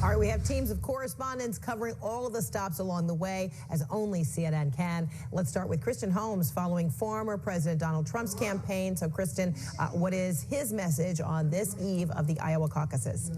All right, we have teams of correspondents covering all of the stops along the way, as only CNN can. Let's start with Kristen Holmes following former President Donald Trump's campaign. So, Kristen, what is his message on this eve of the Iowa caucuses?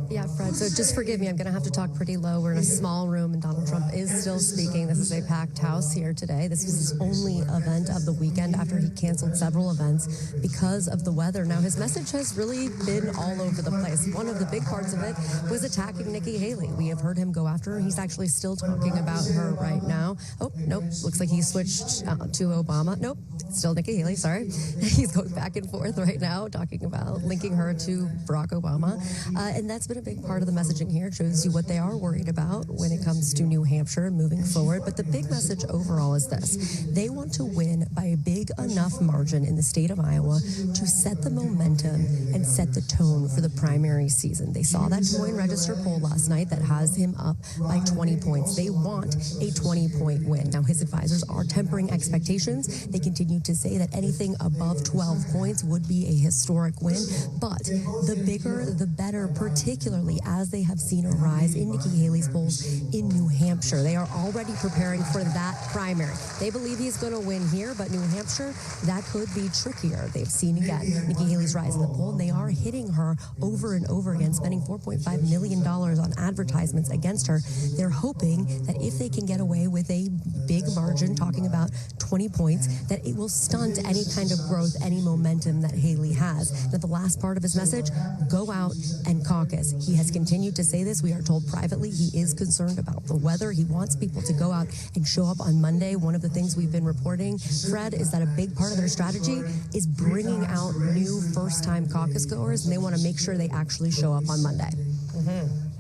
Yeah, Fred, so just forgive me. I'm going to have to talk pretty low. We're in a small room, and Donald Trump is still speaking. This is a packed house here today. This was his only event of the weekend after he canceled several events because of the weather. Now, his message has really been all over the place. One of the big parts of it was attacking Nikki Haley. We have heard him go after her. He's actually still talking about her right now. Oh, nope. Looks like he switched to Obama. Nope. Still Nikki Haley, sorry. He's going back and forth right now, talking about linking her to Barack Obama. And that's been a big part of the messaging here. It shows you what they are worried about when it comes to New Hampshire and moving forward. But the big message overall is this. They want to win by a big enough margin in the state of Iowa to set the momentum and set the tone for the primary season. They saw that Des Moines Register poll last night that has him up by 20 points. They want a 20-point win. Now, his advisors are tempering expectations. They continue to say that anything above 12 points would be a historic win. But the bigger, the better, particularly as they have seen a rise in Nikki Haley's polls in New Hampshire. They are already preparing for that primary. They believe he's going to win here, but New Hampshire, that could be trickier. They've seen, again, Nikki Haley's rise in the poll, and they are hitting her over and over again, spending $4.5 million on advertisements against her. They're hoping that if they can get away with a big margin, talking about 20 points, that it will stunt any kind of growth, any momentum that Haley has. Now, the last part of his message, go out and caucus. He has continued to say this. We are told privately he is concerned about the weather. He wants people to go out and show up on Monday. One of the things we've been reporting, Fred, is that a big part of their strategy is bringing out new first-time caucus goers, and they want to make sure they actually show up on Monday.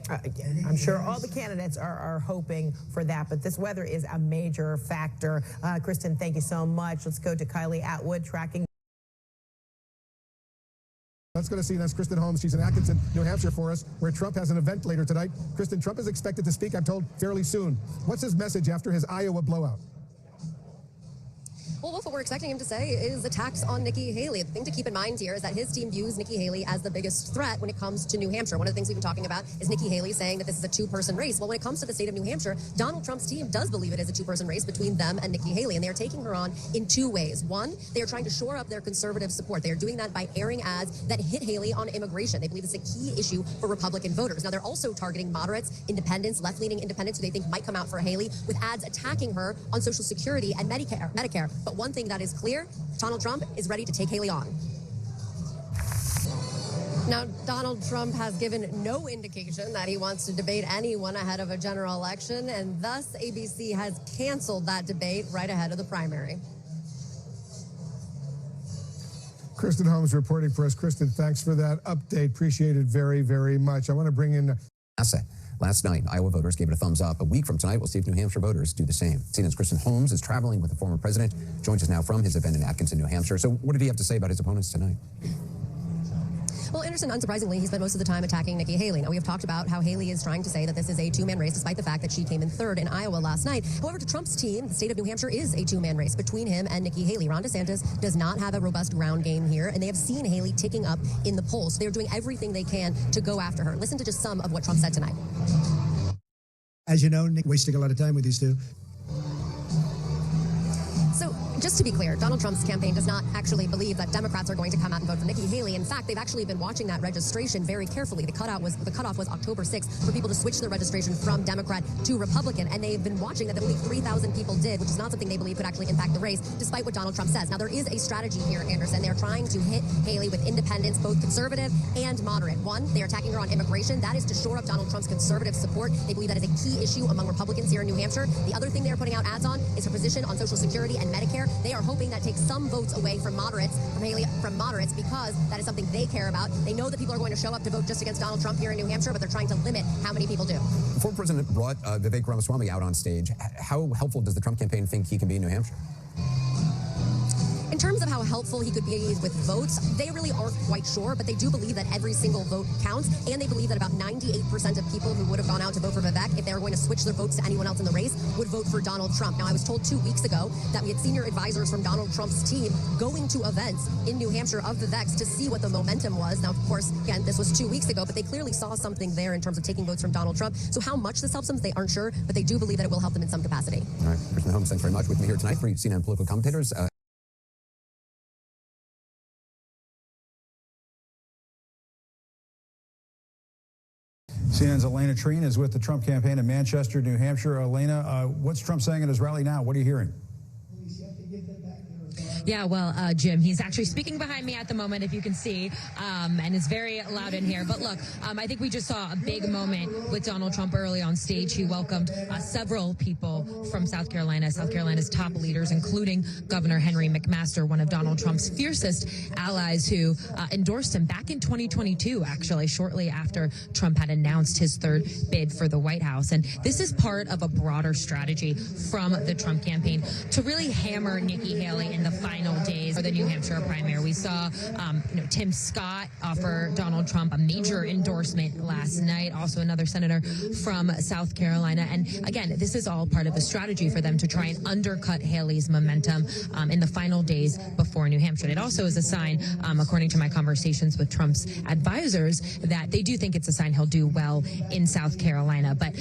I'm sure all the candidates are hoping for that, but this weather is a major factor. Kristen, thank you so much. Let's go to Kylie Atwood tracking. Let's go to CNN's Kristen Holmes. She's in Atkinson, New Hampshire for us, where Trump has an event later tonight. Kristen, Trump is expected to speak, I'm told, fairly soon. What's his message after his Iowa blowout? Well, what we're expecting him to say is attacks on Nikki Haley. The thing to keep in mind here is that his team views Nikki Haley as the biggest threat when it comes to New Hampshire. One of the things we've been talking about is Nikki Haley saying that this is a two-person race. Well, when it comes to the state of New Hampshire, Donald Trump's team does believe it is a two-person race between them and Nikki Haley, and they are taking her on in two ways. One, they are trying to shore up their conservative support. They are doing that by airing ads that hit Haley on immigration. They believe it's a key issue for Republican voters. Now, they're also targeting moderates, independents, left-leaning independents who they think might come out for Haley with ads attacking her on Social Security and Medicare. But one thing that is clear, Donald Trump is ready to take Haley on. Now, Donald Trump has given no indication that he wants to debate anyone ahead of a general election, and thus ABC has canceled that debate right ahead of the primary. Kristen Holmes reporting for us. Kristen, thanks for that update. Appreciate it very, very much. I want to bring in... Last night, Iowa voters gave it a thumbs up. A week from tonight, we'll see if New Hampshire voters do the same. CNN's Kristen Holmes is traveling with the former president, joins us now from his event in Atkinson, New Hampshire. So what did he have to say about his opponents tonight? Well, Anderson, unsurprisingly, he spent most of the time attacking Nikki Haley. Now, we have talked about how Haley is trying to say that this is a two-man race, despite the fact that she came in third in Iowa last night. However, to Trump's team, the state of New Hampshire is a two-man race between him and Nikki Haley. Ron DeSantis does not have a robust ground game here, and they have seen Haley ticking up in the polls. So they are doing everything they can to go after her. Listen to just some of what Trump said tonight. As you know, Nick, wasting a lot of time with these two. So, just to be clear, Donald Trump's campaign does not actually believe that Democrats are going to come out and vote for Nikki Haley. In fact, they've actually been watching that registration very carefully. The cutoff was October 6th for people to switch their registration from Democrat to Republican, and they've been watching that only 3,000 people did, which is not something they believe could actually impact the race, despite what Donald Trump says. Now, there is a strategy here, Anderson. They're trying to hit Haley with independents, both conservative and moderate. One, they're attacking her on immigration. That is to shore up Donald Trump's conservative support. They believe that is a key issue among Republicans here in New Hampshire. The other thing they're putting out ads on is her position on Social Security and Medicare. They are hoping that takes some votes away from moderates, because that is something they care about. They know that people are going to show up to vote just against Donald Trump here in New Hampshire, but they're trying to limit how many people do. The former president brought Vivek Ramaswamy out on stage. How helpful does the Trump campaign think he can be in New Hampshire? In terms of how how helpful he could be with votes. They really aren't quite sure, but they do believe that every single vote counts, and they believe that about 98% of people who would have gone out to vote for Vivek, if they were going to switch their votes to anyone else in the race, would vote for Donald Trump. Now, I was told 2 weeks ago that we had senior advisors from Donald Trump's team going to events in New Hampshire of Vivek's to see what the momentum was. Now, of course, again, this was 2 weeks ago, but they clearly saw something there in terms of taking votes from Donald Trump. So how much this helps them, they aren't sure, but they do believe that it will help them in some capacity. All right, Kristen Holmes, thanks very much. With me here tonight, 3 CNN political commentators. CNN's Elena Treen is with the Trump campaign in Manchester, New Hampshire. Elena, what's Trump saying at his rally now? What are you hearing? Yeah, well, Jim, he's actually speaking behind me at the moment, if you can see, and it's very loud in here. But look, I think we just saw a big moment with Donald Trump early on stage. He welcomed several people from South Carolina's top leaders, including Governor Henry McMaster, one of Donald Trump's fiercest allies, who endorsed him back in 2022, actually, shortly after Trump had announced his third bid for the White House. And this is part of a broader strategy from the Trump campaign to really hammer Nikki Haley in the final days of the New Hampshire primary. We saw Tim Scott offer Donald Trump a major endorsement last night, also another senator from South Carolina. And again, this is all part of a strategy for them to try and undercut Haley's momentum in the final days before New Hampshire. It also is a sign, according to my conversations with Trump's advisors, that they do think it's a sign he'll do well in South Carolina. But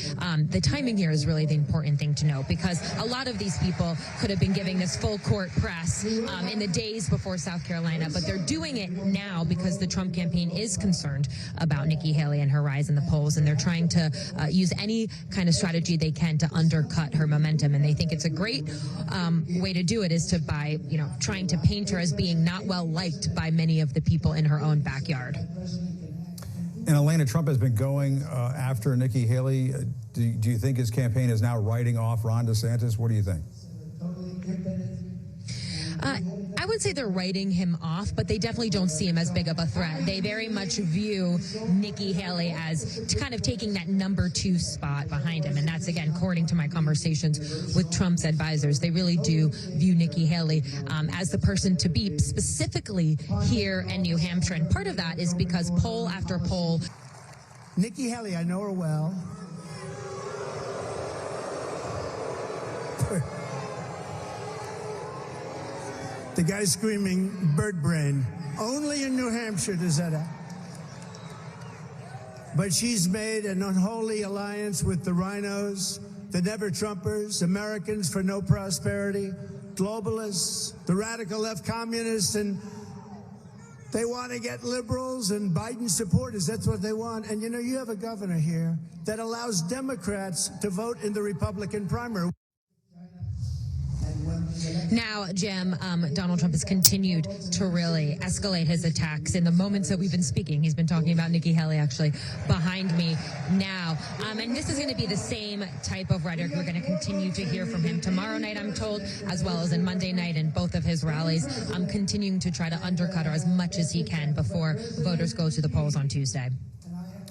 the timing here is really the important thing to know, because a lot of these people could have been giving this full court press in the days before South Carolina, but they're doing it now because the Trump campaign is concerned about Nikki Haley and her rise in the polls, and they're trying to use any kind of strategy they can to undercut her momentum. And they think it's a great way to do it is by trying to paint her as being not well liked by many of the people in her own backyard. And Elena, Trump has been going after Nikki Haley. Do you think his campaign is now writing off Ron DeSantis? What do you think? I would say they're writing him off, but they definitely don't see him as big of a threat. They very much view Nikki Haley as kind of taking that number 2 spot behind him. And that's, again, according to my conversations with Trump's advisors. They really do view Nikki Haley as the person to beat, specifically here in New Hampshire. And part of that is because poll after poll. Nikki Haley, I know her well. The guy screaming bird brain. Only in New Hampshire does that happen. But she's made an unholy alliance with the rhinos, the never-Trumpers, Americans for no prosperity, globalists, the radical left communists, and they want to get liberals and Biden supporters. That's what they want. And you have a governor here that allows Democrats to vote in the Republican primary. Now, Jim, Donald Trump has continued to really escalate his attacks. In the moments that we've been speaking, he's been talking about Nikki Haley actually behind me now. And this is going to be the same type of rhetoric we're going to continue to hear from him tomorrow night, I'm told, as well as in Monday night in both of his rallies, continuing to try to undercut her as much as he can before voters go to the polls on Tuesday.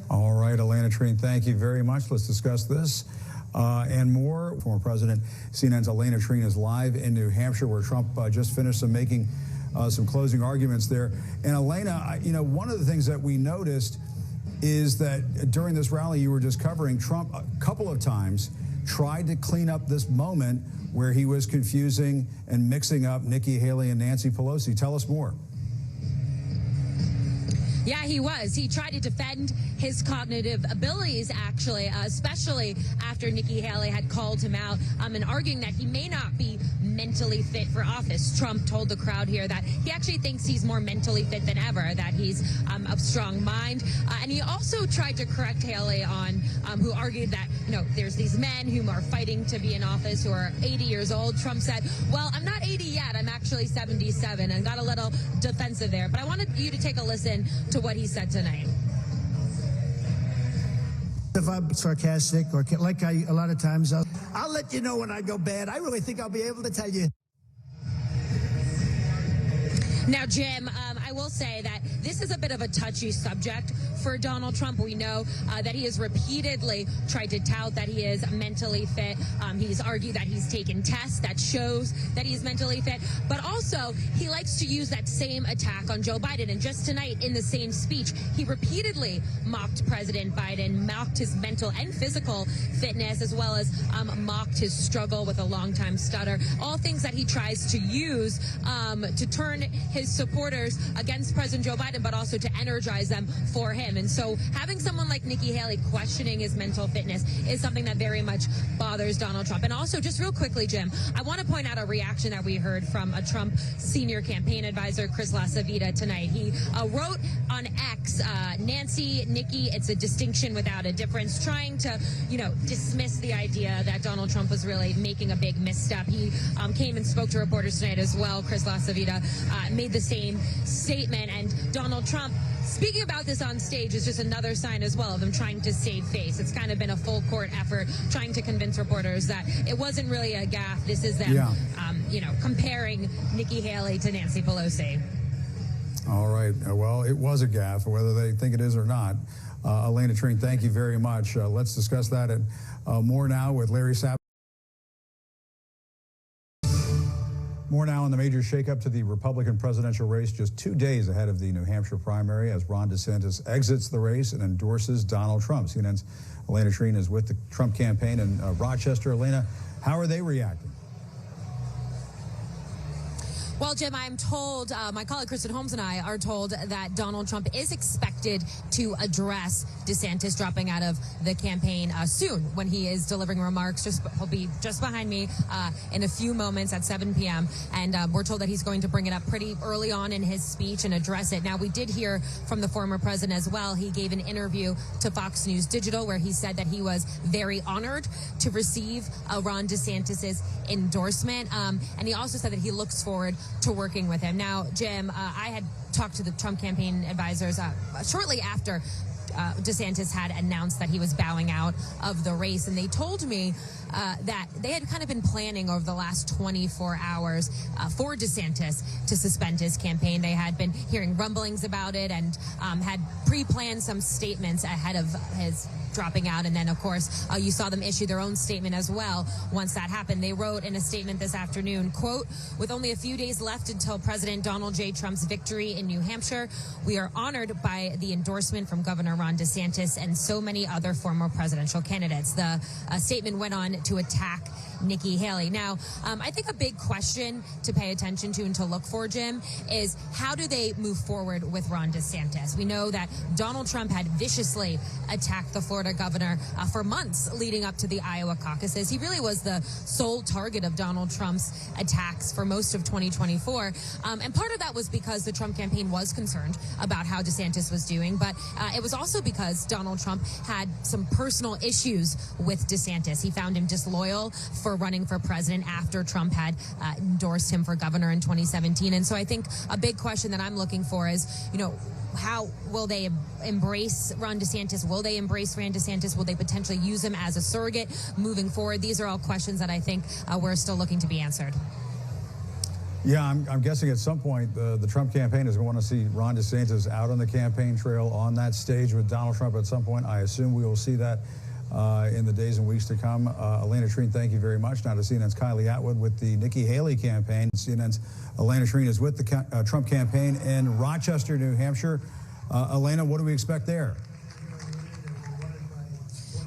All right, Elena Treen, thank you very much. Let's discuss this and more. Former President, CNN's Elena Treen is live in New Hampshire, where Trump just finished making some closing arguments there. And Elena, one of the things that we noticed is that during this rally you were just covering, Trump a couple of times tried to clean up this moment where he was confusing and mixing up Nikki Haley and Nancy Pelosi. Tell us more. Yeah, he was. He tried to defend his cognitive abilities, actually, especially after Nikki Haley had called him out and arguing that he may not be mentally fit for office. Trump told the crowd here that he actually thinks he's more mentally fit than ever, that he's of strong mind. And he also tried to correct Haley on who argued that, there's these men who are fighting to be in office who are 80 years old. Trump said, well, I'm not 80 yet. I'm actually 77, and got a little defensive there. But I wanted you to take a listen to what he said tonight. If I'm sarcastic or like a lot of times, I'll let you know when I go bad. I really think I'll be able to tell you. Now, Jim, I I will say that this is a bit of a touchy subject for Donald Trump. We know that he has repeatedly tried to tout that he is mentally fit. He's argued that he's taken tests that shows that he's mentally fit, but also he likes to use that same attack on Joe Biden. And just tonight in the same speech, he repeatedly mocked President Biden, mocked his mental and physical fitness, as well as mocked his struggle with a longtime stutter. All things that he tries to use to turn his supporters against President Joe Biden, but also to energize them for him. And so having someone like Nikki Haley questioning his mental fitness is something that very much bothers Donald Trump. And also, just real quickly, Jim, I want to point out a reaction that we heard from a Trump senior campaign advisor, Chris LaCivita, tonight. He wrote on X, Nancy, Nikki, it's a distinction without a difference, trying to, dismiss the idea that Donald Trump was really making a big misstep. He came and spoke to reporters tonight as well. Chris LaCivita made the same statement, and Donald Trump speaking about this on stage is just another sign as well of him trying to save face. It's kind of been a full court effort trying to convince reporters that it wasn't really a gaffe. This is them, comparing Nikki Haley to Nancy Pelosi. All right. Well, it was a gaffe, whether they think it is or not. Elena Trine, thank you very much. Let's discuss that and more now with Larry Sapp. More now on the major shakeup to the Republican presidential race, just 2 days ahead of the New Hampshire primary as Ron DeSantis exits the race and endorses Donald Trump. CNN's Elena Trine is with the Trump campaign in Rochester. Elena, how are they reacting? Well, Jim, I'm told, my colleague Kristen Holmes and I are told that Donald Trump is expected to address DeSantis dropping out of the campaign soon when he is delivering remarks. He'll be just behind me in a few moments at 7 p.m. And we're told that he's going to bring it up pretty early on in his speech and address it. Now, we did hear from the former president as well. He gave an interview to Fox News Digital where he said that he was very honored to receive Ron DeSantis's endorsement. And he also said that he looks forward to working with him. Now, Jim, I had talked to the Trump campaign advisors shortly after DeSantis had announced that he was bowing out of the race, and they told me that they had kind of been planning over the last 24 hours for DeSantis to suspend his campaign. They had been hearing rumblings about it and had pre-planned some statements ahead of his dropping out. And then, of course, you saw them issue their own statement as well once that happened. They wrote in a statement this afternoon, quote, "With only a few days left until President Donald J. Trump's victory in New Hampshire, we are honored by the endorsement from Governor Ron DeSantis and so many other former presidential candidates." The statement went on to attack Nikki Haley. Now, I think a big question to pay attention to and to look for, Jim, is how do they move forward with Ron DeSantis? We know that Donald Trump had viciously attacked the Florida governor for months leading up to the Iowa caucuses. He really was the sole target of Donald Trump's attacks for most of 2024. And part of that was because the Trump campaign was concerned about how DeSantis was doing, but it was also because Donald Trump had some personal issues with DeSantis. He found him disloyal for running for president after Trump had endorsed him for governor in 2017. And so I think a big question that I'm looking for is, how will they embrace Ron DeSantis? Will they embrace Ron DeSantis? Will they potentially use him as a surrogate moving forward? These are all questions that I think we're still looking to be answered. Yeah, I'm guessing at some point the Trump campaign is going to want to see Ron DeSantis out on the campaign trail on that stage with Donald Trump at some point. I assume we will see that in the days and weeks to come. Elena Trine, thank you very much. Now to CNN's Kylie Atwood with the Nikki Haley campaign. CNN's Elena Trine is with the Trump campaign in Rochester, New Hampshire. Elena, what do we expect there?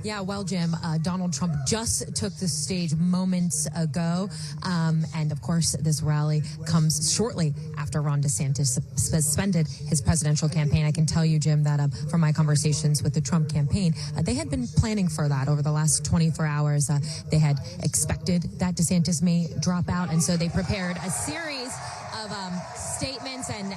Yeah, well, Jim, Donald Trump just took the stage moments ago. And, of course, this rally comes shortly after Ron DeSantis suspended his presidential campaign. I can tell you, Jim, that from my conversations with the Trump campaign, they had been planning for that over the last 24 hours. They had expected that DeSantis may drop out, and so they prepared a series of statements and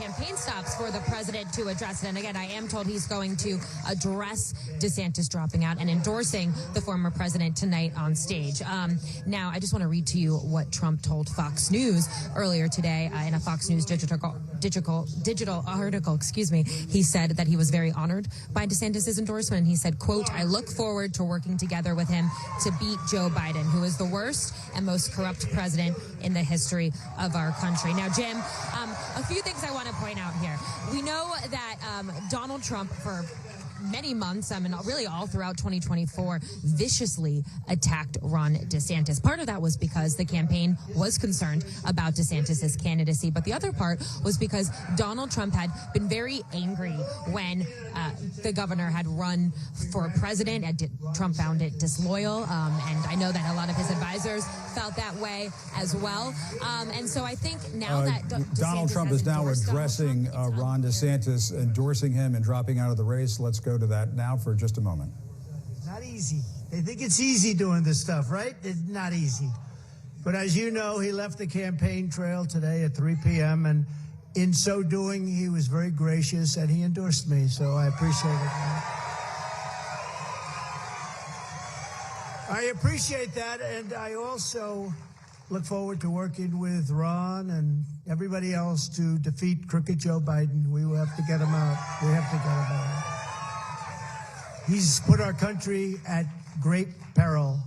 campaign stops for the president to address it. And again, I am told he's going to address DeSantis dropping out and endorsing the former president tonight on stage. Now, I just want to read to you what Trump told Fox News earlier today in a Fox News digital digital article, he said that he was very honored by DeSantis' endorsement. And he said, quote, "I look forward to working together with him to beat Joe Biden, who is the worst and most corrupt president in the history of our country." Now, Jim, a few things I want to point out here. We know that Donald Trump, for many months, really all throughout 2024, viciously attacked Ron DeSantis. Part of that was because the campaign was concerned about DeSantis' candidacy, but the other part was because Donald Trump had been very angry when the governor had run for president, and Trump found it disloyal, and I know that a lot of his advisors felt that way as well. And so I think now that Donald Trump is now addressing Ron DeSantis, endorsing him and dropping out of the race. Let's go to that now for just a moment. It's not easy. They think it's easy doing this stuff, right? It's not easy. But as you know, he left the campaign trail today at 3 p.m. and in so doing, he was very gracious and he endorsed me. So I appreciate it. I appreciate that, and I also look forward to working with Ron and everybody else to defeat crooked Joe Biden. We will have to get him out. We have to get him out. He's put our country at great peril,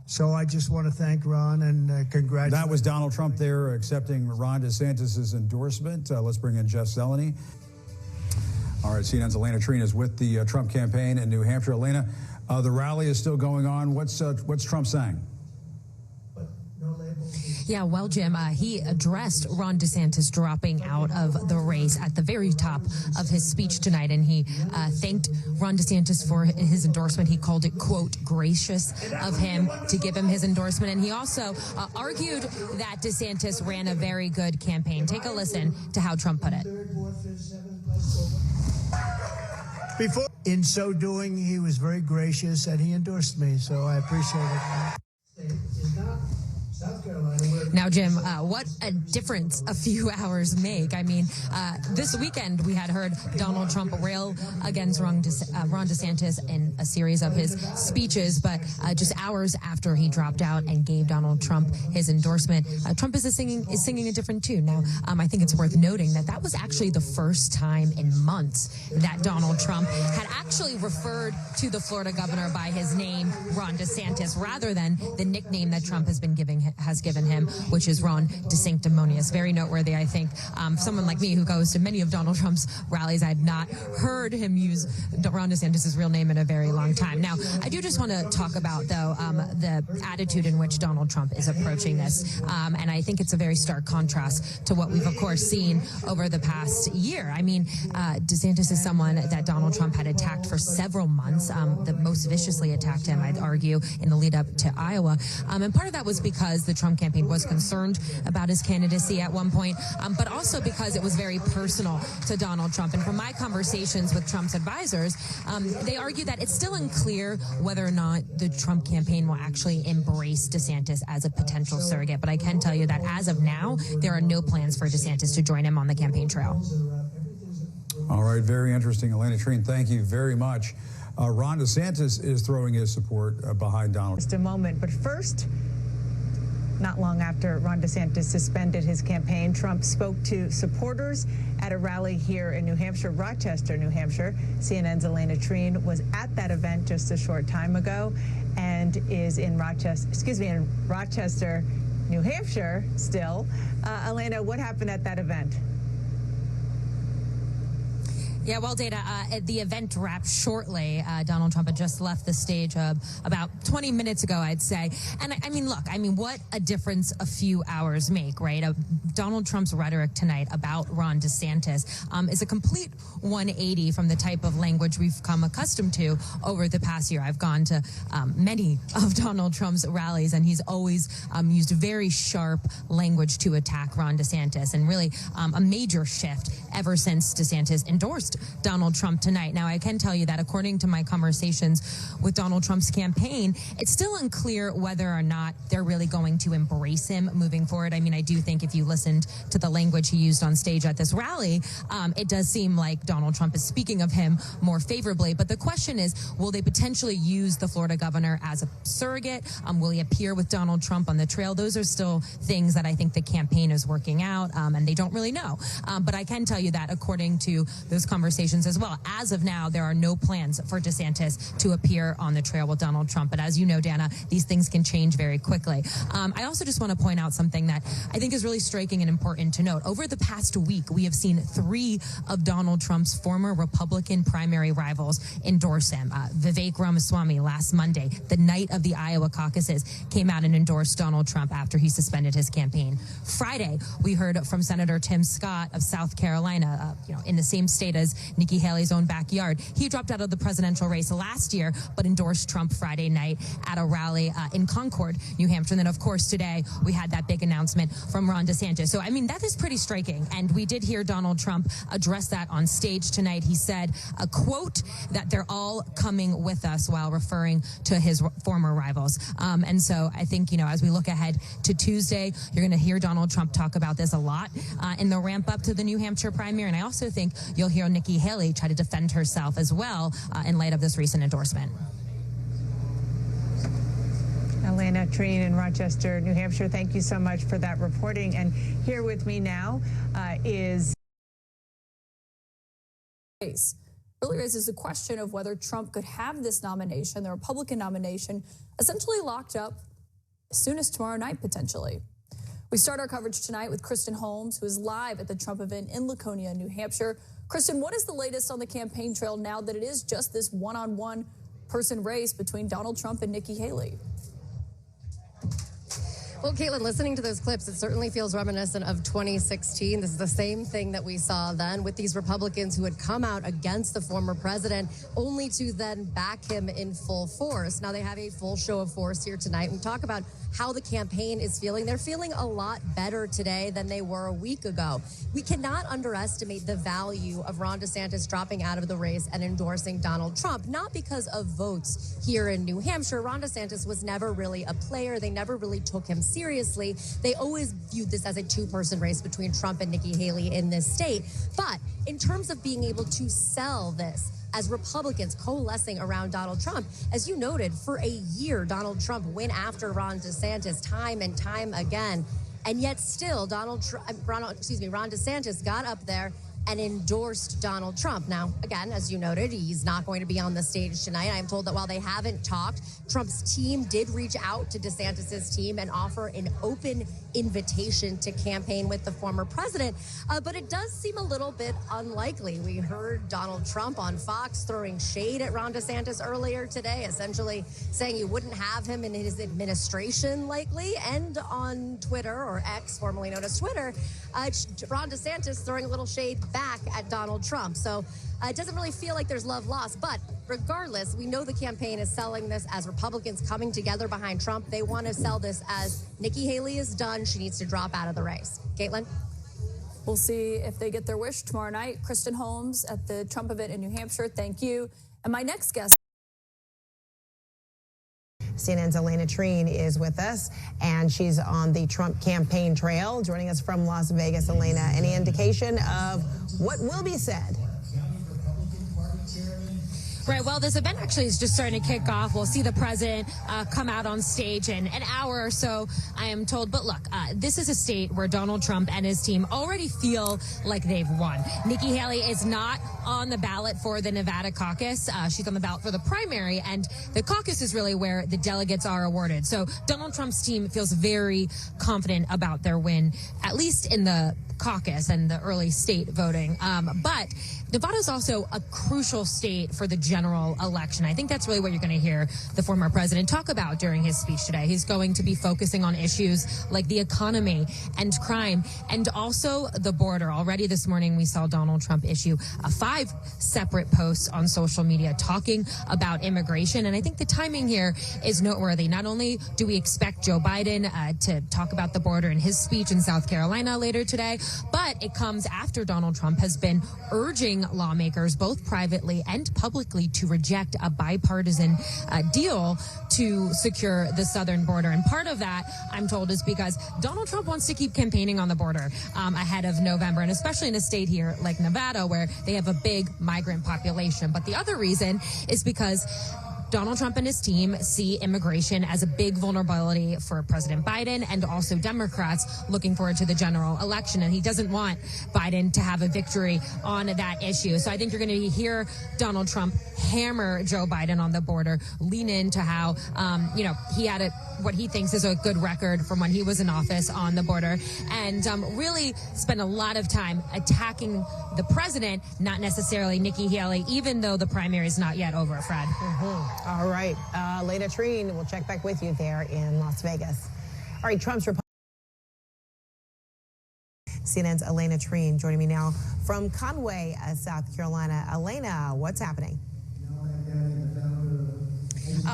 So I just want to thank Ron and congratulate. That was Donald Trump there accepting Ron DeSantis' endorsement. Let's bring in Jeff Zeleny. All right, CNN's Elena Trina is with the Trump campaign in New Hampshire. Elena, the rally is still going on. What's Trump saying? Yeah, well, Jim, he addressed Ron DeSantis dropping out of the race at the very top of his speech tonight, and he thanked Ron DeSantis for his endorsement. He called it, quote, gracious of him to give him his endorsement, and he also argued that DeSantis ran a very good campaign. Take a listen to how Trump put it. In so doing, he was very gracious, and he endorsed me, so I appreciate it. Now, Jim, what a difference a few hours make. I mean, this weekend we had heard Donald Trump rail against Ron DeSantis in a series of his speeches, but just hours after he dropped out and gave Donald Trump his endorsement, Trump is singing a different tune. Now, I think it's worth noting that was actually the first time in months that Donald Trump had actually referred to the Florida governor by his name, Ron DeSantis, rather than the nickname that Trump has given him, which is Ron DeSanctimonious. Very noteworthy, I think. Someone like me who goes to many of Donald Trump's rallies, I had not heard him use Ron DeSantis' real name in a very long time. Now, I do just want to talk about, though, the attitude in which Donald Trump is approaching this. And I think it's a very stark contrast to what we've, of course, seen over the past year. I mean, DeSantis is someone that Donald Trump had attacked for several months, that most viciously attacked him, I'd argue, in the lead up to Iowa. And part of that was because the Trump campaign was concerned about his candidacy at one point, but also because it was very personal to Donald Trump. And from my conversations with Trump's advisors, they argue that it's still unclear whether or not the Trump campaign will actually embrace DeSantis as a potential surrogate. But I can tell you that as of now, there are no plans for DeSantis to join him on the campaign trail. All right, very interesting. Elena Trina, thank you very much. Ron DeSantis is throwing his support behind Donald. Just a moment, but first, not long after Ron DeSantis suspended his campaign, Trump spoke to supporters at a rally here in New Hampshire, Rochester, New Hampshire. CNN's Elena Trina was at that event just a short time ago and is in Rochester, New Hampshire still. Elena, what happened at that event? Yeah, well, Dana, the event wrapped shortly. Donald Trump had just left the stage about 20 minutes ago, I'd say. And I mean, look, what a difference a few hours make, right? Donald Trump's rhetoric tonight about Ron DeSantis is a complete 180 from the type of language we've come accustomed to over the past year. I've gone to many of Donald Trump's rallies, and he's always used very sharp language to attack Ron DeSantis, and really a major shift ever since DeSantis endorsed Donald Trump tonight. Now, I can tell you that according to my conversations with Donald Trump's campaign, it's still unclear whether or not they're really going to embrace him moving forward. I mean, I do think if you listened to the language he used on stage at this rally, it does seem like Donald Trump is speaking of him more favorably. But the question is, will they potentially use the Florida governor as a surrogate? Will he appear with Donald Trump on the trail? Those are still things that I think the campaign is working out, and they don't really know. But I can tell you that according to those conversations as well, as of now, there are no plans for DeSantis to appear on the trail with Donald Trump. But as you know, Dana, these things can change very quickly. I also just want to point out something that I think is really striking and important to note. Over the past week, we have seen 3 of Donald Trump's former Republican primary rivals endorse him. Vivek Ramaswamy last Monday, the night of the Iowa caucuses, came out and endorsed Donald Trump after he suspended his campaign. Friday, we heard from Senator Tim Scott of South Carolina, in the same state as Nikki Haley's own backyard. He dropped out of the presidential race last year, but endorsed Trump Friday night at a rally in Concord, New Hampshire. And then, of course, today we had that big announcement from Ron DeSantis. So, I mean, that is pretty striking. And we did hear Donald Trump address that on stage tonight. He said, a quote, that they're all coming with us, while referring to his former rivals. And so I think, as we look ahead to Tuesday, you're going to hear Donald Trump talk about this a lot in the ramp up to the New Hampshire primary. And I also think you'll hear Nikki Haley try to defend herself as well in light of this recent endorsement. Elena Treen in Rochester, New Hampshire, thank you so much for that reporting. And here with me now is... really raises the question of whether Trump could have this nomination, the Republican nomination, essentially locked up as soon as tomorrow night, potentially. We start our coverage tonight with Kristen Holmes, who is live at the Trump event in Laconia, New Hampshire. Kristen, what is the latest on the campaign trail now that it is just this one-on-one person race between Donald Trump and Nikki Haley? Well, Caitlin, listening to those clips, it certainly feels reminiscent of 2016. This is the same thing that we saw then with these Republicans who had come out against the former president, only to then back him in full force. Now they have a full show of force here tonight. We talk about how the campaign is feeling. They're feeling a lot better today than they were a week ago. We cannot underestimate the value of Ron DeSantis dropping out of the race and endorsing Donald Trump, not because of votes here in New Hampshire. Ron DeSantis was never really a player. They never really took him seriously. They always viewed this as a 2-person race between Trump and Nikki Haley in this state. But in terms of being able to sell this as Republicans coalescing around Donald Trump, as you noted, for a year, Donald Trump went after Ron DeSantis time and time again. And yet still, Ron DeSantis got up there and endorsed Donald Trump. Now, again, as you noted, he's not going to be on the stage tonight. I am told that while they haven't talked, Trump's team did reach out to DeSantis's team and offer an open invitation to campaign with the former president. But it does seem a little bit unlikely. We heard Donald Trump on Fox throwing shade at Ron DeSantis earlier today, essentially saying you wouldn't have him in administration likely. And on Twitter, or X, formerly known as Twitter, Ron DeSantis throwing a little shade back at Donald Trump. So it doesn't really feel like there's love lost. But regardless, we know the campaign is selling this as Republicans coming together behind Trump. They want to sell this as Nikki Haley is done. She needs to drop out of the race. Caitlin? We'll see if they get their wish tomorrow night. Kristen Holmes at the Trump event in New Hampshire, thank you. And my next guest. CNN's Elena Treen is with us, and she's on the Trump campaign trail, joining us from Las Vegas. Elena, any indication of what will be said? Right, well, this event actually is just starting to kick off. We'll see the president come out on stage in an hour or so, I am told. But look, this is a state where Donald Trump and his team already feel like they've won. Nikki Haley is not on the ballot for the Nevada caucus. She's on the ballot for the primary, and the caucus is really where the delegates are awarded. So Donald Trump's team feels very confident about their win, at least in the caucus and the early state voting. But Nevada is also a crucial state for the general election. I think that's really what you're going to hear the former president talk about during his speech today. He's going to be focusing on issues like the economy and crime, and also the border. Already this morning, we saw Donald Trump issue 5 separate posts on social media talking about immigration. And I think the timing here is noteworthy. Not only do we expect Joe Biden to talk about the border in his speech in South Carolina later today, But it comes after Donald Trump has been urging lawmakers, both privately and publicly, to reject a bipartisan deal to secure the southern border. And part of that, I'm told, is because Donald Trump wants to keep campaigning on the border ahead of November, and especially in a state here like Nevada, where they have a big migrant population. But the other reason is because Donald Trump and his team see immigration as a big vulnerability for President Biden and also Democrats looking forward to the general election. And he doesn't want Biden to have a victory on that issue. So I think you're going to hear Donald Trump hammer Joe Biden on the border, lean into how, he had what he thinks is a good record from when he was in office on the border, and really spend a lot of time attacking the president, not necessarily Nikki Haley, even though the primary is not yet over, Fred. All right. Elena Treen, we'll check back with you there in Las Vegas. All right, Trump's CNN's Elena Treen joining me now from Conway, South Carolina. Elena, what's happening?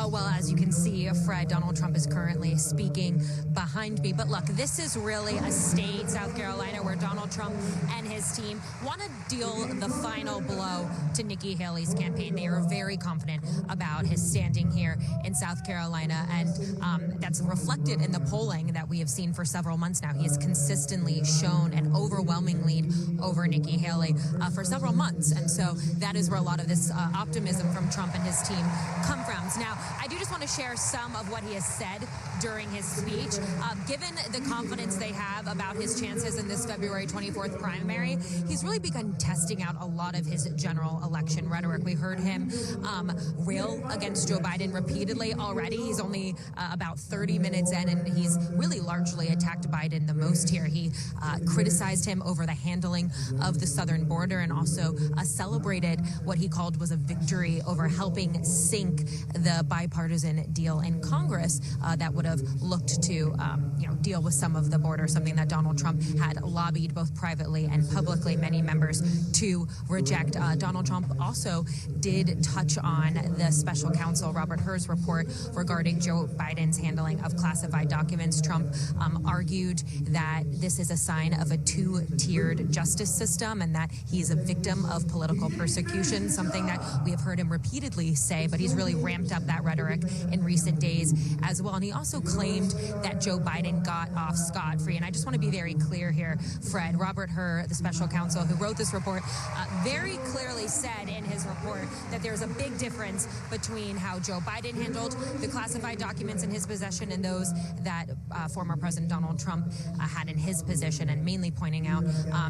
Well, as you can see, Fred, Donald Trump is currently speaking behind me. But look, this is really a state, South Carolina, where Donald Trump and his team want to deal the final blow to Nikki Haley's campaign. They are very confident about his standing here in South Carolina, and that's reflected in the polling that we have seen for several months now. He has consistently shown an overwhelming lead over Nikki Haley for several months, and so that is where a lot of this optimism from Trump and his team come from. Now, I do just want to share some of what he has said during his speech. Given the confidence they have about his chances in this February 24th primary, he's really begun testing out a lot of his general election rhetoric. We heard him rail against Joe Biden repeatedly already. He's only about 30 minutes in, and he's really largely attacked Biden the most here. He criticized him over the handling of the southern border, and also celebrated what he called was a victory over helping sink the bipartisan deal in Congress that would have looked to deal with some of the border, something that Donald Trump had lobbied both privately and publicly many members to reject. Donald Trump also did touch on the special counsel Robert Hur's report regarding Joe Biden's handling of classified documents. Trump argued that this is a sign of a two-tiered justice system and that he's a victim of political persecution, something that we have heard him repeatedly say, but he's really ramped up that rhetoric in recent days as well. And he also claimed that Joe Biden got off scot-free. And I just want to be very clear here, Fred. Robert Hur, the special counsel who wrote this report, very clearly said in his report that there's a big difference between how Joe Biden handled the classified documents in his possession and those that former President Donald Trump had in his possession, and mainly pointing out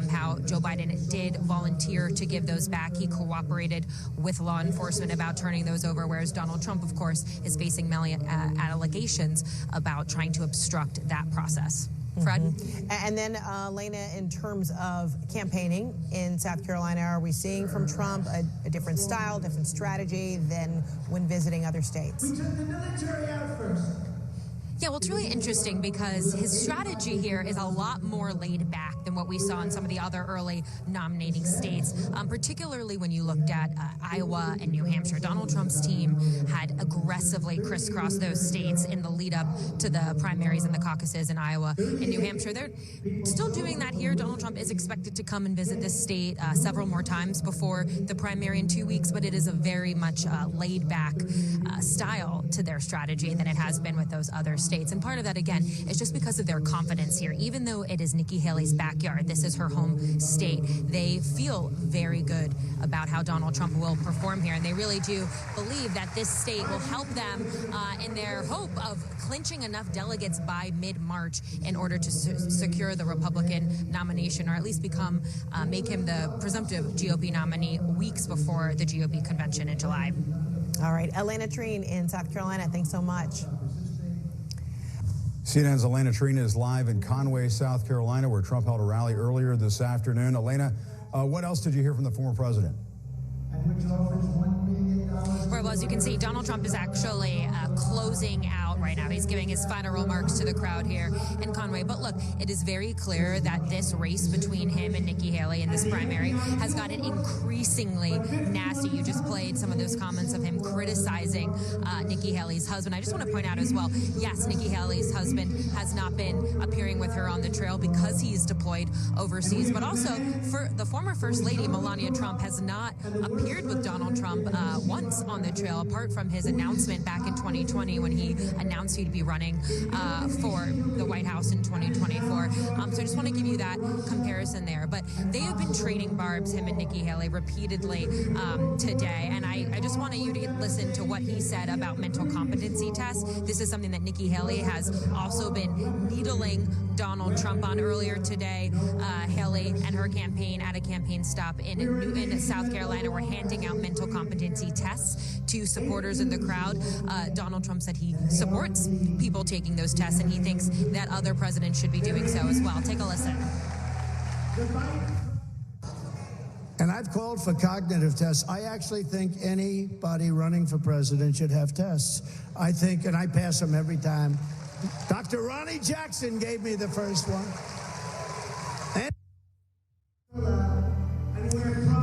how Joe Biden did volunteer to give those back. He cooperated with law enforcement about turning those over, whereas Donald Trump, of course, is facing many allegations about trying to obstruct that process. Fred? And then, Elena, in terms of campaigning in South Carolina, are we seeing from Trump a different style, different strategy than when visiting other states? We took the military out first. Yeah, well, it's really interesting because his strategy here is a lot more laid back than what we saw in some of the other early nominating states, particularly when you looked at Iowa and New Hampshire. Donald Trump's team had aggressively crisscrossed those states in the lead up to the primaries and the caucuses in Iowa and New Hampshire. They're still doing that here. Donald Trump is expected to come and visit this state several more times before the primary in 2 weeks, but it is a very much laid back style to their strategy than it has been with those other states. And part of that, again, is just because of their confidence here. Even though it is Nikki Haley's backyard, this is her home state, they feel very good about how Donald Trump will perform here. And they really do believe that this state will help them in their hope of clinching enough delegates by mid-March in order to secure the Republican nomination, or at least make him the presumptive GOP nominee weeks before the GOP convention in July. All right. Elena Treen in South Carolina, thanks so much. CNN's Elena Treen is live in Conway, South Carolina, where Trump held a rally earlier this afternoon. Elena, what else did you hear from the former president? And which offers $1 million Right, well, as you can see, Donald Trump is actually closing out right now. He's giving his final remarks to the crowd here in Conway. But look, it is very clear that this race between him and Nikki Haley in this primary has gotten increasingly nasty. You just played some of those comments of him criticizing Nikki Haley's husband. I just want to point out as well, yes, Nikki Haley's husband has not been appearing with her on the trail because he is deployed overseas. But also, for the former First Lady, Melania Trump, has not appeared with Donald Trump once on the trail, apart from his announcement back in 2020 when he announced he'd be running for the White House in 2024. So I just want to give you that comparison there. But they have been trading barbs, him and Nikki Haley, repeatedly today. And I just wanted you to listen to what he said about mental competency tests. This is something that Nikki Haley has also been needling Donald Trump on earlier today. Haley and her campaign at a campaign stop in Newton, South Carolina, were handing out mental competency tests to supporters in the crowd. Donald Trump said he supports people taking those tests, and he thinks that other presidents should be doing so as well. Take a listen. And I've called for cognitive tests. I actually think anybody running for president should have tests. I think, and I pass them every time. Dr. Ronnie Jackson gave me the first one.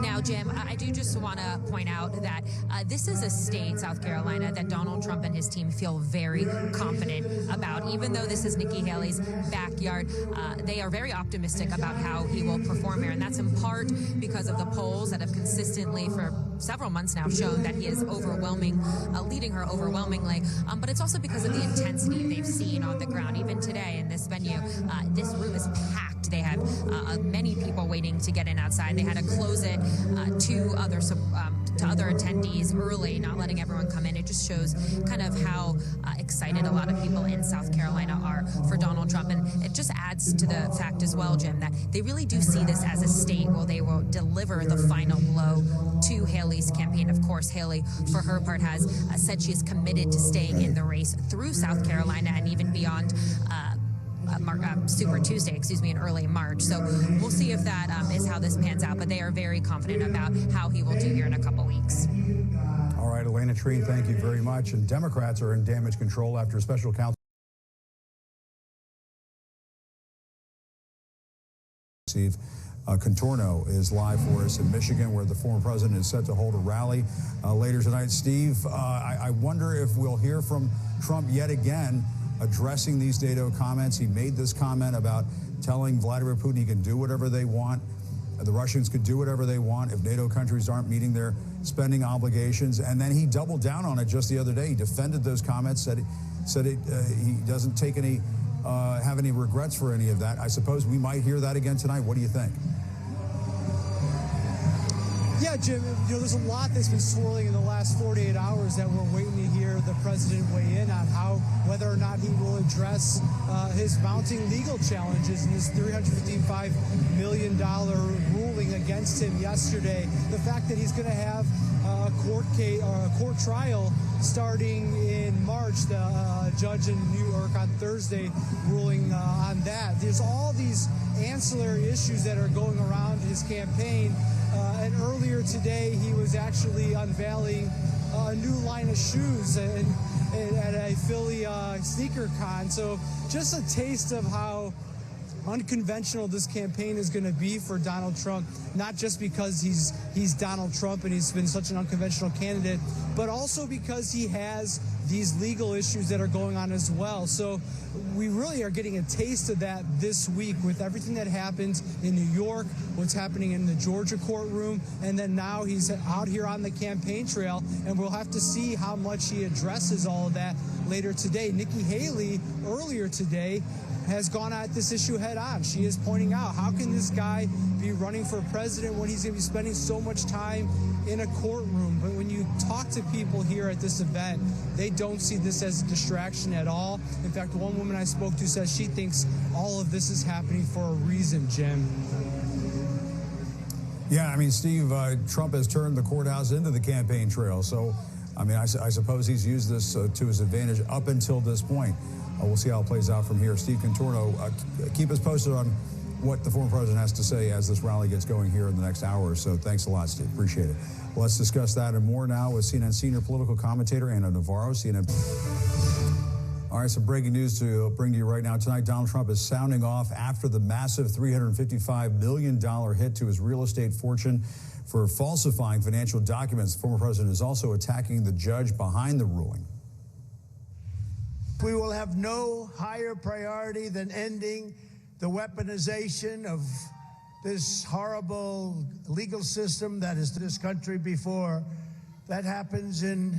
Now, Jim, I do just want to point out that this is a state, South Carolina, that Donald Trump and his team feel very confident about. Even though this is Nikki Haley's backyard, they are very optimistic about how he will perform here. And that's in part because of the polls that have consistently, for several months now, shown that he is leading her overwhelmingly. But it's also because of the intensity they've seen on the ground. Even today in this venue, this room is packed. They have many people waiting to get in outside. They had to close it to other attendees early, not letting everyone come in. It just shows kind of how excited a lot of people in South Carolina are for Donald Trump. And it just adds to the fact as well, Jim, that they really do see this as a state where they will deliver the final blow to Haley's campaign. Of course, Haley, for her part, has said she is committed to staying in the race through South Carolina and even beyond Super Tuesday, in early March. So we'll see if that is how this pans out, but they are very confident about how he will do here in a couple weeks. All right, Elena Treen, thank you very much. And Democrats are in damage control after special counsel Steve Contorno is live for us in Michigan, where the former president is set to hold a rally later tonight. Steve, I wonder if we'll hear from Trump yet again addressing these NATO comments. He made this comment about telling Vladimir Putin he can do whatever they want. The Russians could do whatever they want if NATO countries aren't meeting their spending obligations. And then he doubled down on it just the other day. He defended those comments, said he doesn't take have any regrets for any of that. I suppose we might hear that again tonight. What do you think? Yeah, Jim, there's a lot that's been swirling in the last 48 hours that we're waiting to hear the president weigh in on whether or not he will address his mounting legal challenges in this $355 million ruling against him yesterday. The fact that he's going to have a court trial starting in March, the judge in New York on Thursday ruling on that. There's all these ancillary issues that are going around his campaign. And earlier today, he was actually unveiling a new line of shoes at a Philly sneaker con. So just a taste of how unconventional this campaign is going to be for Donald Trump, not just because he's Donald Trump and he's been such an unconventional candidate, but also because he has these legal issues that are going on as well. So we really are getting a taste of that this week with everything that happened in New York, what's happening in the Georgia courtroom, and then now he's out here on the campaign trail, and we'll have to see how much he addresses all of that later today. Nikki Haley, earlier today, has gone at this issue head on. She is pointing out, how can this guy be running for president when he's going to be spending so much time in a courtroom? But when you talk to people here at this event, they don't see this as a distraction at all. In fact, one woman I spoke to says she thinks all of this is happening for a reason, Jim. Yeah, I mean, Steve, Trump has turned the courthouse into the campaign trail. So, I mean, I suppose he's used this to his advantage up until this point. We'll see how it plays out from here. Steve Contorno, keep us posted on what the former president has to say as this rally gets going here in the next hour or so. Thanks a lot, Steve. Appreciate it. Well, let's discuss that and more now with CNN senior political commentator Ana Navarro. CNN. All right, some breaking news to bring to you right now. Tonight, Donald Trump is sounding off after the massive $355 million hit to his real estate fortune for falsifying financial documents. The former president is also attacking the judge behind the ruling. We will have no higher priority than ending the weaponization of this horrible legal system that is this country before. That happens in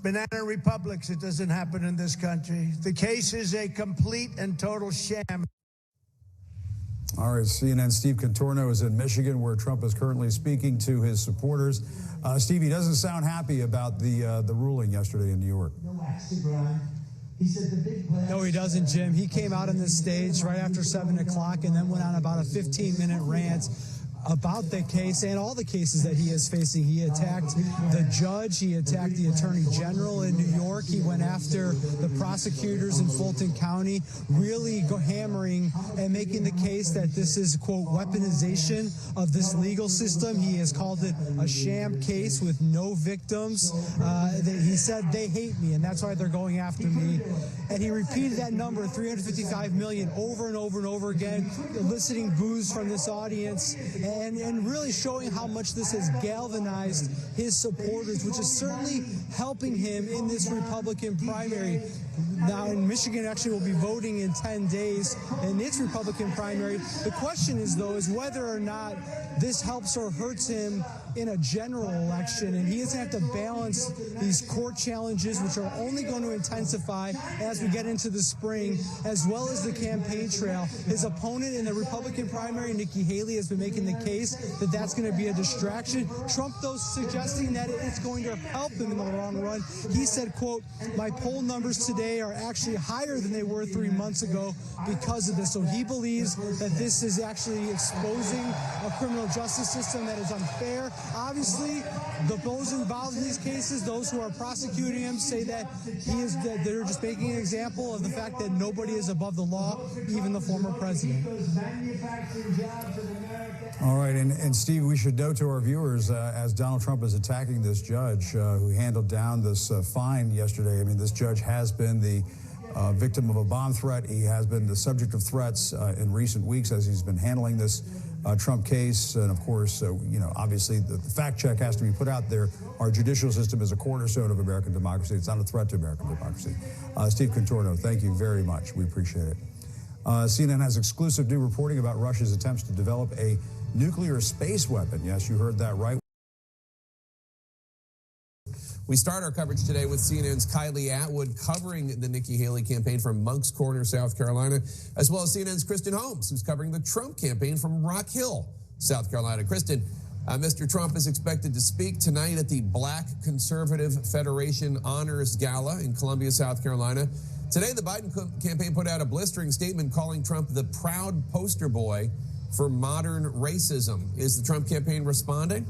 banana republics. It doesn't happen in this country. The case is a complete and total sham. All right, CNN Steve Contorno is in Michigan, where Trump is currently speaking to his supporters. Steve, he doesn't sound happy about the ruling yesterday in New York. No, he doesn't, Jim. He came out on this stage right after 7 o'clock and then went on about a 15-minute rant about the case and all the cases that he is facing. He attacked the judge. He attacked the attorney general in New York. He went after the prosecutors in Fulton County, really hammering and making the case that this is, quote, weaponization of this legal system. He has called it a sham case with no victims. He said they hate me, and that's why they're going after me. And he repeated that number, 355 million, over and over and over again, eliciting boos from this audience. And really showing how much this has galvanized his supporters, which is certainly helping him in this Republican primary. Now, in Michigan, actually will be voting in 10 days in its Republican primary. The question is, though, is whether or not this helps or hurts him in a general election. And he is going to have to balance these court challenges, which are only going to intensify as we get into the spring, as well as the campaign trail. His opponent in the Republican primary, Nikki Haley, has been making the case that that's going to be a distraction. Trump, though, suggesting that it's going to help him in the long run. He said, quote, my poll numbers today are actually higher than they were 3 months ago because of this. So he believes that this is actually exposing a criminal justice system that is unfair. Obviously, those involved in these cases, those who are prosecuting him, say that they're just making an example of the fact that nobody is above the law, even the former president. All right, and Steve, we should note to our viewers, as Donald Trump is attacking this judge who handled down this fine yesterday, I mean, this judge has been the victim of a bomb threat. He has been the subject of threats in recent weeks as he's been handling this Trump case. And of course, obviously the fact check has to be put out there. Our judicial system is a cornerstone of American democracy. It's not a threat to American democracy. Steve Contorno, thank you very much. We appreciate it. CNN has exclusive new reporting about Russia's attempts to develop a nuclear space weapon. Yes, you heard that right. We start our coverage today with CNN's Kylie Atwood covering the Nikki Haley campaign from Moncks Corner, South Carolina, as well as CNN's Kristen Holmes, who's covering the Trump campaign from Rock Hill, South Carolina. Kristen, Mr. Trump is expected to speak tonight at the Black Conservative Federation Honors Gala in Columbia, South Carolina. Today, the Biden campaign put out a blistering statement calling Trump the proud poster boy for modern racism. Is the Trump campaign responding?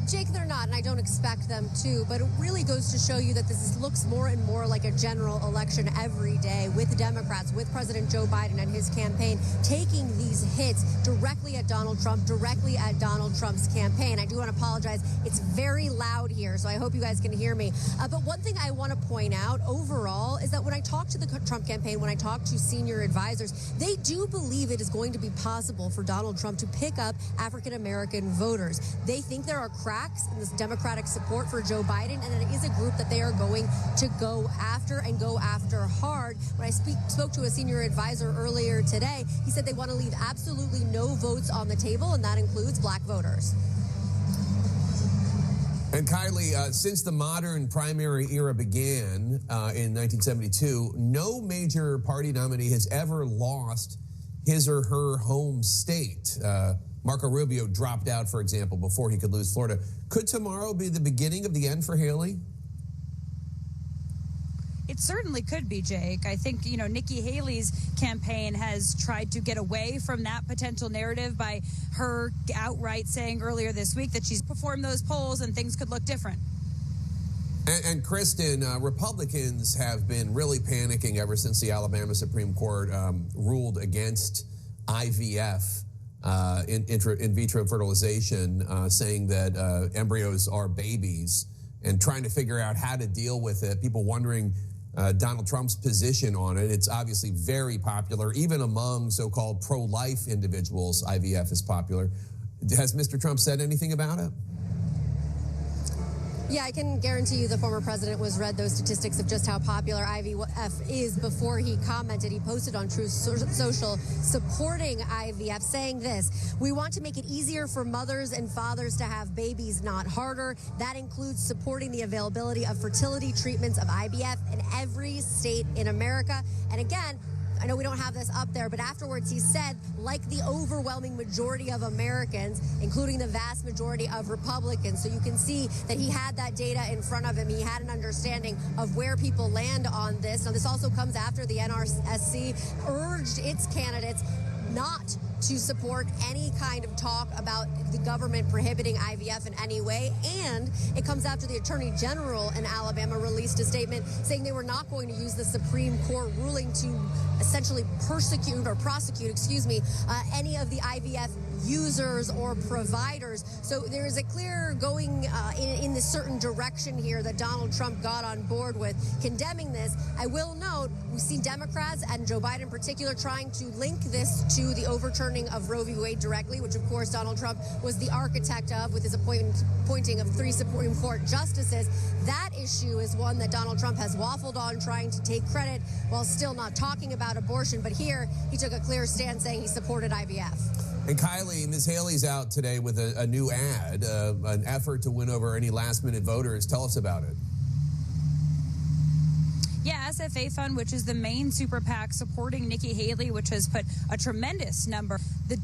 Jake, they're not, and I don't expect them to, but it really goes to show you that this looks more and more like a general election every day with Democrats, with President Joe Biden and his campaign taking these hits directly at Donald Trump, directly at Donald Trump's campaign. I do want to apologize. It's very loud here, so I hope you guys can hear me. But one thing I want to point out overall is that when I talk to the Trump campaign, when I talk to senior advisors, they do believe it is going to be possible for Donald Trump to pick up African-American voters. They think there are cracks in this Democratic support for Joe Biden, and it is a group that they are going to go after and go after hard. When I spoke to a senior advisor earlier today, he said they want to leave absolutely no votes on the table, and that includes black voters. And Kylie, since the modern primary era began in 1972, no major party nominee has ever lost his or her home state. Marco Rubio dropped out, for example, before he could lose Florida. Could tomorrow be the beginning of the end for Haley? It certainly could be, Jake. I think, Nikki Haley's campaign has tried to get away from that potential narrative by her outright saying earlier this week that she's performed those polls and things could look different. And Kristen, Republicans have been really panicking ever since the Alabama Supreme Court ruled against IVF, in vitro fertilization, saying that embryos are babies, and trying to figure out how to deal with it. People wondering Donald Trump's position on it. It's obviously very popular. Even among so-called pro-life individuals, IVF is popular. Has Mr. Trump said anything about it? Yeah, I can guarantee you the former president was read those statistics of just how popular IVF is before he commented. He posted on Truth Social supporting IVF, saying this: "We want to make it easier for mothers and fathers to have babies, not harder. That includes supporting the availability of fertility treatments of IVF in every state in America." And again, I know we don't have this up there, but afterwards he said, like the overwhelming majority of Americans, including the vast majority of Republicans. So you can see that he had that data in front of him. He had an understanding of where people land on this. Now, this also comes after the NRSC urged its candidates not to support any kind of talk about the government prohibiting IVF in any way. And it comes after the Attorney General in Alabama released a statement saying they were not going to use the Supreme Court ruling to essentially prosecute any of the IVF users or providers. So there is a clear going in this certain direction here that Donald Trump got on board with, condemning this. I will note, we've seen Democrats and Joe Biden in particular trying to link this to the overturning of Roe v. Wade directly, which of course Donald Trump was the architect of with his appointing of 3 Supreme Court justices. That issue is one that Donald Trump has waffled on, trying to take credit while still not talking about abortion. But here he took a clear stand saying he supported IVF. And Kylie, Ms. Haley's out today with a new ad, an effort to win over any last-minute voters. Tell us about it. Yeah, SFA Fund, which is the main super PAC supporting Nikki Haley, which has put a tremendous number. The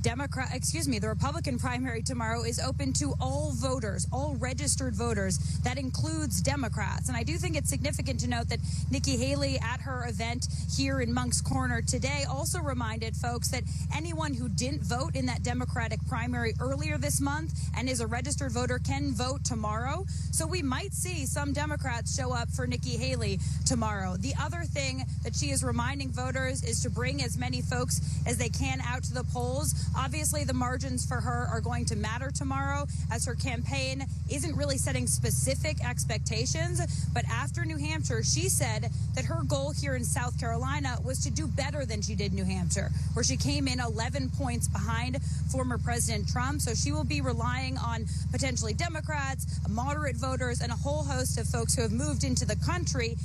Republican primary tomorrow is open to all voters, all registered voters. That includes Democrats. And I do think it's significant to note that Nikki Haley at her event here in Moncks Corner today also reminded folks that anyone who didn't vote in that Democratic primary earlier this month and is a registered voter can vote tomorrow. So we might see some Democrats show up for Nikki Haley tomorrow. The other thing that she is reminding voters is to bring as many folks as they can out to the polls. Obviously, the margins for her are going to matter tomorrow, as her campaign isn't really setting specific expectations. But after New Hampshire, she said that her goal here in South Carolina was to do better than she did New Hampshire, where she came in 11 points behind former President Trump. So she will be relying on potentially Democrats, moderate voters, and a whole host of folks who have moved into the country,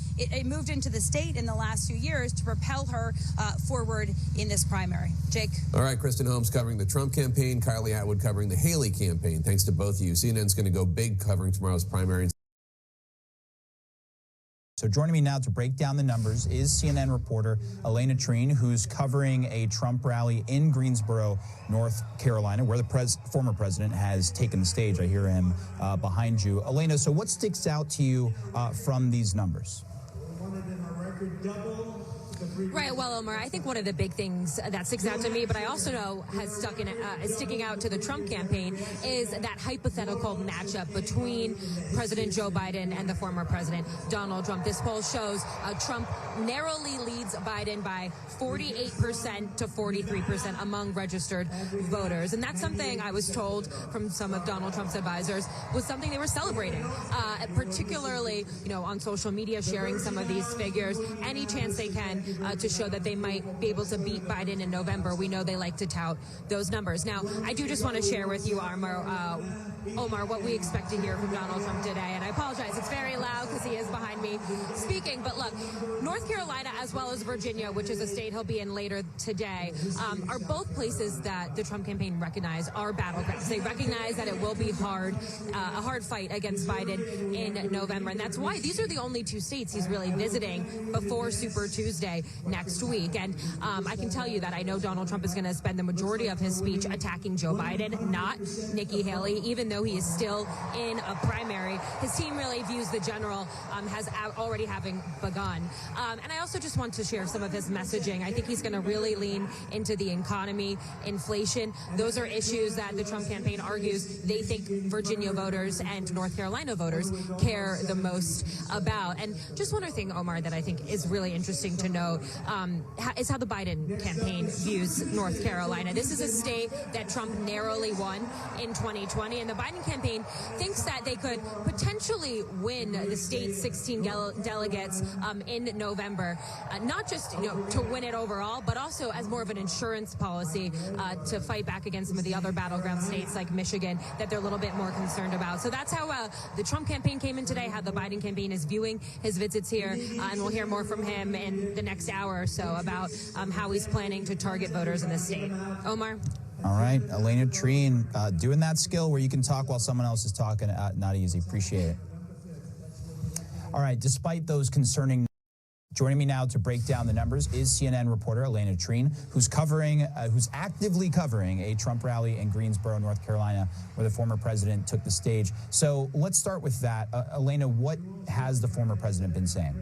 moved into the state in the last few years to propel her forward in this primary. Jake. All right, Kristen Holmes covering the Trump campaign, Kylie Atwood covering the Haley campaign. Thanks to both of you. CNN's going to go big covering tomorrow's primary. So joining me now to break down the numbers is CNN reporter Elena Treen, who's covering a Trump rally in Greensboro, North Carolina, where the former president has taken the stage. I hear him behind you. Elena, so what sticks out to you from these numbers? Right, well, Omar, I think one of the big things that sticks out to me, but I also know is sticking out to the Trump campaign, is that hypothetical matchup between President Joe Biden and the former President Donald Trump. This poll shows Trump narrowly leads Biden by 48% to 43% among registered voters. And that's something I was told from some of Donald Trump's advisors was something they were celebrating, particularly, on social media, sharing some of these figures, any chance they can to show that they might be able to beat Biden in November. We know they like to tout those numbers. Now, I do just want to share with you, Omar, what we expect to hear from Donald Trump today. And I apologize, it's very loud because he is behind me speaking. But look, North Carolina as well as Virginia, which is a state he'll be in later today, are both places that the Trump campaign recognize are battlegrounds. They recognize that it will be a hard fight against Biden in November. And that's why these are the only 2 states he's really visiting before Super Tuesday. Tuesday next week. And I can tell you that I know Donald Trump is going to spend the majority of his speech attacking Joe Biden, not Nikki Haley, even though he is still in a primary. His team really views the general has already having begun. And I also just want to share some of his messaging. I think he's going to really lean into the economy, inflation. Those are issues that the Trump campaign argues they think Virginia voters and North Carolina voters care the most about. And just one other thing, Omar, that I think is really interesting to note is how the Biden campaign views North Carolina. This is a state that Trump narrowly won in 2020, and the Biden campaign thinks that they could potentially win the state's 16 delegates in November, not just to win it overall, but also as more of an insurance policy to fight back against some of the other battleground states like Michigan that they're a little bit more concerned about. So that's how the Trump campaign came in today, how the Biden campaign is viewing his visits here, and we'll hear more from him in the next hour or so about how he's planning to target voters in the state. Omar? All right, Elena Treen, doing that skill where you can talk while someone else is talking, not easy. Appreciate it. All right, despite those concerning... Joining me now to break down the numbers is CNN reporter Elena Treen, who's actively covering a Trump rally in Greensboro, North Carolina, where the former president took the stage. So let's start with that. Elena, what has the former president been saying?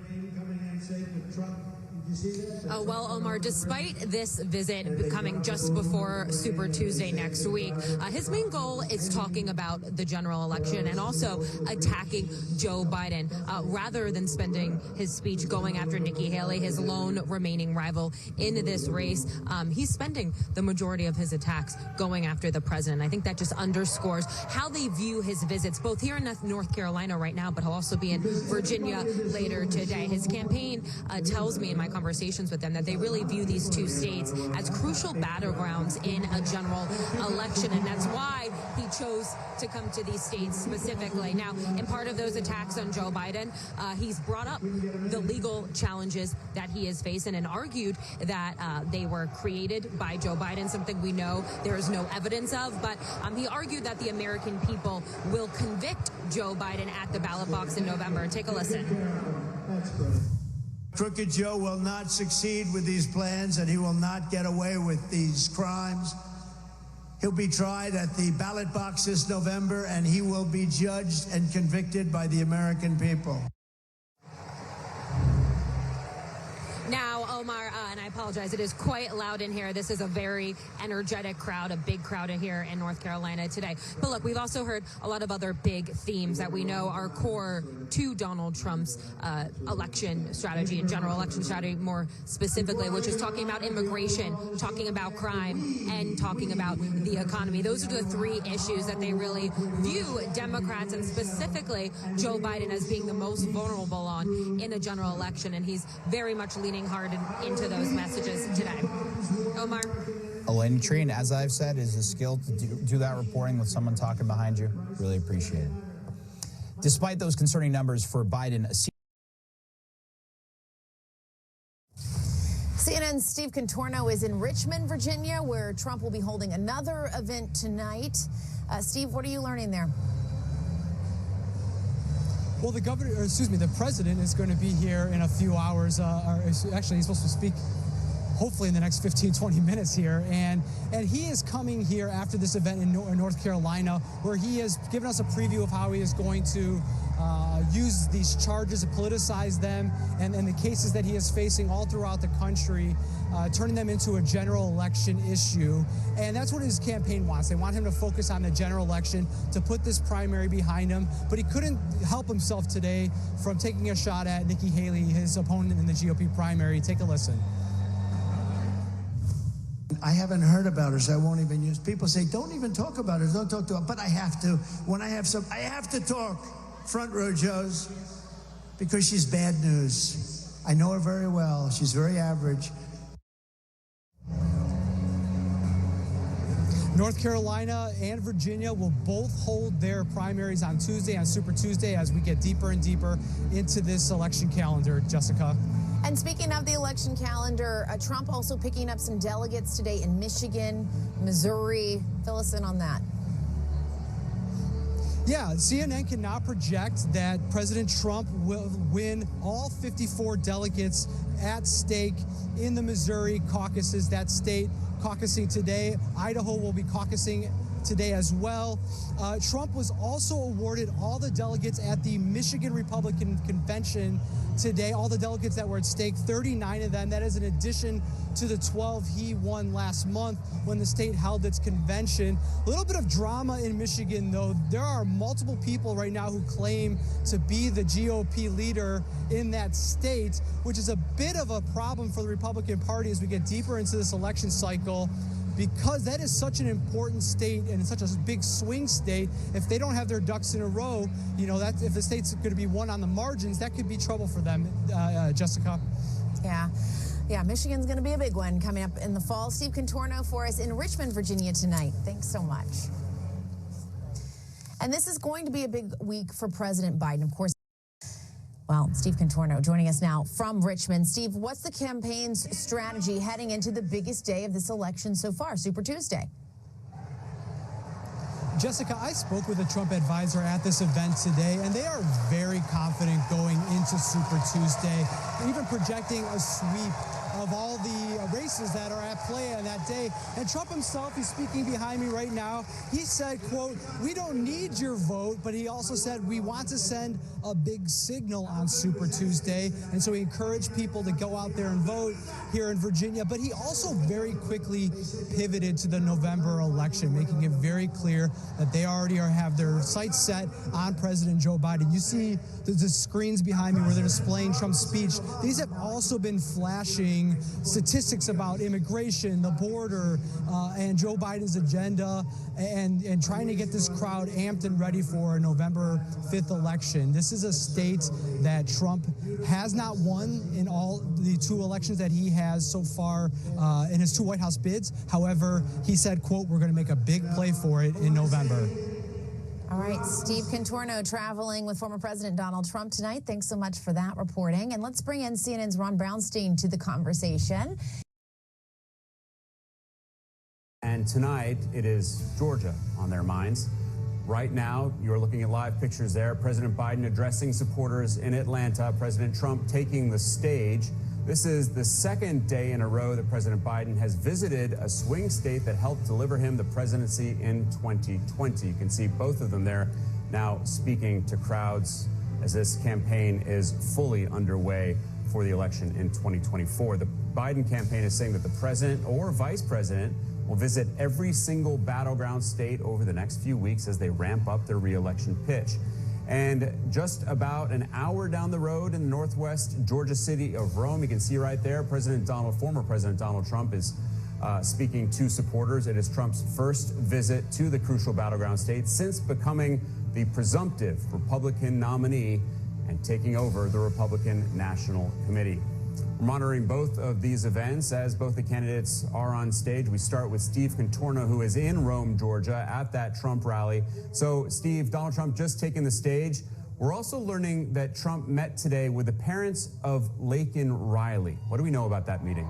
Well, Omar, despite this visit coming just before Super Tuesday next week, his main goal is talking about the general election and also attacking Joe Biden, rather than spending his speech going after Nikki Haley, his lone remaining rival in this race. He's spending the majority of his attacks going after the president. I think that just underscores how they view his visits, both here in North Carolina right now, but he'll also be in Virginia later today. His campaign tells me in my conversations with them that they really view these two states as crucial battlegrounds in a general election, and that's why he chose to come to these states specifically. Now, in part of those attacks on Joe Biden, he's brought up the legal challenges that he is facing and argued that they were created by Joe Biden, something we know there is no evidence of, but he argued that the American people will convict Joe Biden at the ballot box in November. Take a listen. Crooked Joe will not succeed with these plans, and he will not get away with these crimes. He'll be tried at the ballot box this November, and he will be judged and convicted by the American people. Now, Omar, and I apologize, it is quite loud in here. This is a very energetic crowd, a big crowd in here in North Carolina today. But look, we've also heard a lot of other big themes that we know are core to Donald Trump's election strategy and general election strategy more specifically, which is talking about immigration, talking about crime, and talking about the economy. Those are the three issues that they really view Democrats and specifically Joe Biden as being the most vulnerable on in a general election. And he's very much leaning hard into those messages today. Omar? Elena Treen, as I've said, is a skill to do that reporting with someone talking behind you. Really appreciate it. Despite those concerning numbers for Biden, CNN's Steve Contorno is in Richmond, Virginia, where Trump will be holding another event tonight. Steve, what are you learning there? Well, the president is going to be here in a few hours. Actually, he's supposed to speak hopefully in the next 15, 20 minutes here. And he is coming here after this event in North Carolina, where he has given us a preview of how he is going to use these charges to politicize them and the cases that he is facing all throughout the country, turning them into a general election issue. And that's what his campaign wants. They want him to focus on the general election, to put this primary behind him. But he couldn't help himself today from taking a shot at Nikki Haley, his opponent in the GOP primary. Take a listen. I haven't heard about her, so I won't even use. People say, don't even talk about her. Don't talk to her. But I have to. When I have I have to talk. Front row Joes, because she's bad news. I know her very well. She's very average. North Carolina and Virginia will both hold their primaries on Tuesday, on Super Tuesday, as we get deeper and deeper into this election calendar. Jessica. And speaking of the election calendar, Trump also picking up some delegates today in Michigan, Missouri. Fill us in on that. Yeah, CNN can now project that President Trump will win all 54 delegates at stake in the Missouri caucuses. That state caucusing today. Idaho will be caucusing today as well. Trump was also awarded all the delegates at the Michigan Republican Convention today, all the delegates that were at stake, 39 of them. That is in addition to the 12 he won last month when the state held its convention. A little bit of drama in Michigan, though. There are multiple people right now who claim to be the GOP leader in that state, which is a bit of a problem for the Republican Party as we get deeper into this election cycle, because that is such an important state and such a big swing state. If they don't have their ducks in a row, you know, that if the state's going to be one on the margins, that could be trouble for them, Jessica. Yeah, Michigan's going to be a big one coming up in the fall. Steve Contorno for us in Richmond, Virginia tonight. Thanks so much. And this is going to be a big week for President Biden, of course. Well, Steve Contorno joining us now from Richmond. Steve, what's the campaign's strategy heading into the biggest day of this election so far, Super Tuesday? Jessica, I spoke with a Trump advisor at this event today, and they are very confident going into Super Tuesday, even projecting a sweep of all the races that are at play on that day. And Trump himself, he's speaking behind me right now. He said, quote, "We don't need your vote," but he also said, "We want to send a big signal on Super Tuesday." And so he encouraged people to go out there and vote here in Virginia. But he also very quickly pivoted to the November election, making it very clear that they already have their sights set on President Joe Biden. You see the screens behind me where they're displaying Trump's speech. These have also been flashing statistics about immigration, the border, and Joe Biden's agenda, and trying to get this crowd amped and ready for a November 5th election. This is a state that Trump has not won in all the two elections that he has so far in his two White House bids. However, he said, quote, "We're going to make a big play for it in November." All right, Steve Contorno traveling with former President Donald Trump tonight. Thanks so much for that reporting. And let's bring in CNN's Ron Brownstein to the conversation. And tonight, it is Georgia on their minds. Right now, you're looking at live pictures there. President Biden addressing supporters in Atlanta. President Trump taking the stage. This is the second day in a row that President Biden has visited a swing state that helped deliver him the presidency in 2020. You can see both of them there now speaking to crowds as this campaign is fully underway for the election in 2024. The Biden campaign is saying that the president or vice president will visit every single battleground state over the next few weeks as they ramp up their re-election pitch. And just about an hour down the road in the northwest Georgia city of Rome, you can see right there, former President Donald Trump is speaking to supporters. It is Trump's first visit to the crucial battleground state since becoming the presumptive Republican nominee and taking over the Republican National Committee. We're monitoring both of these events as both the candidates are on stage. We start with Steve Contorno, who is in Rome, Georgia, at that Trump rally. So, Steve, Donald Trump just taking the stage. We're also learning that Trump met today with the parents of Laken Riley. What do we know about that meeting?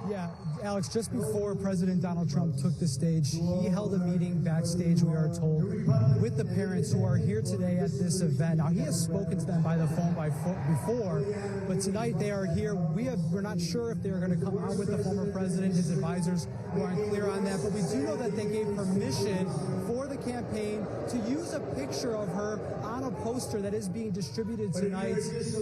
Yeah, Alex, just before President Donald Trump took the stage, he held a meeting backstage, we are told, with the parents who are here today at this event. Now, he has spoken to them by the phone before, but tonight they are here. We're not sure if they're going to come out with the former president. His advisors aren't clear on that, but we do know that they gave permission for the campaign to use a picture of her on a poster that is being distributed tonight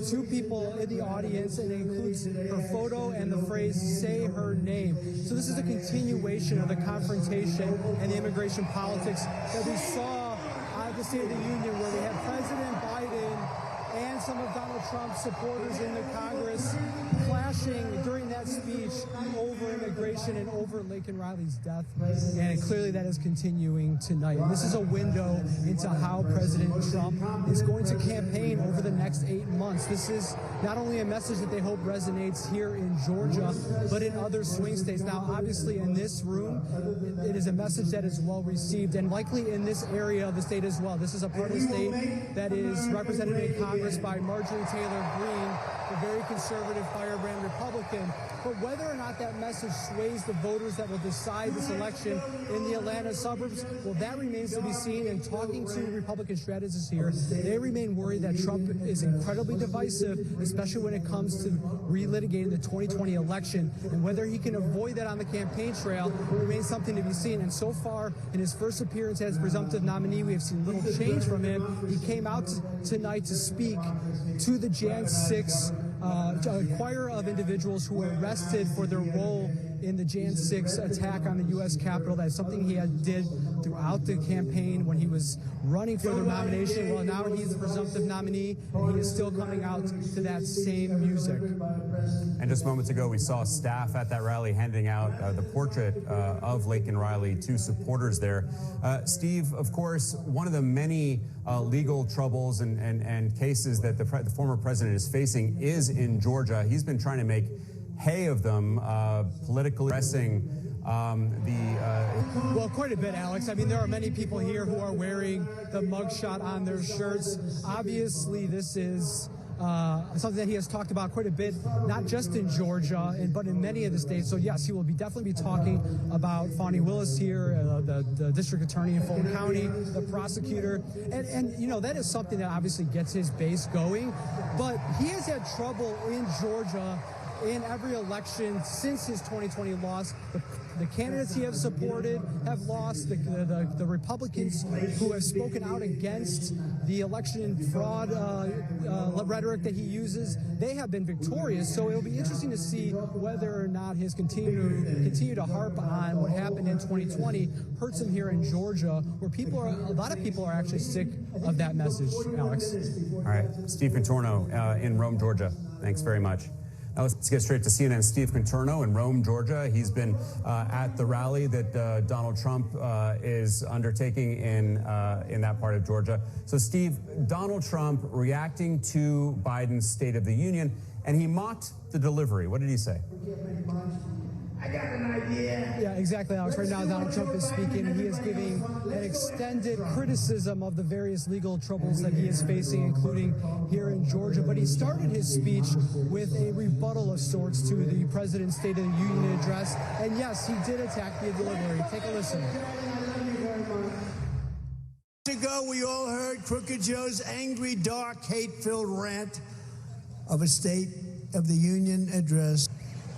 to people in the audience, and it includes her photo and the phrase, "Say her name." So this is a continuation of the confrontation and the immigration politics that we saw at the State of the Union, where we had President Biden and some of Donald Trump's supporters in the Congress clashing during that speech over immigration and over Laken Riley's death. And clearly that is continuing tonight. And this is a window into how President Trump is going to campaign over the next 8 months. This is not only a message that they hope resonates here in Georgia, but in other swing states. Now, obviously in this room, it is a message that is well received, and likely in this area of the state as well. This is a part of the state that is represented in Congress by Marjorie Taylor Greene, the very conservative firebrand Republican. But whether or not that message sways the voters that will decide this election in the Atlanta suburbs, well, that remains to be seen. And talking to Republican strategists here, they remain worried that Trump is incredibly divisive, especially when it comes to relitigating the 2020 election. And whether he can avoid that on the campaign trail remains something to be seen. And so far, in his first appearance as presumptive nominee, we have seen little change from him. He came out tonight to speak to the Jan 6 choir of individuals who were arrested for their role in the Jan 6 attack on the U.S. Capitol. That's something he did throughout the campaign when he was running for the nomination. Well, now he's the presumptive nominee, and he is still coming out to that same music. And just moments ago, we saw staff at that rally handing out the portrait of Laken Riley to supporters there. Steve, of course, one of the many legal troubles and cases that the former president is facing is in Georgia. He's been trying to make hay of them, politically addressing Well, quite a bit, Alex. I mean, there are many people here who are wearing the mugshot on their shirts. Obviously, this is something that he has talked about quite a bit, not just in Georgia, but in many of the states. So, yes, he will definitely be talking about Fani Willis here, the district attorney in Fulton County, the prosecutor. And, you know, that is something that obviously gets his base going. But he has had trouble in Georgia in every election since his 2020 loss. The candidates he has supported have lost. The Republicans who have spoken out against the election fraud rhetoric that he uses, they have been victorious. So it'll be interesting to see whether or not his continue to harp on what happened in 2020 hurts him here in Georgia, where a lot of people are actually sick of that message, Alex. All right, Steve Contorno in Rome, Georgia. Thanks very much. Now let's get straight to CNN's Steve Contorno in Rome, Georgia. He's been at the rally that Donald Trump is undertaking in that part of Georgia. So, Steve, Donald Trump reacting to Biden's State of the Union, and he mocked the delivery. What did he say? I got an idea. Yeah, exactly, Alex. Right now, Donald Trump is speaking, and he is giving an extended criticism of the various legal troubles that he is facing, including here in Georgia. But he started his speech with a rebuttal of sorts to the president's State of the Union address. And yes, he did attack the delivery. Take a listen. Ago, we all heard Crooked Joe's angry, dark, hate-filled rant of a State of the Union address.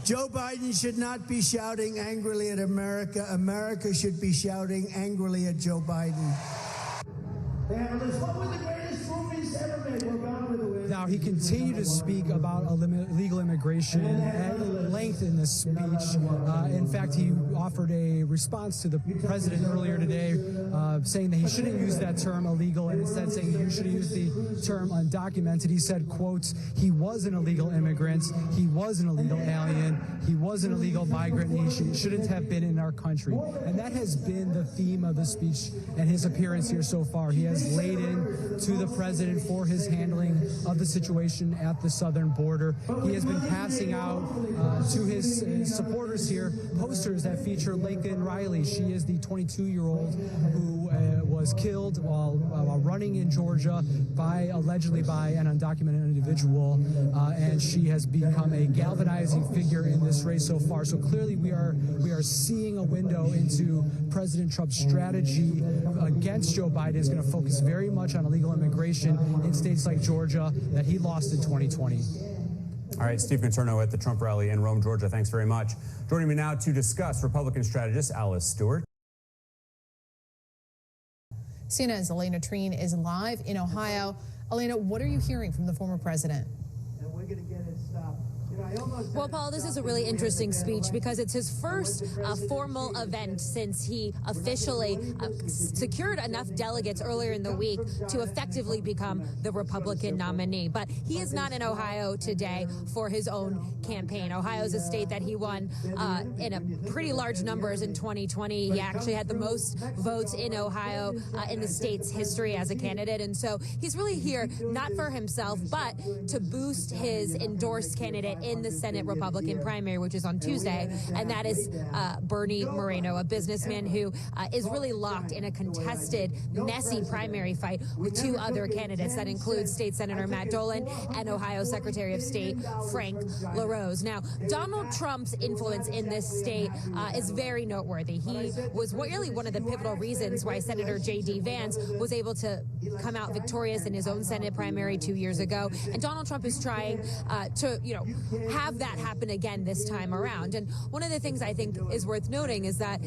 Joe Biden should not be shouting angrily at America. America should be shouting angrily at Joe Biden. What were the greatest movies ever made? We're gone with the wind. Now, he continued to speak about illegal immigration at length in this speech. In fact, he offered a response to the president earlier today, saying that he shouldn't use that term illegal, and instead saying you should use the term undocumented. He said, quote, he was an illegal immigrant, he was an illegal alien, he was an illegal migrant, and he shouldn't have been in our country. And that has been the theme of the speech and his appearance here so far. He has laid in to the president for his handling of the situation at the southern border. He has been passing out to his supporters here posters that feature Laken Riley. She is the 22-year-old who was killed while running in Georgia allegedly by an undocumented individual, and she has become a galvanizing figure in this race so far. So clearly we are seeing a window into President Trump's strategy against Joe Biden. Is going to focus very much on illegal immigration in states like Georgia that he lost in 2020. All right, Steve Contorno at the Trump rally in Rome, Georgia. Thanks very much. Joining me now to discuss, Republican strategist Alice Stewart. CNN's Elena Treen is live in Ohio. Elena, what are you hearing from the former president? And we're going to get it stopped. Well, Paul, this is a really interesting speech because it's his first formal event since he officially secured enough delegates earlier in the week to effectively become the Republican nominee. But he is not in Ohio today for his own campaign. Ohio is a state that he won in a pretty large numbers in 2020. He actually had the most votes in Ohio in the state's history as a candidate. And so he's really here not for himself, but to boost his endorsed candidate in the Senate Republican primary, which is on Tuesday, and that is Bernie Moreno, a businessman who is really locked in a contested, messy primary fight with two other candidates that include State Senator Matt Dolan and Ohio Secretary of State Frank LaRose. Now, Donald Trump's influence in this state is very noteworthy. He was really one of the pivotal reasons why Senator J.D. Vance was able to come out victorious in his own Senate primary 2 years ago. And Donald Trump is trying to, have that happen again this time around. And one of the things I think is worth noting is that,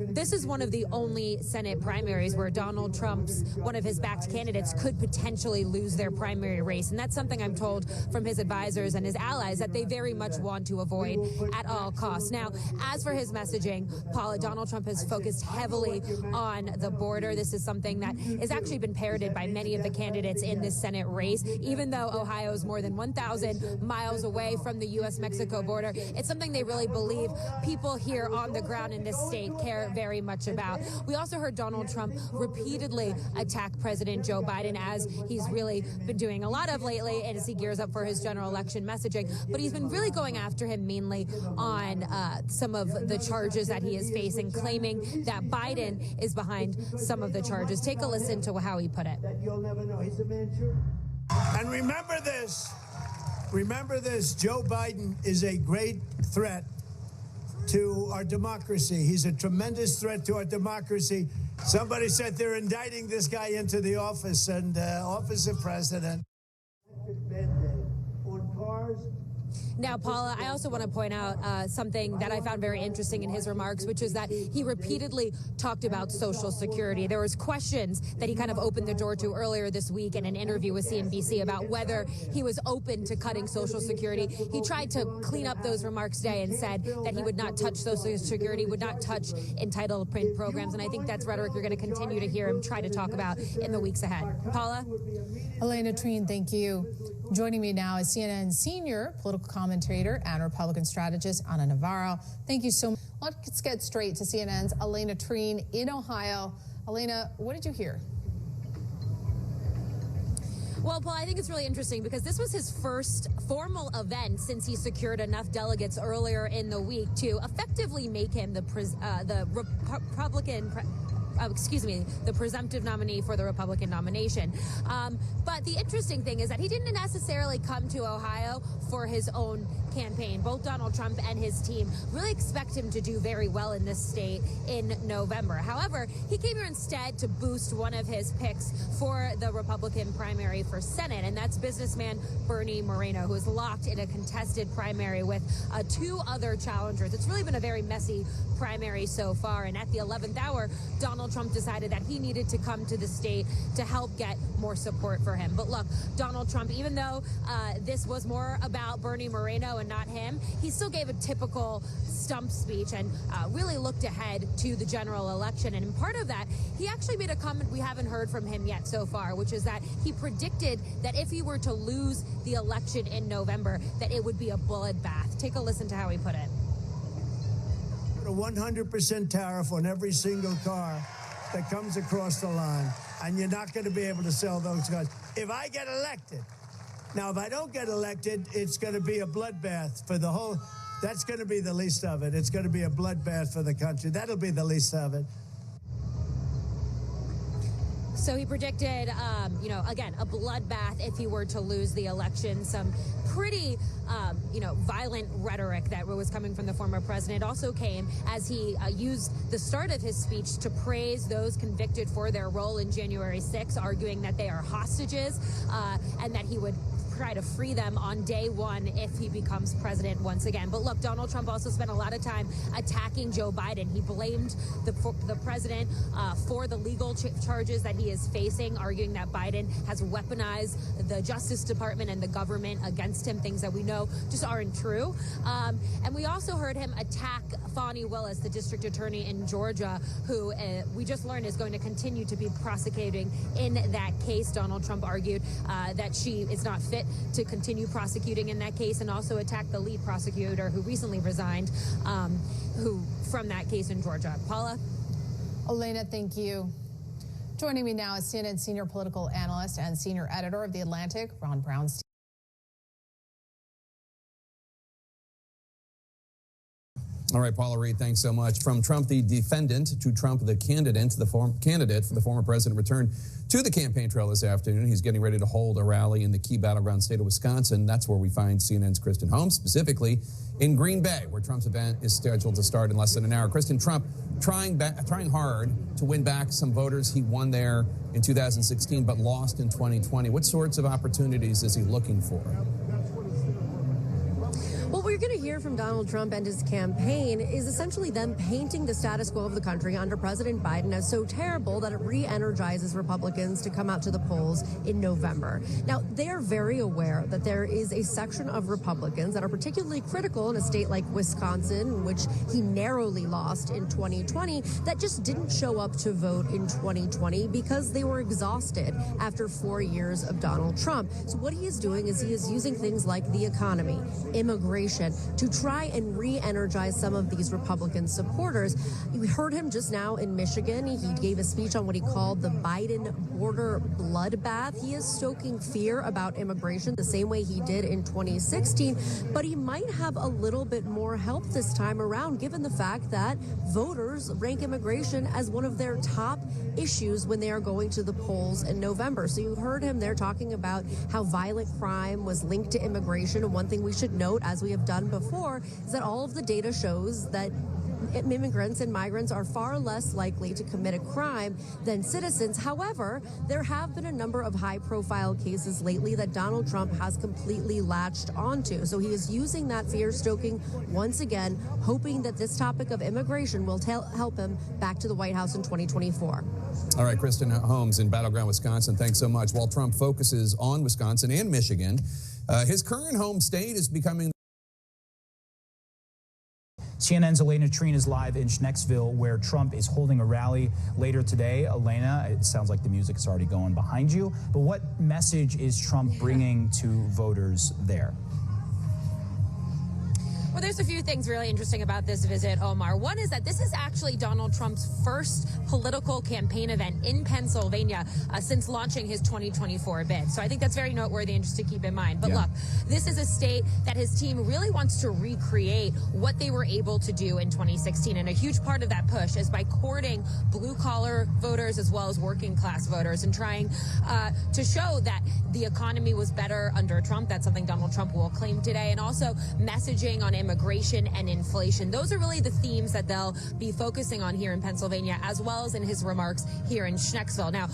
this is one of the only Senate primaries where Donald Trump's, one of his backed candidates, could potentially lose their primary race. And that's something I'm told from his advisors and his allies that they very much want to avoid at all costs. Now, as for his messaging, Paula, Donald Trump has focused heavily on the border. This is something that has actually been parroted by many of the candidates in this Senate race. Even though Ohio is more than 1,000 miles away from the U.S.-Mexico border, it's something they really believe people here on the ground in this state care very much about. We also heard Donald Trump repeatedly attack President Joe Biden, as he's really been doing a lot of lately, and as he gears up for his general election messaging. But he's been really going after him mainly on some of the charges that he is facing, claiming that Biden is behind some of the charges. Take a listen to how he put it. You'll never know. He's a man, sure. And remember this. Remember this. Joe Biden is a great threat to our democracy. He's a tremendous threat to our democracy. Somebody said they're indicting this guy into the office of president. On cars. Now, Paula, I also want to point out something that I found very interesting in his remarks, which is that he repeatedly talked about Social Security. There was questions that he kind of opened the door to earlier this week in an interview with CNBC about whether he was open to cutting Social Security. He tried to clean up those remarks today and said that he would not touch Social Security, would not touch entitled print programs, and I think that's rhetoric you're going to continue to hear him try to talk about in the weeks ahead. Paula? Elena Treen, thank you. Joining me now is CNN's senior political commentator and Republican strategist, Ana Navarro. Thank you so much. Let's get straight to CNN's Elena Treen in Ohio. Elena, what did you hear? Well, Paul, I think it's really interesting because this was his first formal event since he secured enough delegates earlier in the week to effectively make him the presumptive nominee for the Republican nomination. But the interesting thing is that he didn't necessarily come to Ohio for his own campaign. Both Donald Trump and his team really expect him to do very well in this state in November. However, he came here instead to boost one of his picks for the Republican primary for Senate, and that's businessman Bernie Moreno, who is locked in a contested primary with two other challengers. It's really been a very messy primary so far, and at the 11th hour, Donald Trump decided that he needed to come to the state to help get more support for him. But look, Donald Trump, even though this was more about Bernie Moreno and not him, he still gave a typical stump speech and really looked ahead to the general election. And in part of that, he actually made a comment we haven't heard from him yet so far, which is that he predicted that if he were to lose the election in November, that it would be a bloodbath. Take a listen to how he put it. A 100% tariff on every single car that comes across the line, and you're not going to be able to sell those cars if I get elected. Now, if I don't get elected, it's going to be a bloodbath for the whole. That's going to be the least of it. It's going to be a bloodbath for the country. That'll be the least of it. So he predicted, again, a bloodbath if he were to lose the election. Some pretty, violent rhetoric that was coming from the former president also came as he used the start of his speech to praise those convicted for their role in January 6th, arguing that they are hostages and that he would try to free them on day one if he becomes president once again. But look, Donald Trump also spent a lot of time attacking Joe Biden. He blamed the president for the legal charges that he is facing, arguing that Biden has weaponized the Justice Department and the government against him, things that we know just aren't true. And we also heard him attack Fani Willis, the district attorney in Georgia, who we just learned is going to continue to be prosecuting in that case. Donald Trump argued that she is not fit to continue prosecuting in that case, and also attacked the lead prosecutor who recently resigned from that case in Georgia. Paula? Elena, thank you. Joining me now is CNN senior political analyst and senior editor of The Atlantic, Ron Brownstein. All right, Paula Reed, thanks so much. From Trump, the defendant, to Trump, the candidate, the former president returned to the campaign trail this afternoon. He's getting ready to hold a rally in the key battleground state of Wisconsin. That's where we find CNN's Kristen Holmes, specifically in Green Bay, where Trump's event is scheduled to start in less than an hour. Kristen, Trump trying hard to win back some voters. He won there in 2016, but lost in 2020. What sorts of opportunities is he looking for? What we're going to hear from Donald Trump and his campaign is essentially them painting the status quo of the country under President Biden as so terrible that it re-energizes Republicans to come out to the polls in November. Now, they are very aware that there is a section of Republicans that are particularly critical in a state like Wisconsin, in which he narrowly lost in 2020, that just didn't show up to vote in 2020 because they were exhausted after 4 years of Donald Trump. So what he is doing is he is using things like the economy, immigration, to try and re-energize some of these Republican supporters. We heard him just now in Michigan. He gave a speech on what he called the Biden border bloodbath. He is stoking fear about immigration the same way he did in 2016, but he might have a little bit more help this time around, given the fact that voters rank immigration as one of their top issues when they are going to the polls in November. So you heard him there talking about how violent crime was linked to immigration. And one thing we should note, as we have done before, is that all of the data shows that immigrants and migrants are far less likely to commit a crime than citizens. However, there have been a number of high-profile cases lately that Donald Trump has completely latched onto. So he is using that fear-stoking once again, hoping that this topic of immigration will help him back to the White House in 2024. All right, Kristen Holmes in battleground Wisconsin, thanks so much. While Trump focuses on Wisconsin and Michigan, his current home state is becoming... CNN's Elena Treen is live in Schnecksville, where Trump is holding a rally later today. Elena, it sounds like the music is already going behind you, but what message is Trump bringing to voters there? Well, there's a few things really interesting about this visit, Omar. One is that this is actually Donald Trump's first political campaign event in Pennsylvania since launching his 2024 bid. So I think that's very noteworthy and just to keep in mind. But look, this is a state that his team really wants to recreate what they were able to do in 2016. And a huge part of that push is by courting blue-collar voters as well as working-class voters and trying to show that the economy was better under Trump. That's something Donald Trump will claim today. And also messaging on immigration and inflation. Those are really the themes that they'll be focusing on here in Pennsylvania, as well as in his remarks here in Schnecksville. Now,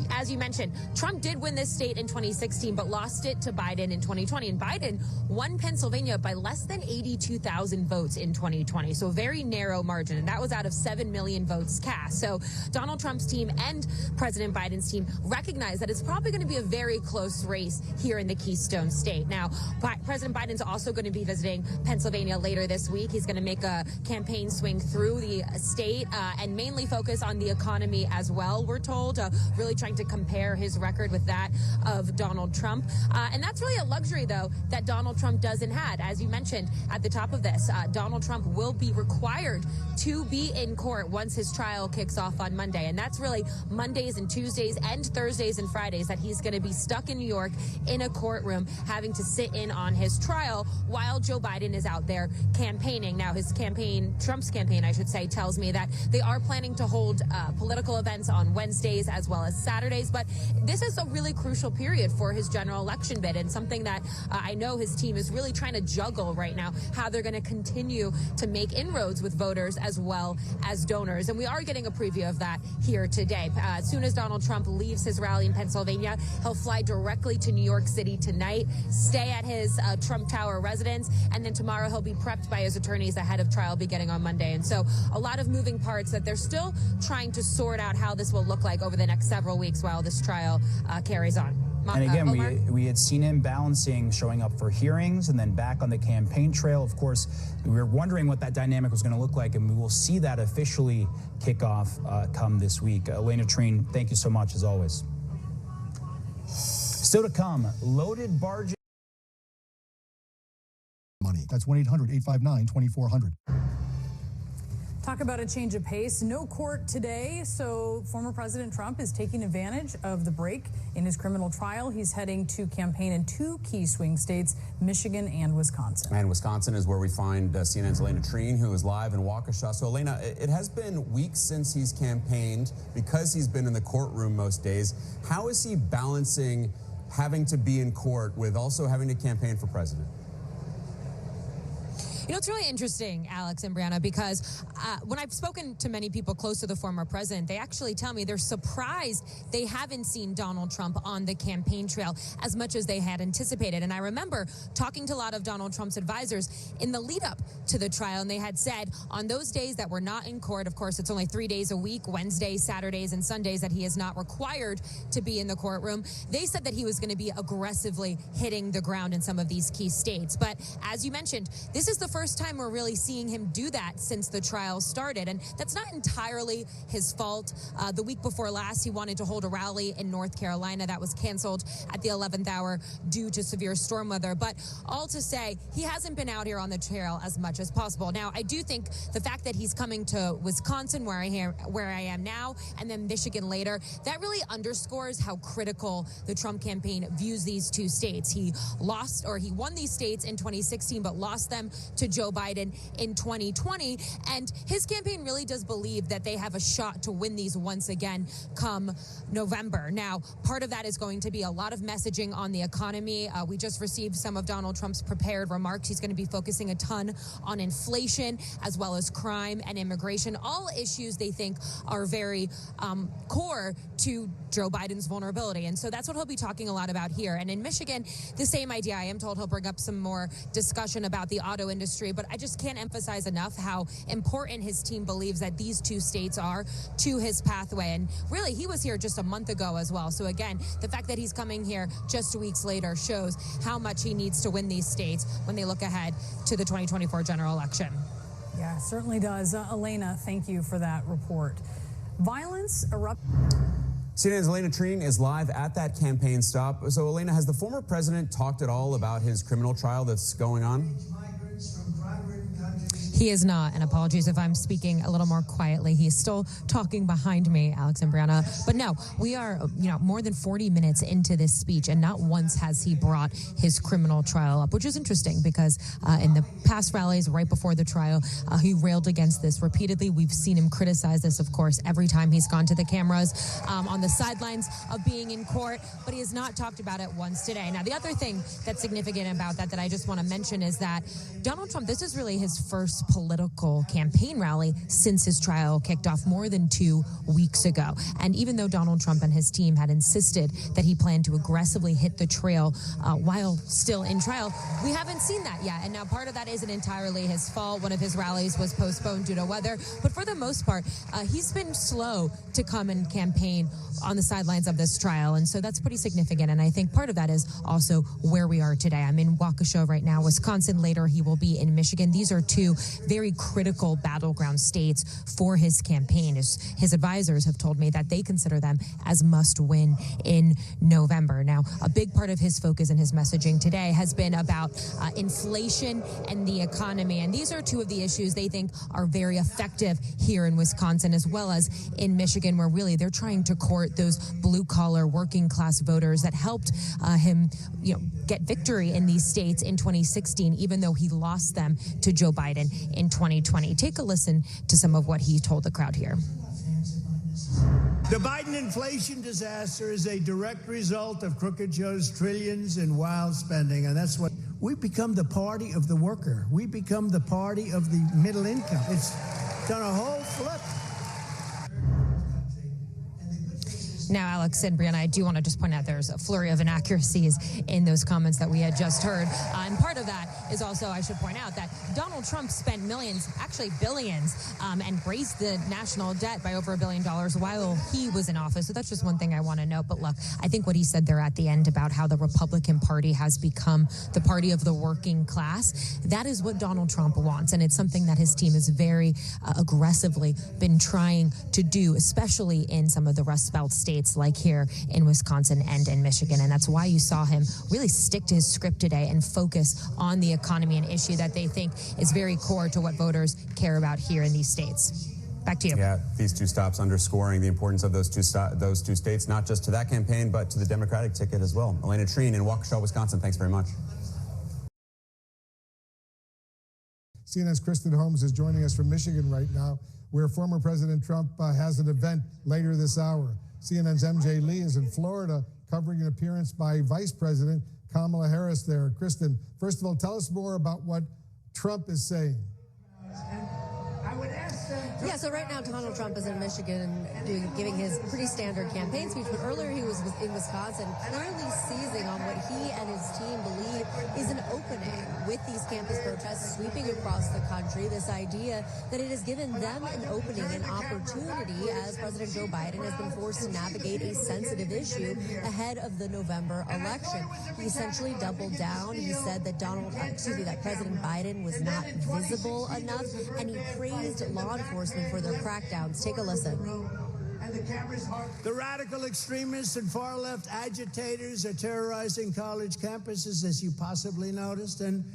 as you mentioned, Trump did win this state in 2016, but lost it to Biden in 2020. And Biden won Pennsylvania by less than 82,000 votes in 2020. So a very narrow margin. And that was out of 7 million votes cast. So Donald Trump's team and President Biden's team recognize that it's probably going to be a very close race here in the Keystone State. Now, President Biden's also going to be visiting Pennsylvania later this week. He's going to make a campaign swing through the state and mainly focus on the economy as well, we're told, really trying to compare his record with that of Donald Trump. And that's really a luxury, though, that Donald Trump doesn't have. As you mentioned at the top of this, Donald Trump will be required to be in court once his trial kicks off on Monday. And that's really Mondays and Tuesdays and Thursdays and Fridays that he's going to be stuck in New York in a courtroom having to sit in on his trial while Joe Biden is out there campaigning. Now, his campaign, Trump's campaign, I should say, tells me that they are planning to hold political events on Wednesdays as well as Saturdays. But this is a really crucial period for his general election bid, and something that I know his team is really trying to juggle right now, how they're going to continue to make inroads with voters as well as donors. And we are getting a preview of that here today. As soon as Donald Trump leaves his rally in Pennsylvania, he'll fly directly to New York City tonight, stay at his Trump Tower residence, and then tomorrow he'll be prepped by his attorneys ahead of trial beginning on Monday. And so a lot of moving parts that they're still trying to sort out how this will look like over the next several weeks while this trial carries on. And again, we had seen him balancing showing up for hearings and then back on the campaign trail. Of course, we were wondering what that dynamic was going to look like, and we will see that officially kick off come this week. Elena Treen, thank you so much, as always. Still to come, loaded barges. Money. That's 1-800-859-2400. Talk about a change of pace. No court today, so former President Trump is taking advantage of the break in his criminal trial. He's heading to campaign in two key swing states, Michigan and Wisconsin. And Wisconsin is where we find CNN's Elena Treen, who is live in Waukesha. So, Elena, it has been weeks since he's campaigned because he's been in the courtroom most days. How is he balancing having to be in court with also having to campaign for president? You know, it's really interesting, Alex and Brianna, because when I've spoken to many people close to the former president, they actually tell me they're surprised they haven't seen Donald Trump on the campaign trail as much as they had anticipated. And I remember talking to a lot of Donald Trump's advisors in the lead up to the trial, and they had said on those days that we're not in court, of course, it's only 3 days a week, Wednesdays, Saturdays, and Sundays, that he is not required to be in the courtroom. They said that he was going to be aggressively hitting the ground in some of these key states. But as you mentioned, this is the first time we're really seeing him do that since the trial started. And that's not entirely his fault. The week before last, he wanted to hold a rally in North Carolina that was canceled at the 11th hour due to severe storm weather. But all to say, he hasn't been out here on the trail as much as possible. Now, I do think the fact that he's coming to Wisconsin, where I am now, and then Michigan later, that really underscores how critical the Trump campaign views these two states. He won these states in 2016, but lost them to Joe Biden in 2020, and his campaign really does believe that they have a shot to win these once again come November. Now, part of that is going to be a lot of messaging on the economy. We just received some of Donald Trump's prepared remarks. He's going to be focusing a ton on inflation as well as crime and immigration, all issues they think are very core to Joe Biden's vulnerability. And so that's what he'll be talking a lot about here. And in Michigan, the same idea. I am told he'll bring up some more discussion about the auto industry, but I just can't emphasize enough how important his team believes that these two states are to his pathway. And really, he was here just a month ago as well. So again, the fact that he's coming here just weeks later shows how much he needs to win these states when they look ahead to the 2024 general election. Yeah, it certainly does. Elena, thank you for that report. Violence erupted. CNN's Elena Treen is live at that campaign stop. So, Elena, has the former president talked at all about his criminal trial that's going on? He is not, and apologies if I'm speaking a little more quietly. He's still talking behind me, Alex and Brianna. But no, we are, more than 40 minutes into this speech, and not once has he brought his criminal trial up, which is interesting because in the past rallies right before the trial, he railed against this repeatedly. We've seen him criticize this, of course, every time he's gone to the cameras on the sidelines of being in court, but he has not talked about it once today. Now, the other thing that's significant about that I just want to mention is that Donald Trump, this is really his first political campaign rally since his trial kicked off more than 2 weeks ago. And even though Donald Trump and his team had insisted that he planned to aggressively hit the trail while still in trial, we haven't seen that yet. And now part of that isn't entirely his fault. One of his rallies was postponed due to weather. But for the most part, he's been slow to come and campaign on the sidelines of this trial. And so that's pretty significant. And I think part of that is also where we are today. I'm in Waukesha right now, Wisconsin. Later, he will be in Michigan. These are two very critical battleground states for his campaign. His advisors have told me that they consider them as must win in November. Now, a big part of his focus and his messaging today has been about inflation and the economy. And these are two of the issues they think are very effective here in Wisconsin, as well as in Michigan, where really they're trying to court those blue-collar working class voters that helped him get victory in these states in 2016, even though he lost them to Joe Biden in 2020. Take a listen to some of what he told the crowd here. The Biden inflation disaster is a direct result of Crooked Joe's trillions in wild spending, and that's what we've become, the party of the worker. We become the party of the middle income. It's done a whole flip. Now, Alex and Brianna, I do want to just point out there's a flurry of inaccuracies in those comments that we had just heard. And part of that is also, I should point out, that Donald Trump spent millions, actually billions, and raised the national debt by over $1 billion while he was in office. So that's just one thing I want to note. But look, I think what he said there at the end about how the Republican Party has become the party of the working class, that is what Donald Trump wants. And it's something that his team has very aggressively been trying to do, especially in some of the Rust Belt states like here in Wisconsin and in Michigan. And that's why you saw him really stick to his script today and focus on the economy, an issue that they think is very core to what voters care about here in these states. Back to you. Yeah, these two stops underscoring the importance of those two states, not just to that campaign, but to the Democratic ticket as well. Elena Treen in Waukesha, Wisconsin, thanks very much. CNN's Kristen Holmes is joining us from Michigan right now, where former President Trump has an event later this hour. CNN's MJ Lee is in Florida covering an appearance by Vice President Kamala Harris there. Kristen, first of all, tell us more about what Trump is saying. Yeah, so right now Donald Trump is in Michigan giving his pretty standard campaign speech, but earlier he was in Wisconsin, clearly seizing on what he and his team believe is an opening with these campus protests sweeping across the country. This idea that it has given them an opening, an opportunity, as President Joe Biden has been forced to navigate a sensitive issue ahead of the November election. He essentially doubled down. He said that that President Biden was not visible enough, and he praised law enforcement for their crackdowns. Take a listen. The radical extremists and far-left agitators are terrorizing college campuses, as you possibly noticed, and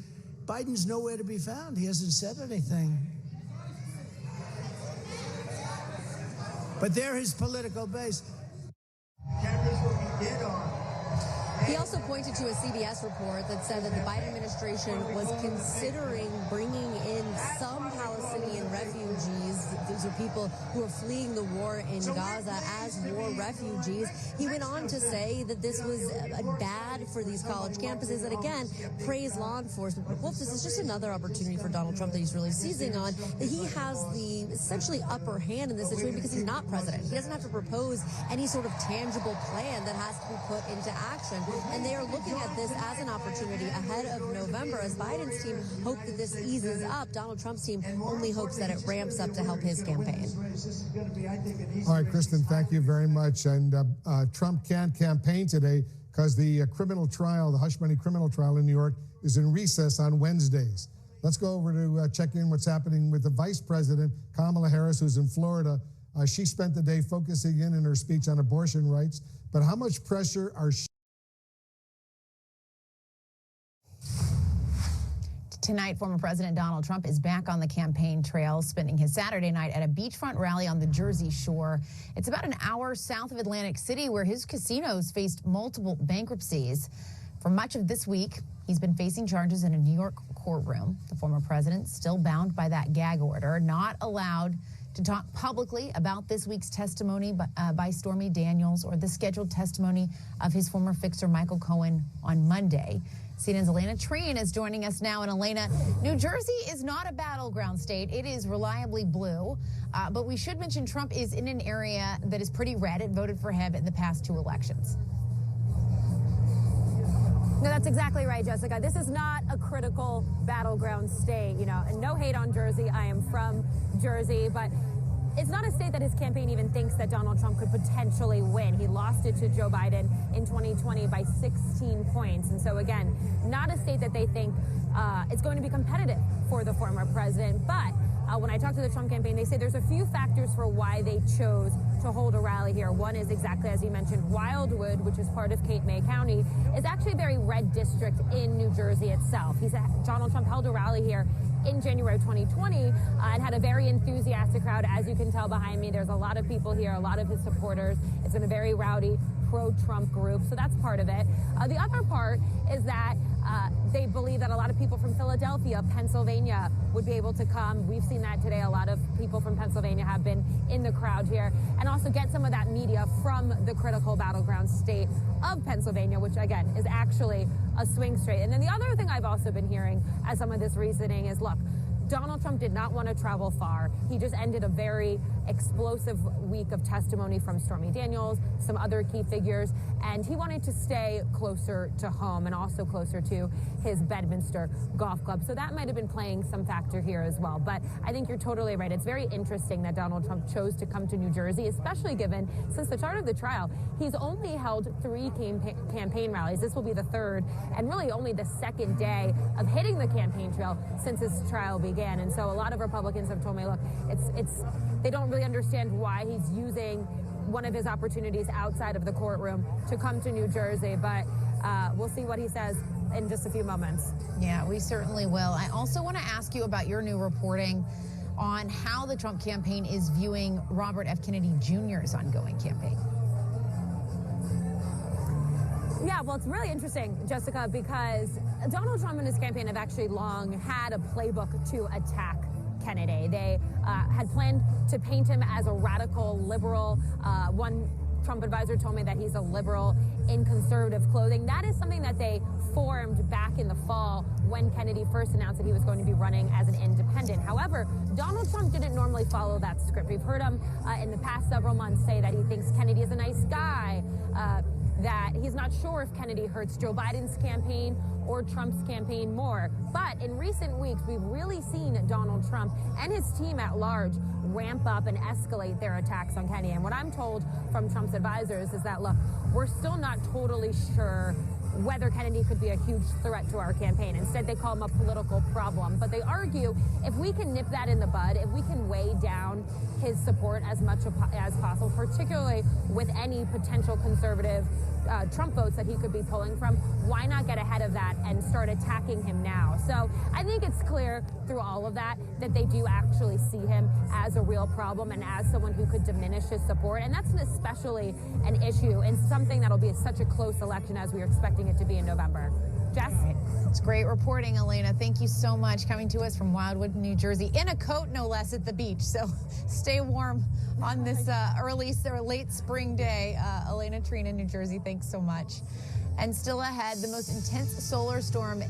Biden's nowhere to be found. He hasn't said anything. But they're his political base. Cameras will be dead on. He also pointed to a CBS report that said that the Biden administration was considering bringing in some Palestinian refugees. These are people who are fleeing the war in Gaza as war refugees. He went on to say that this was bad for these college campuses and, again, praise law enforcement. But, Wolf, this is just another opportunity for Donald Trump that he's really seizing on, that he has the essentially upper hand in this situation because he's not president. He doesn't have to propose any sort of tangible plan that has to be put into action. And they are looking at this as an opportunity ahead of November. As Biden's team hope that this eases up, Donald Trump's team only hopes that it ramps up to help his campaign. All right, Kristen, thank you very much. And Trump can't campaign today because the criminal trial, the hush money criminal trial in New York, is in recess on Wednesdays. Let's go over to check in what's happening with the Vice President, Kamala Harris, who's in Florida. She spent the day focusing in her speech on abortion rights. But how much pressure are Tonight, former President Donald Trump is back on the campaign trail, spending his Saturday night at a beachfront rally on the Jersey Shore. It's about an hour south of Atlantic City, where his casinos faced multiple bankruptcies. For much of this week, he's been facing charges in a New York courtroom. The former president, still bound by that gag order, not allowed to talk publicly about this week's testimony by Stormy Daniels or the scheduled testimony of his former fixer Michael Cohen on Monday. CNN's Elena Treen is joining us now. And Elena, New Jersey is not a battleground state. It is reliably blue. But we should mention Trump is in an area that is pretty red. It voted for him in the past two elections. No, that's exactly right, Jessica. This is not a critical battleground state, and no hate on Jersey. I am from Jersey, but it's not a state that his campaign even thinks that Donald Trump could potentially win. He lost it to Joe Biden in 2020 by 16 points. And so, again, not a state that they think is going to be competitive for the former president. But when I talked to the Trump campaign, they say there's a few factors for why they chose to hold a rally here. One is exactly as you mentioned, Wildwood, which is part of Cape May County, is actually a very red district in New Jersey itself. Donald Trump held a rally here in January 2020 and had a very enthusiastic crowd. As you can tell behind me, there's a lot of people here, a lot of his supporters. It's been a very rowdy pro-Trump group, so that's part of it. The other part is that they believe that a lot of people from Philadelphia, Pennsylvania would be able to come. We've seen that today. A lot of people from Pennsylvania have been in the crowd here, and also get some of that media from the critical battleground state of Pennsylvania, which again is actually a swing state. And then the other thing I've also been hearing as some of this reasoning is, look, Donald Trump did not want to travel far. He just ended a very explosive week of testimony from Stormy Daniels, some other key figures, and he wanted to stay closer to home and also closer to his Bedminster golf club. So that might have been playing some factor here as well. But I think you're totally right. It's very interesting that Donald Trump chose to come to New Jersey, especially given since the start of the trial, he's only held 3 campaign rallies. This will be the third and really only the second day of hitting the campaign trail since his trial began. And so a lot of Republicans have told me, look, they don't really understand why he's using one of his opportunities outside of the courtroom to come to New Jersey. But we'll see what he says in just a few moments. Yeah, we certainly will. I also want to ask you about your new reporting on how the Trump campaign is viewing Robert F. Kennedy Jr.'s ongoing campaign. Yeah, well, it's really interesting, Jessica, because Donald Trump and his campaign have actually long had a playbook to attack Kennedy. They had planned to paint him as a radical liberal. One Trump advisor told me that he's a liberal in conservative clothing. That is something that they formed back in the fall when Kennedy first announced that he was going to be running as an independent. However, Donald Trump didn't normally follow that script. We've heard him in the past several months say that he thinks Kennedy is a nice guy, that he's not sure if Kennedy hurts Joe Biden's campaign or Trump's campaign more. But in recent weeks, we've really seen Donald Trump and his team at large ramp up and escalate their attacks on Kennedy. And what I'm told from Trump's advisors is that, look, we're still not totally sure whether Kennedy could be a huge threat to our campaign. Instead, they call him a political problem. But they argue if we can nip that in the bud, if we can weigh down his support as much as possible, particularly with any potential conservative Trump votes that he could be pulling from, why not get ahead of that and start attacking him now? So I think it's clear through all of that that they do actually see him as a real problem and as someone who could diminish his support. And that's especially an issue and something that'll be such a close election as we are expecting it to be in November. Jess? It's great reporting, Elena. Thank you so much. Coming to us from Wildwood, New Jersey, in a coat, no less, at the beach. So stay warm on this late spring day. Elena Trina, New Jersey, thanks so much. And still ahead, the most intense solar storm.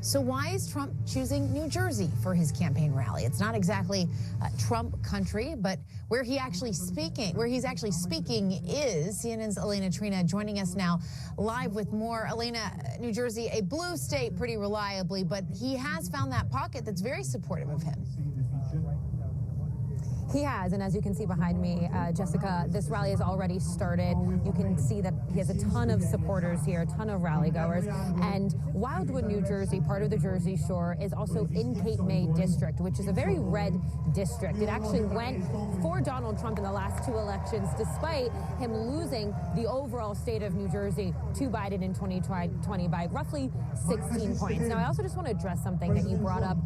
So why is Trump choosing New Jersey for his campaign rally? It's not exactly Trump country, but where he's actually speaking is CNN's Elena Trina joining us now live with more. Elena, New Jersey, a blue state pretty reliably, but he has found that pocket that's very supportive of him. He has, and as you can see behind me, Jessica, this rally has already started. You can see that he has a ton of supporters here, a ton of rally goers. And Wildwood, New Jersey, part of the Jersey Shore, is also in Cape May District, which is a very red district. It actually went for Donald Trump in the last two elections, despite him losing the overall state of New Jersey to Biden in 2020 by roughly 16 points. Now, I also just want to address something that you brought up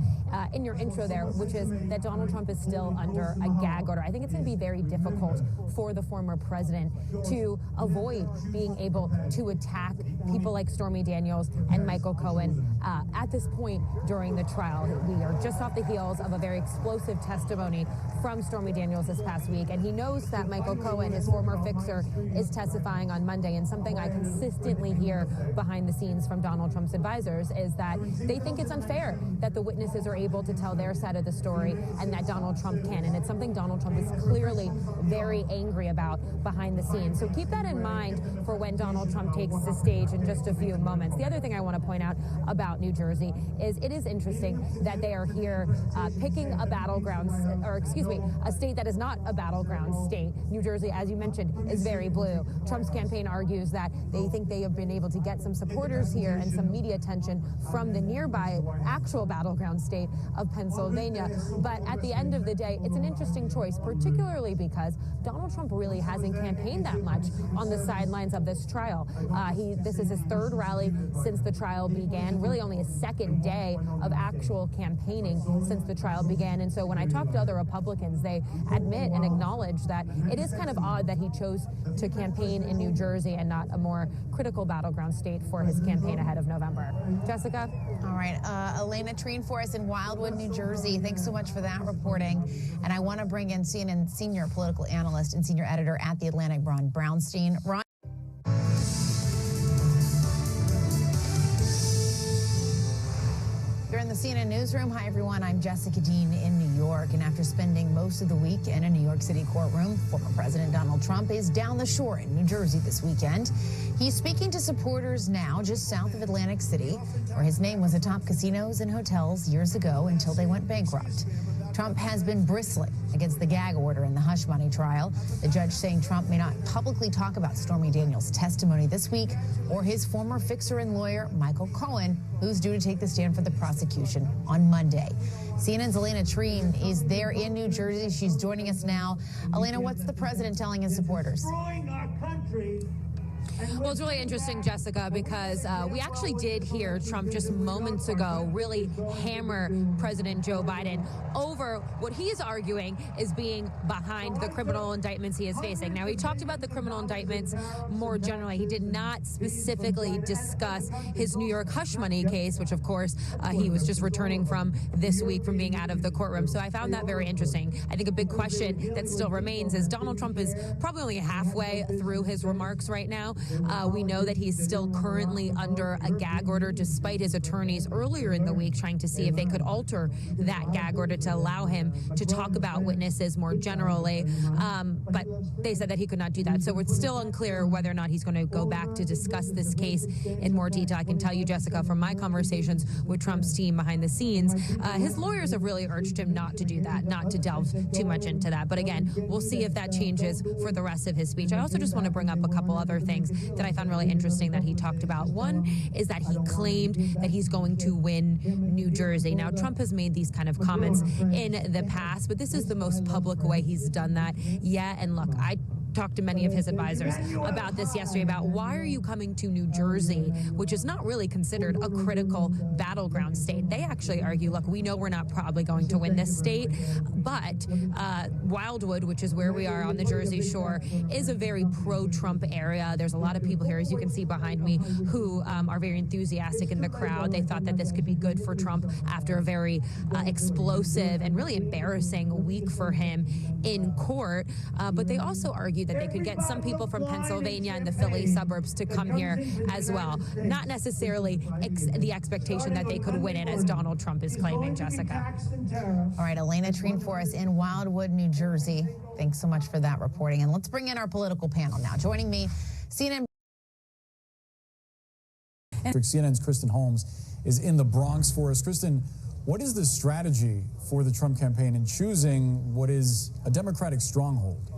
in your intro there, which is that Donald Trump is still under a gag order. I think it's going to be very difficult for the former president to avoid being able to attack people like Stormy Daniels and Michael Cohen at this point during the trial. We are just off the heels of a very explosive testimony from Stormy Daniels this past week, and he knows that Michael Cohen, his former fixer, is testifying on Monday. And something I consistently hear behind the scenes from Donald Trump's advisors is that they think it's unfair that the witnesses are able to tell their side of the story and that Donald Trump can. And it's something Donald Trump is clearly very angry about behind the scenes. So keep that in mind for when Donald Trump takes the stage in just a few moments. The other thing I want to point out about New Jersey is it is interesting that they are here picking a battleground, a state that is not a battleground state. New Jersey, as you mentioned, is very blue. Trump's campaign argues that they think they have been able to get some supporters here and some media attention from the nearby actual battleground state of Pennsylvania. But at the end of the day, it's an interesting choice, particularly because Donald Trump really hasn't campaigned that much on the sidelines of this trial. This is his third rally since the trial began, really only his second day of actual campaigning since the trial began. And so when I talk to other Republicans, they admit and acknowledge that it is kind of odd that he chose to campaign in New Jersey and not a more critical battleground state for his campaign ahead of November. Jessica? All right. Elena Trina for us in Wildwood, New Jersey. Thanks so much for that reporting. And I want to bring in CNN senior political analyst and senior editor at The Atlantic, Ron Brownstein. Ron? You're in the CNN newsroom. Hi, everyone. I'm Jessica Dean in New York. And after spending most of the week in a New York City courtroom, former President Donald Trump is down the shore in New Jersey this weekend. He's speaking to supporters now just south of Atlantic City, where his name was atop casinos and hotels years ago until they went bankrupt. Trump has been bristling against the gag order in the hush money trial. The judge saying Trump may not publicly talk about Stormy Daniels' testimony this week or his former fixer and lawyer, Michael Cohen, who's due to take the stand for the prosecution on Monday. CNN's Elena Trina is there in New Jersey. She's joining us now. Elena, what's the president telling his supporters? Destroying our country. Well, it's really interesting, Jessica, because we actually did hear Trump just moments ago really hammer President Joe Biden over what he is arguing is being behind the criminal indictments he is facing. Now, he talked about the criminal indictments more generally. He did not specifically discuss his New York hush money case, which, of course, he was just returning from this week from being out of the courtroom. So I found that very interesting. I think a big question that still remains is Donald Trump is probably only halfway through his remarks right now. We know that he's still currently under a gag order, despite his attorneys earlier in the week trying to see if they could alter that gag order to allow him to talk about witnesses more generally. But they said that he could not do that. So it's still unclear whether or not he's going to go back to discuss this case in more detail. I can tell you, Jessica, from my conversations with Trump's team behind the scenes, his lawyers have really urged him not to do that, not to delve too much into that. But again, we'll see if that changes for the rest of his speech. I also just want to bring up a couple other things that I found really interesting that he talked about. One is that he claimed that he's going to win New Jersey. Now, Trump has made these kind of comments in the past, but this is the most public way he's done that yet. And look, I talked to many of his advisors about this yesterday, about why are you coming to New Jersey, which is not really considered a critical battleground state. They actually argue, look, we know we're not probably going to win this state, but Wildwood, which is where we are on the Jersey Shore, is a very pro-Trump area. There's a lot of people here, as you can see behind me, who are very enthusiastic in the crowd. They thought that this could be good for Trump after a very explosive and really embarrassing week for him in court. But they also argue that they could get some people from Pennsylvania and the Philly suburbs to come here as well. Not necessarily the expectation that they could win it, as Donald Trump is claiming, Jessica. All right, Elena Treen for us in Wildwood, New Jersey. Thanks so much for that reporting. And let's bring in our political panel now. Joining me, CNN. CNN's Kristen Holmes is in the Bronx for us. Kristen, what is the strategy for the Trump campaign in choosing what is a Democratic stronghold?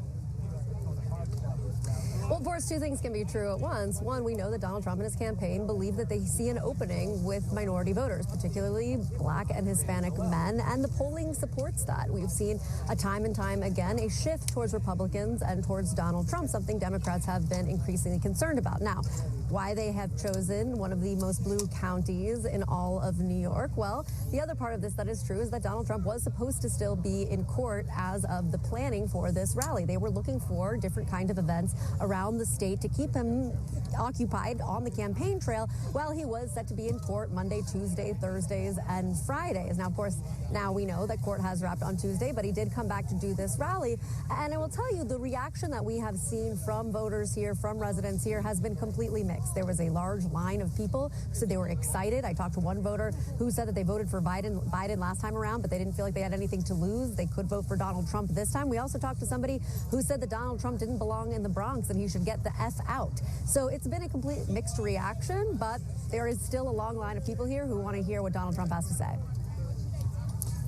Well, of course, two things can be true at once. One, we know that Donald Trump and his campaign believe that they see an opening with minority voters, particularly Black and Hispanic men, and the polling supports that. We've seen time and time again a shift towards Republicans and towards Donald Trump, something Democrats have been increasingly concerned about. Now, why they have chosen one of the most blue counties in all of New York? Well, the other part of this that is true is that Donald Trump was supposed to still be in court as of the planning for this rally. They were looking for different kinds of events around the state to keep him occupied on the campaign trail while he was set to be in court Monday, Tuesday, Thursdays, and Fridays. Now, of course, now we know that court has wrapped on Tuesday, but he did come back to do this rally. And I will tell you, the reaction that we have seen from voters here, from residents here, has been completely mixed. There was a large line of people who said they were excited. I talked to one voter who said that they voted for Biden last time around, but they didn't feel like they had anything to lose. They could vote for Donald Trump this time. We also talked to somebody who said that Donald Trump didn't belong in the Bronx and he should get the F out. So it's been a complete mixed reaction, but there is still a long line of people here who want to hear what Donald Trump has to say.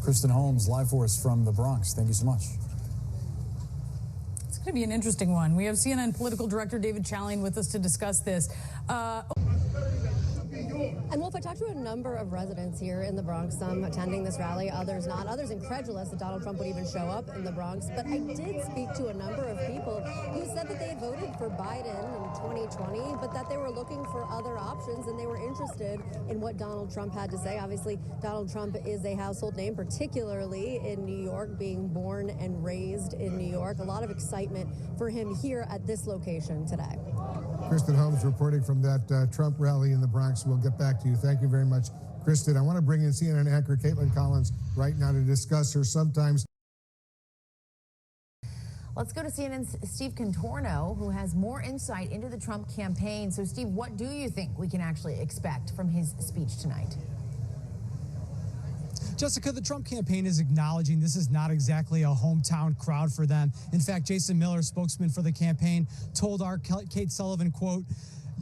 Kristen Holmes, live for us from the Bronx. Thank you so much. It's going to be an interesting one. We have CNN political director David Challing with us to discuss this. And Wolf, I talked to a number of residents here in the Bronx, some attending this rally, others not, others incredulous that Donald Trump would even show up in the Bronx. But I did speak to a number of people who said that they had voted for Biden in 2020, but that they were looking for other options and they were interested in what Donald Trump had to say. Obviously, Donald Trump is a household name, particularly in New York, being born and raised in New York. A lot of excitement for him here at this location today. Kristen Holmes reporting from that Trump rally in the Bronx. We'll get back to you. Thank you very much, Kristen. I want to bring in CNN anchor Caitlin Collins right now to discuss her sometimes. Let's go to CNN's Steve Contorno, who has more insight into the Trump campaign. So, Steve, what do you think we can actually expect from his speech tonight? Jessica, the Trump campaign is acknowledging this is not exactly a hometown crowd for them. In fact, Jason Miller, spokesman for the campaign, told our Kate Sullivan, quote,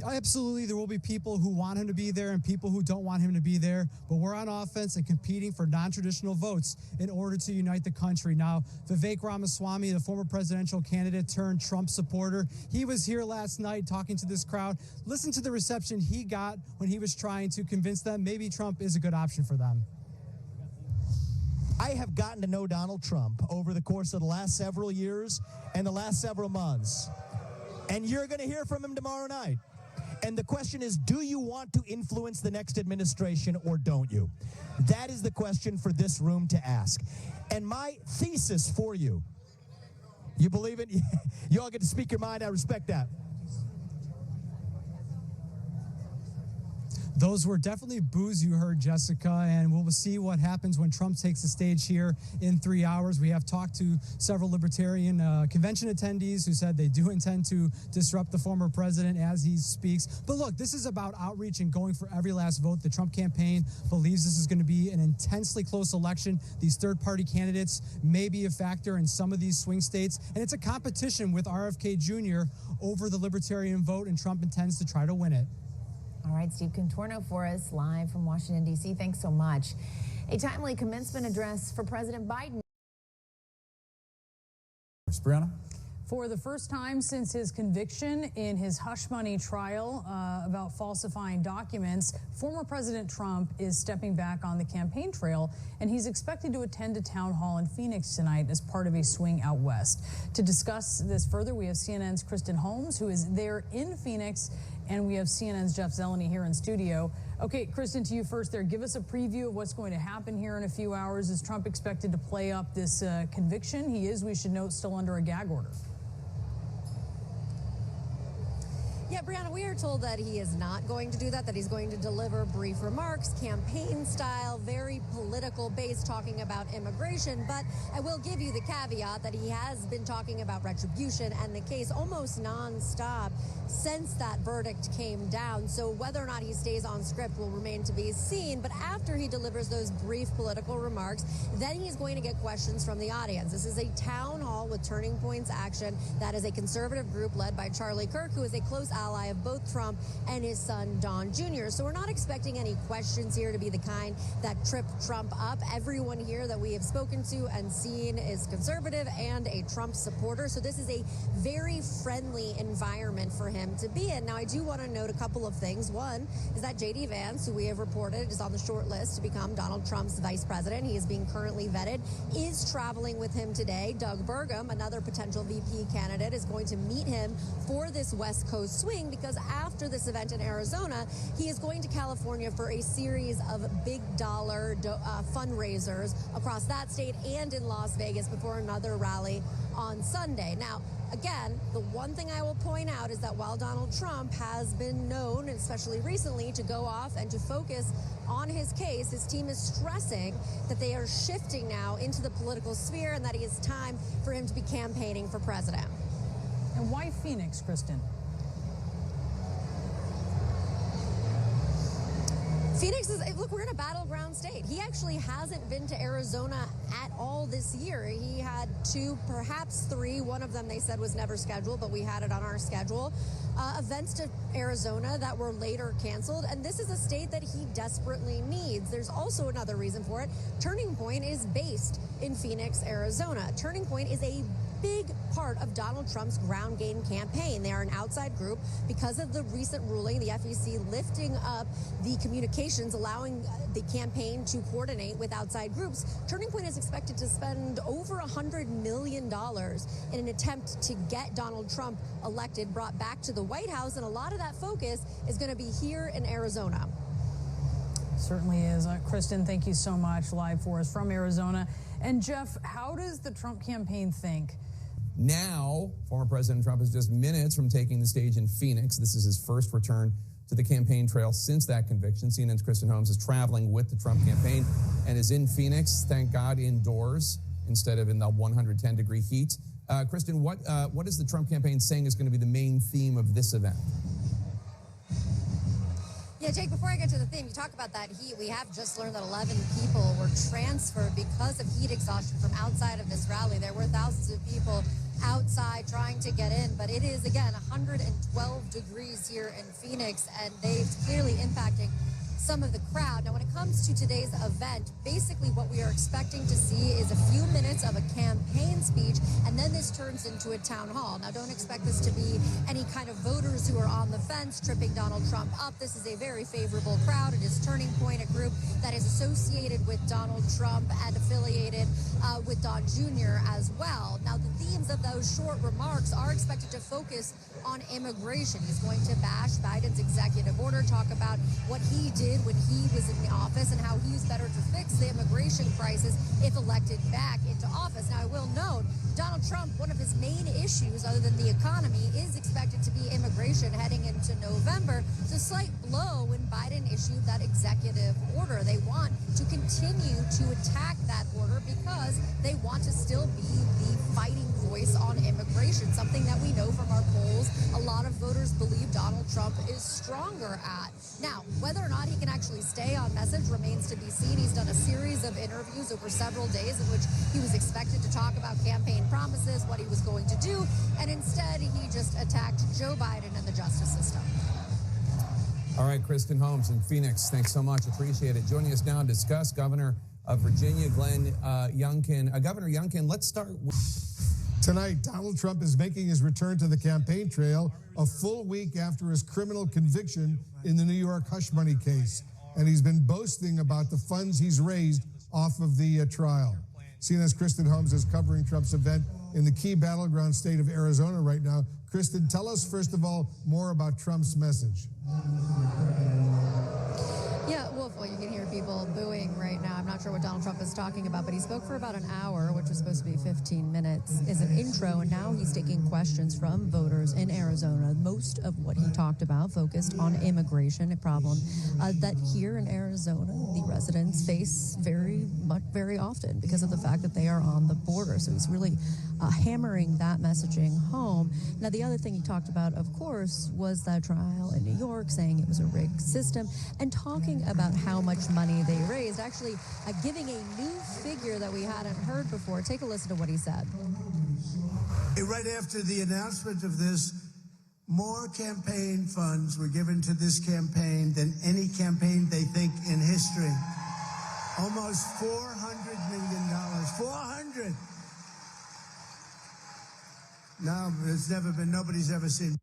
absolutely, there will be people who want him to be there and people who don't want him to be there, but we're on offense and competing for non-traditional votes in order to unite the country. Now, Vivek Ramaswamy, the former presidential candidate turned Trump supporter, he was here last night talking to this crowd. Listen to the reception he got when he was trying to convince them maybe Trump is a good option for them. I have gotten to know Donald Trump over the course of the last several years and the last several months. And you're going to hear from him tomorrow night. And the question is, do you want to influence the next administration or don't you? That is the question for this room to ask. And my thesis for you, you believe it? You all get to speak your mind. I respect that. Those were definitely boos you heard, Jessica, and we'll see what happens when Trump takes the stage here in 3 hours. We have talked to several Libertarian convention attendees who said they do intend to disrupt the former president as he speaks. But look, this is about outreach and going for every last vote. The Trump campaign believes this is going to be an intensely close election. These third-party candidates may be a factor in some of these swing states, and it's a competition with RFK Jr. over the Libertarian vote, and Trump intends to try to win it. All right, Steve Contorno for us live from Washington, D.C. Thanks so much. A timely commencement address for President Biden. Brianna? For the first time since his conviction in his hush money trial about falsifying documents, former President Trump is stepping back on the campaign trail, and he's expected to attend a town hall in Phoenix tonight as part of a swing out west. To discuss this further, we have CNN's Kristen Holmes, who is there in Phoenix, and we have CNN's Jeff Zeleny here in studio. Okay, Kristen, to you first there. Give us a preview of what's going to happen here in a few hours. Is Trump expected to play up this conviction? He is, we should note, still under a gag order. Yeah, Brianna, we are told that he is not going to do that he's going to deliver brief remarks, campaign style, very political based, talking about immigration. But I will give you the caveat that he has been talking about retribution and the case almost nonstop since that verdict came down. So whether or not he stays on script will remain to be seen. But after he delivers those brief political remarks, then he's going to get questions from the audience. This is a town hall with Turning Points Action. That is a conservative group led by Charlie Kirk, who is a close ally of both Trump and his son, Don Jr. So we're not expecting any questions here to be the kind that trip Trump up. Everyone here that we have spoken to and seen is conservative and a Trump supporter. So this is a very friendly environment for him to be in. Now, I do want to note a couple of things. One is that J.D. Vance, who we have reported is on the short list to become Donald Trump's vice president. He is being currently vetted, is traveling with him today. Doug Burgum, another potential VP candidate, is going to meet him for this West Coast swing, because after this event in Arizona, he is going to California for a series of big dollar fundraisers across that state and in Las Vegas before another rally on Sunday. Now, again, the one thing I will point out is that while Donald Trump has been known, especially recently, to go off and to focus on his case, his team is stressing that they are shifting now into the political sphere and that it is time for him to be campaigning for president. And why Phoenix, Kristen? Phoenix is, look, we're in a battleground state. He actually hasn't been to Arizona at all this year. He had 2, perhaps 3. One of them they said was never scheduled, but we had it on our schedule. Events to Arizona that were later canceled. And this is a state that he desperately needs. There's also another reason for it. Turning Point is based in Phoenix, Arizona. Turning Point is a big part of Donald Trump's ground game campaign. They are an outside group because of the recent ruling, the FEC lifting up the communications, allowing the campaign to coordinate with outside groups. Turning Point is expected to spend over $100 million in an attempt to get Donald Trump elected, brought back to the White House, and a lot of that focus is going to be here in Arizona. Certainly is. Kristen, thank you so much, live for us from Arizona. And Jeff, how does the Trump campaign think? Now, former President Trump is just minutes from taking the stage in Phoenix. This is his first return to the campaign trail since that conviction. CNN's Kristen Holmes is traveling with the Trump campaign and is in Phoenix, thank God, indoors instead of in the 110-degree heat. Kristen, what is the Trump campaign saying is going to be the main theme of this event? Yeah, Jake, before I get to the theme, you talk about that heat. We have just learned that 11 people were transferred because of heat exhaustion from outside of this rally. There were thousands of people outside trying to get in, but it is, again, 112 degrees here in Phoenix, and they're clearly impacting some of the crowd. Now, when it comes to today's event, basically what we are expecting to see is a few minutes of a campaign speech, and then this turns into a town hall. Now, don't expect this to be any kind of voters who are on the fence tripping Donald Trump up. This is a very favorable crowd. It is Turning Point, a group that is associated with Donald Trump and affiliated with Don Jr. as well. Now, the themes of those short remarks are expected to focus on immigration. He's going to bash Biden's executive order, talk about what he did when he was in the office and how he's better to fix the immigration crisis if elected back into office. Now, I will note, Donald Trump, one of his main issues other than the economy is expected to be immigration heading into November. It's a slight blow when Biden issued that executive order. They want to continue to attack that order because they want to still be the fighting voice on immigration, something that we know from our polls a lot of voters believe Donald Trump is stronger at. Now, whether or not he can actually stay on message remains to be seen. He's done a series of interviews over several days in which he was expected to talk about campaign promises, what he was going to do, and instead he just attacked Joe Biden and the justice system. All right, Kristen Holmes in Phoenix, thanks so much. Appreciate it. Joining us now to discuss Governor of Virginia, Glenn Youngkin. Governor Youngkin, let's start with... Tonight, Donald Trump is making his return to the campaign trail a full week after his criminal conviction in the New York hush money case. And he's been boasting about the funds he's raised off of the trial. CNN's Kristen Holmes is covering Trump's event in the key battleground state of Arizona right now. Kristen, tell us, first of all, more about Trump's message. Yeah, well, you can hear people booing right now. I'm not sure what Donald Trump is talking about, but he spoke for about an hour, which was supposed to be 15 minutes, as an intro, and now he's taking questions from voters in Arizona. Most of what he talked about focused on immigration, a problem that here in Arizona, the residents face very often because of the fact that they are on the border. So he's really hammering that messaging home. Now, the other thing he talked about, of course, was that trial in New York, saying it was a rigged system, and talking about how much money they raised, actually giving a new figure that we hadn't heard before. Take a listen to what he said. Right after the announcement of this, more campaign funds were given to this campaign than any campaign they think in history. Almost $400 million. 400. No, it's never been, nobody's ever seen.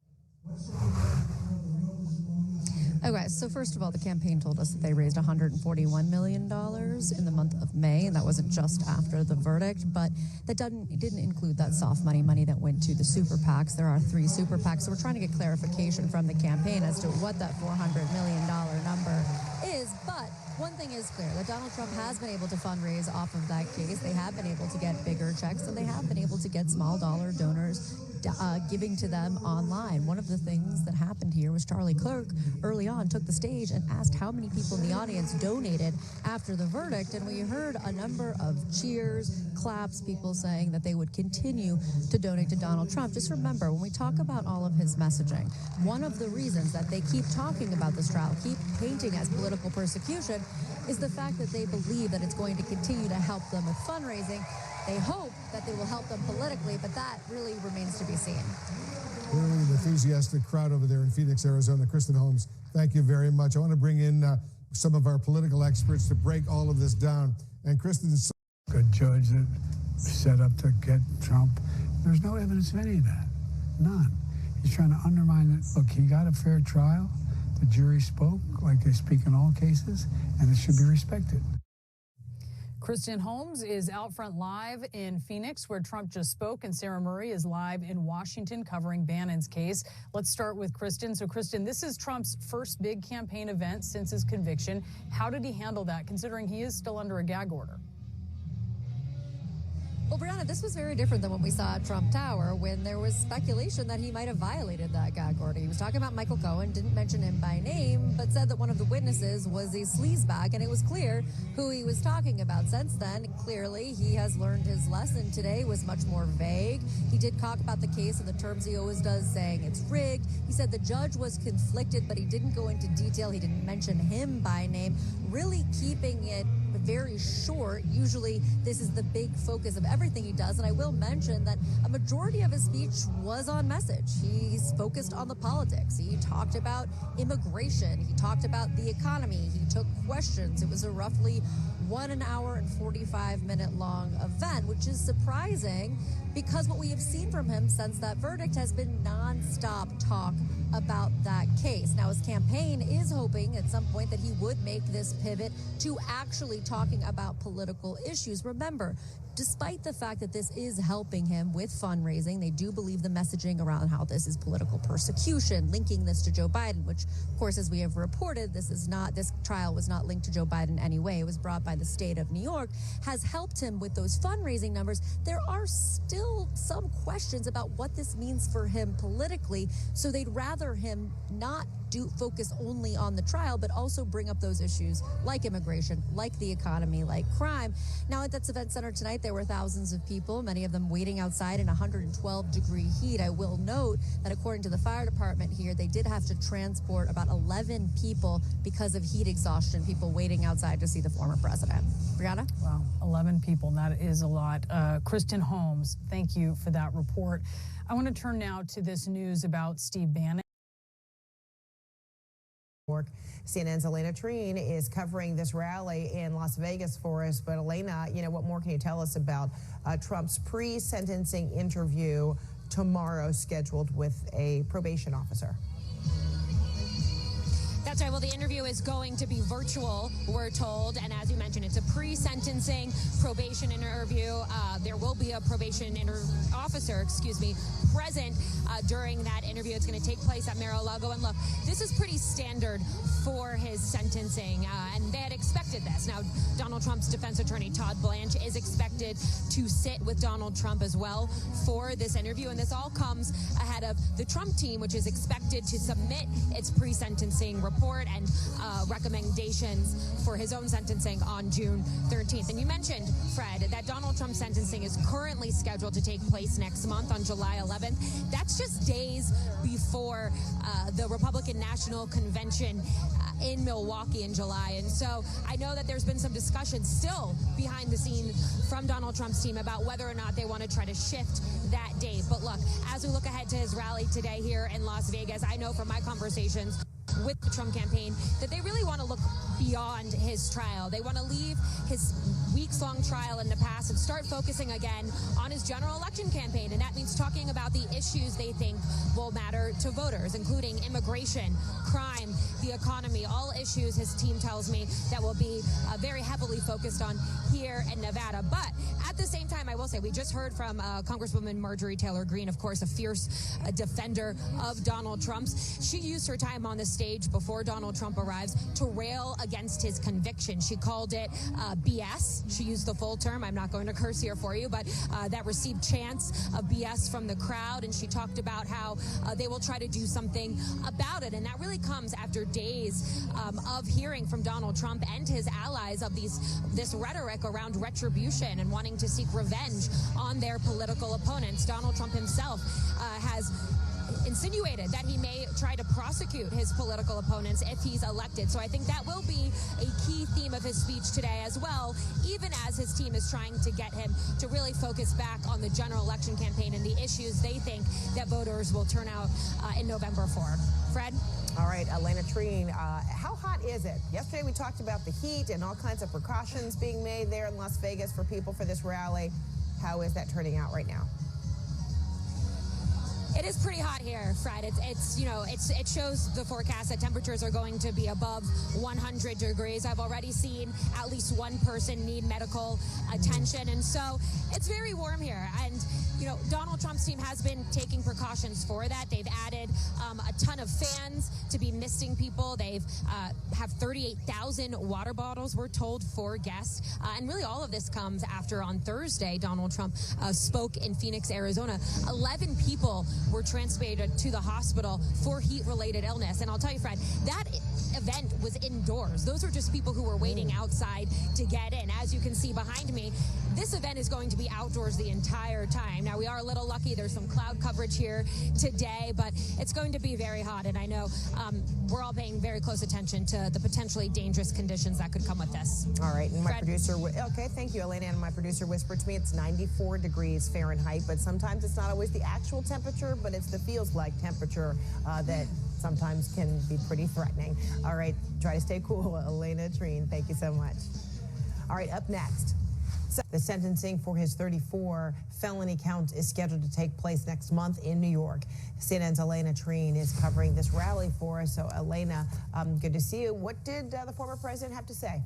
Okay, so first of all, the campaign told us that they raised $141 million in the month of May, and that wasn't just after the verdict, but that didn't include that soft money that went to the super PACs. There are 3 super PACs, so we're trying to get clarification from the campaign as to what that $400 million number is, but one thing is clear, that Donald Trump has been able to fundraise off of that case. They have been able to get bigger checks, and they have been able to get small dollar donors giving to them online. One of the things that happened here was Charlie Kirk early on took the stage and asked how many people in the audience donated after the verdict, and we heard a number of cheers, claps, people saying that they would continue to donate to Donald Trump. Just remember, when we talk about all of his messaging, one of the reasons that they keep talking about this trial, keep painting as political persecution, is the fact that they believe that it's going to continue to help them with fundraising. They hope that they will help them politically, but that really remains to be seen. Really an enthusiastic crowd over there in Phoenix, Arizona. Kristen Holmes, thank you very much. I want to bring in some of our political experts to break all of this down. And Kristen, good judge that set up to get Trump. There's no evidence of any of that. None. He's trying to undermine it. Look, he got a fair trial. The jury spoke like they speak in all cases, and it should be respected. Kristen Holmes is out front live in Phoenix, where Trump just spoke, and Sarah Murray is live in Washington covering Bannon's case. Let's start with Kristen. So, Kristen, this is Trump's first big campaign event since his conviction. How did he handle that, considering he is still under a gag order? Well, Brianna, this was very different than what we saw at Trump Tower, when there was speculation that he might have violated that gag order. He was talking about Michael Cohen, didn't mention him by name, but said that one of the witnesses was a sleazebag, and it was clear who he was talking about. Since then, clearly, he has learned his lesson. Today was much more vague. He did talk about the case in the terms he always does, saying it's rigged. He said the judge was conflicted, but he didn't go into detail. He didn't mention him by name, really keeping it very short. Usually this is the big focus of everything he does. And I will mention that a majority of his speech was on message. He's focused on the politics. He talked about immigration. He talked about the economy. He took questions. It was a roughly 1 hour and 45-minute long event, which is surprising because what we have seen from him since that verdict has been nonstop talk about that case. Now, his campaign is hoping at some point that he would make this pivot to actually talking about political issues. Remember, despite the fact that this is helping him with fundraising, they do believe the messaging around how this is political persecution, linking this to Joe Biden, which, of course, as we have reported, this trial was not linked to Joe Biden in any way. It was brought by the state of New York, has helped him with those fundraising numbers. There are still some questions about what this means for him politically, so they'd rather him not focus only on the trial, but also bring up those issues like immigration, like the economy, like crime. Now, at that event center tonight, there were thousands of people, many of them waiting outside in 112-degree heat. I will note that according to the fire department here, they did have to transport about 11 people because of heat exhaustion, people waiting outside to see the former president. Brianna? Wow, 11 people. That is a lot. Kristen Holmes, thank you for that report. I want to turn now to this news about Steve Bannon. CNN's Elena Treen is covering this rally in Las Vegas for us. But Elena, what more can you tell us about Trump's pre-sentencing interview tomorrow scheduled with a probation officer? That's right. Well, the interview is going to be virtual, we're told. And as you mentioned, it's a pre-sentencing probation interview. There will be a probation officer, present during that interview. It's going to take place at Mar-a-Lago. And look, this is pretty standard for his sentencing. And they had expected this. Now, Donald Trump's defense attorney, Todd Blanche, is expected to sit with Donald Trump as well for this interview. And this all comes ahead of the Trump team, which is expected to submit its pre-sentencing report and recommendations for his own sentencing on June 13th. And you mentioned, Fred, that Donald Trump's sentencing is currently scheduled to take place next month on July 11th. That's just days before the Republican National Convention in Milwaukee in July. And so I know that there's been some discussion still behind the scenes from Donald Trump's team about whether or not they want to try to shift that date. But look, as we look ahead to his rally today here in Las Vegas, I know from my conversations with the Trump campaign that they really want to look beyond his trial. They want to leave his weeks-long trial in the past and start focusing again on his general election campaign. And that means talking about the issues they think will matter to voters, including immigration, crime, the economy, all issues, his team tells me, that will be very heavily focused on here in Nevada. But at the same time, I will say, we just heard from Congresswoman Marjorie Taylor Greene, of course, a fierce defender of Donald Trump's. She used her time on the stage before Donald Trump arrives to rail against his conviction. She called it BS. She used the full term. I'm not going to curse here for you, but that received chants of BS from the crowd. And she talked about how they will try to do something about it. And that really comes after days of hearing from Donald Trump and his allies of this rhetoric around retribution and wanting to seek revenge on their political opponents. Donald Trump himself has insinuated that he may try to prosecute his political opponents if he's elected. So I think that will be a key theme of his speech today as well, even as his team is trying to get him to really focus back on the general election campaign and the issues they think that voters will turn out in November for. Fred? All right, Elena Treen, how hot is it? Yesterday we talked about the heat and all kinds of precautions being made there in Las Vegas for people for this rally. How is that turning out right now? It is pretty hot here, Fred. It shows the forecast that temperatures are going to be above 100 degrees. I've already seen at least one person need medical attention, and so it's very warm here. And Donald Trump's team has been taking precautions for that. They've added a ton of fans to be misting people. They've have 38,000 water bottles, we're told, for guests. And really all of this comes after on Thursday, Donald Trump spoke in Phoenix, Arizona. 11 people were transported to the hospital for heat-related illness. And I'll tell you, Fred, that event was indoors. Those are just people who were waiting outside to get in. As you can see behind me, this event is going to be outdoors the entire time. Now, we are a little lucky. There's some cloud coverage here today, but it's going to be very hot. And I know we're all paying very close attention to the potentially dangerous conditions that could come with this. All right, and my producer, okay, thank you, Elena, and my producer whispered to me it's 94 degrees Fahrenheit, but sometimes it's not always the actual temperature, but it's the feels like temperature that sometimes can be pretty threatening. All right, try to stay cool, Elena Treen, thank you so much. All right, up next. The sentencing for his 34 felony count is scheduled to take place next month in New York. CNN's Elena Treen is covering this rally for us. So, Elena, good to see you. What did the former president have to say?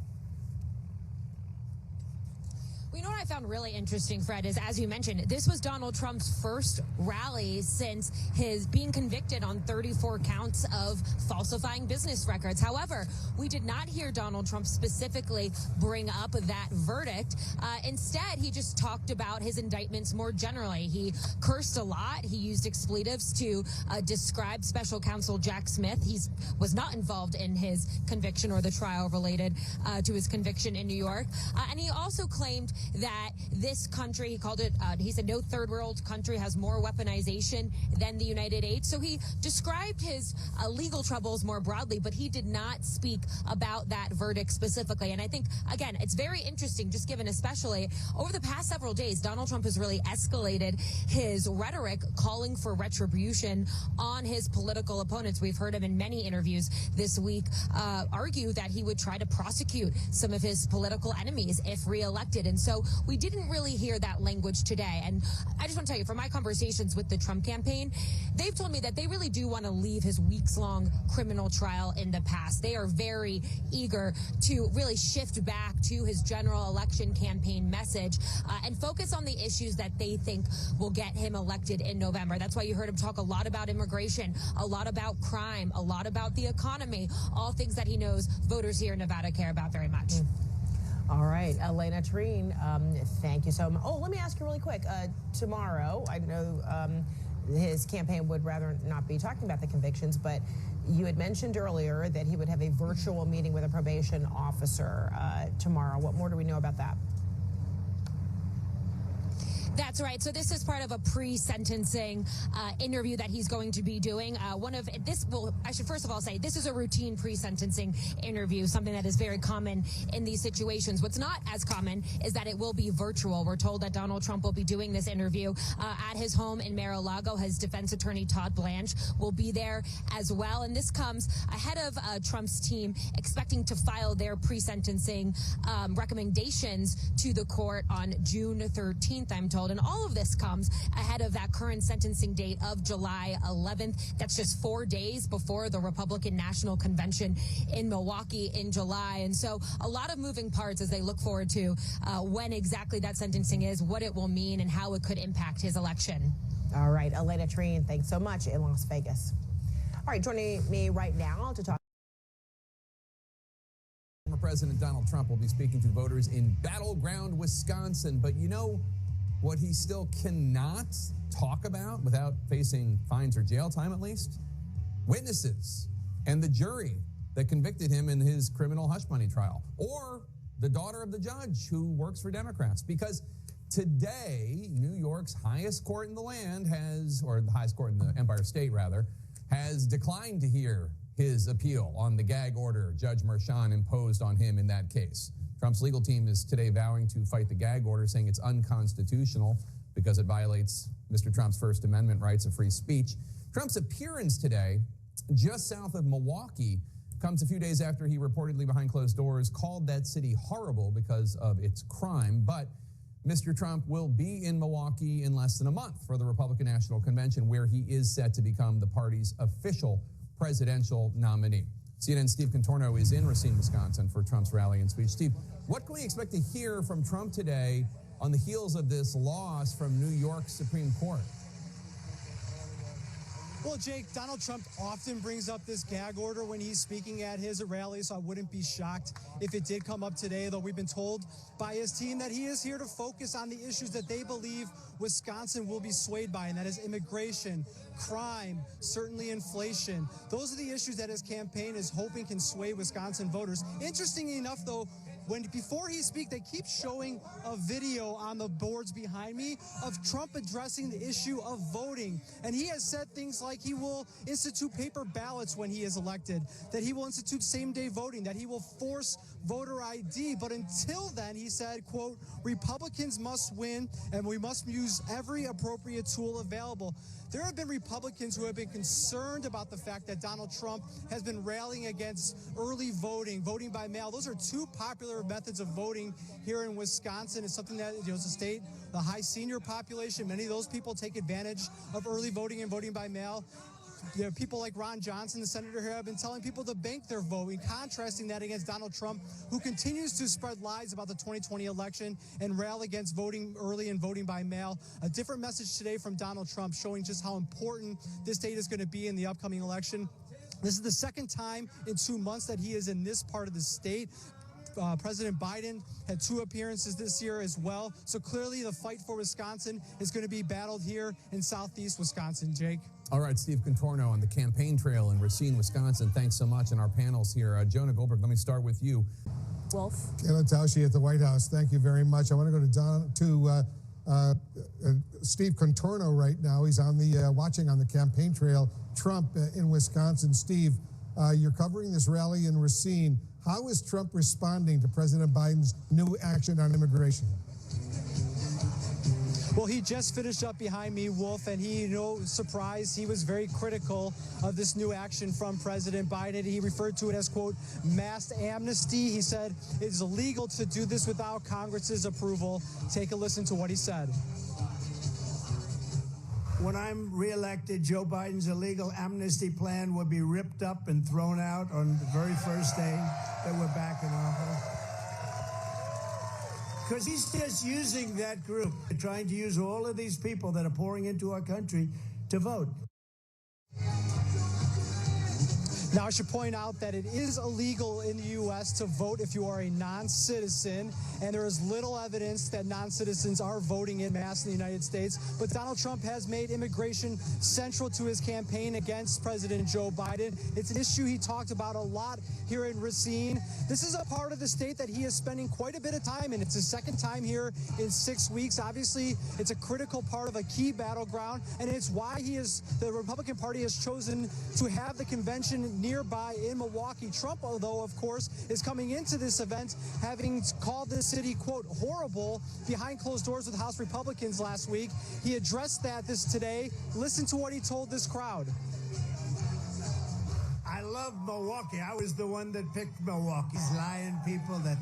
Well, you know what I found really interesting, Fred, is as you mentioned, this was Donald Trump's first rally since his being convicted on 34 counts of falsifying business records. However, we did not hear Donald Trump specifically bring up that verdict. Instead, he just talked about his indictments more generally. He cursed a lot. He used expletives to describe special counsel Jack Smith. He was not involved in his conviction or the trial related to his conviction in New York. And he also claimed that this country, he called it, he said no third world country has more weaponization than the United States. So he described his legal troubles more broadly, but he did not speak about that verdict specifically. And I think, again, it's very interesting, just given especially over the past several days, Donald Trump has really escalated his rhetoric, calling for retribution on his political opponents. We've heard him in many interviews this week argue that he would try to prosecute some of his political enemies if reelected. And so we didn't really hear that language today. And I just want to tell you, from my conversations with the Trump campaign, they've told me that they really do want to leave his weeks-long criminal trial in the past. They are very eager to really shift back to his general election campaign message and focus on the issues that they think will get him elected in November. That's why you heard him talk a lot about immigration, a lot about crime, a lot about the economy, all things that he knows voters here in Nevada care about very much. All right, Elena Treen, thank you so much. Oh, let me ask you really quick. Tomorrow, I know his campaign would rather not be talking about the convictions, but you had mentioned earlier that he would have a virtual meeting with a probation officer tomorrow. What more do we know about that? That's right. So this is part of a pre-sentencing interview that he's going to be doing. I should first of all say, this is a routine pre-sentencing interview, something that is very common in these situations. What's not as common is that it will be virtual. We're told that Donald Trump will be doing this interview at his home in Mar-a-Lago. His defense attorney, Todd Blanche, will be there as well. And this comes ahead of Trump's team expecting to file their pre-sentencing recommendations to the court on June 13th, I'm told. And all of this comes ahead of that current sentencing date of July 11th. That's just 4 days before the Republican National Convention in Milwaukee in July. And so a lot of moving parts as they look forward to when exactly that sentencing is, what it will mean, and how it could impact his election. All right, Elena Treen, thanks so much in Las Vegas. All right, joining me right now to talk. Former President Donald Trump will be speaking to voters in battleground Wisconsin, but you know what he still cannot talk about without facing fines or jail time, at least? Witnesses and the jury that convicted him in his criminal hush money trial, or the daughter of the judge who works for Democrats. Because today, New York's highest court in the land or the highest court in the Empire State, rather, has declined to hear his appeal on the gag order Judge Merchan imposed on him in that case. Trump's legal team is today vowing to fight the gag order, saying it's unconstitutional because it violates Mr. Trump's First Amendment rights of free speech. Trump's appearance today, just south of Milwaukee, comes a few days after he reportedly, behind closed doors, called that city horrible because of its crime. But Mr. Trump will be in Milwaukee in less than a month for the Republican National Convention, where he is set to become the party's official presidential nominee. CNN's Steve Contorno is in Racine, Wisconsin for Trump's rally and speech. Steve, what can we expect to hear from Trump today on the heels of this loss from New York Supreme Court? Well, Jake, Donald Trump often brings up this gag order when he's speaking at his rallies, so I wouldn't be shocked if it did come up today, though we've been told by his team that he is here to focus on the issues that they believe Wisconsin will be swayed by, and that is immigration, crime, certainly inflation. Those are the issues that his campaign is hoping can sway Wisconsin voters. Interestingly enough, though, Before he speaks, they keep showing a video on the boards behind me of Trump addressing the issue of voting. And he has said things like he will institute paper ballots when he is elected, that he will institute same-day voting, that he will force voter ID. But until then, he said, quote, Republicans must win and we must use every appropriate tool available. There have been Republicans who have been concerned about the fact that Donald Trump has been rallying against early voting, voting by mail. Those are two popular methods of voting here in Wisconsin. It's something that, it's a state, the high senior population, many of those people take advantage of early voting and voting by mail. There are people like Ron Johnson, the senator here, have been telling people to bank their vote, and contrasting that against Donald Trump, who continues to spread lies about the 2020 election and rail against voting early and voting by mail. A different message today from Donald Trump showing just how important this state is going to be in the upcoming election. This is the second time in 2 months that he is in this part of the state. President Biden had 2 appearances this year as well. So clearly the fight for Wisconsin is going to be battled here in southeast Wisconsin. Jake. All right, Steve Contorno on the campaign trail in Racine, Wisconsin. Thanks so much. And our panels here. Jonah Goldberg, let me start with you. Wolf. Kayla Tausche at the White House. Thank you very much. I want to go to Steve Contorno right now. He's on the watching on the campaign trail. Trump in Wisconsin. Steve, you're covering this rally in Racine. How is Trump responding to President Biden's new action on immigration? Well, he just finished up behind me, Wolf, and he, no surprise, he was very critical of this new action from President Biden. He referred to it as, quote, mass amnesty. He said it is illegal to do this without Congress's approval. Take a listen to what he said. When I'm reelected, Joe Biden's illegal amnesty plan will be ripped up and thrown out on the very first day that we're back in office. Because he's just using that group, trying to use all of these people that are pouring into our country to vote. Now, I should point out that it is illegal in the U.S. to vote if you are a non-citizen, and there is little evidence that non-citizens are voting en masse in the United States. But Donald Trump has made immigration central to his campaign against President Joe Biden. It's an issue he talked about a lot here in Racine. This is a part of the state that he is spending quite a bit of time in. It's his second time here in 6 weeks. Obviously, it's a critical part of a key battleground, and it's why the Republican Party has chosen to have the convention nearby in Milwaukee. Trump, although, of course, is coming into this event having called this city, quote, horrible behind closed doors with House Republicans last week. He addressed this today. Listen to what he told this crowd. I love Milwaukee. I was the one that picked Milwaukee. These lying people that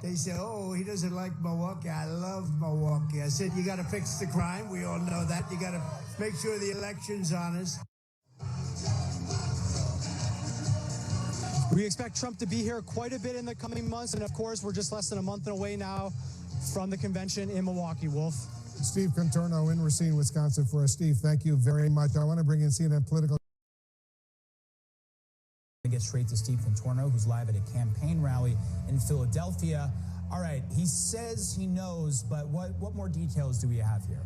they say, oh, he doesn't like Milwaukee. I love Milwaukee. I said, you got to fix the crime. We all know that. You got to make sure the election's honest. We expect Trump to be here quite a bit in the coming months, and of course, we're just less than a month away now from the convention in Milwaukee. Wolf. Steve Contorno in Racine, Wisconsin for us. Steve, thank you very much. I want to bring in CNN political. Get straight to Steve Contorno, who's live at a campaign rally in Philadelphia. All right, he says he knows, but what more details do we have here?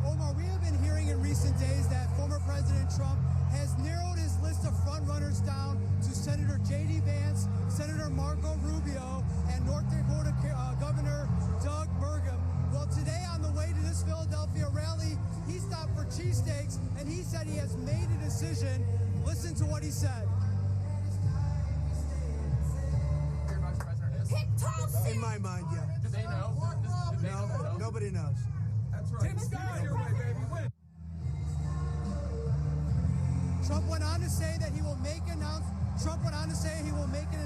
Omar, we have been hearing in recent days that former President Trump has narrowed his list of frontrunners down to Senator J.D. Vance, Senator Marco Rubio, and North Dakota Governor Doug Burgum. Well, today on the way to this Philadelphia rally, he stopped for cheesesteaks, and he said he has made a decision. Listen to what he said. In my mind, yeah. Do they know? No, nobody knows. That's right. Tim Scott, your way, baby. Win. Trump went on to say that he will make an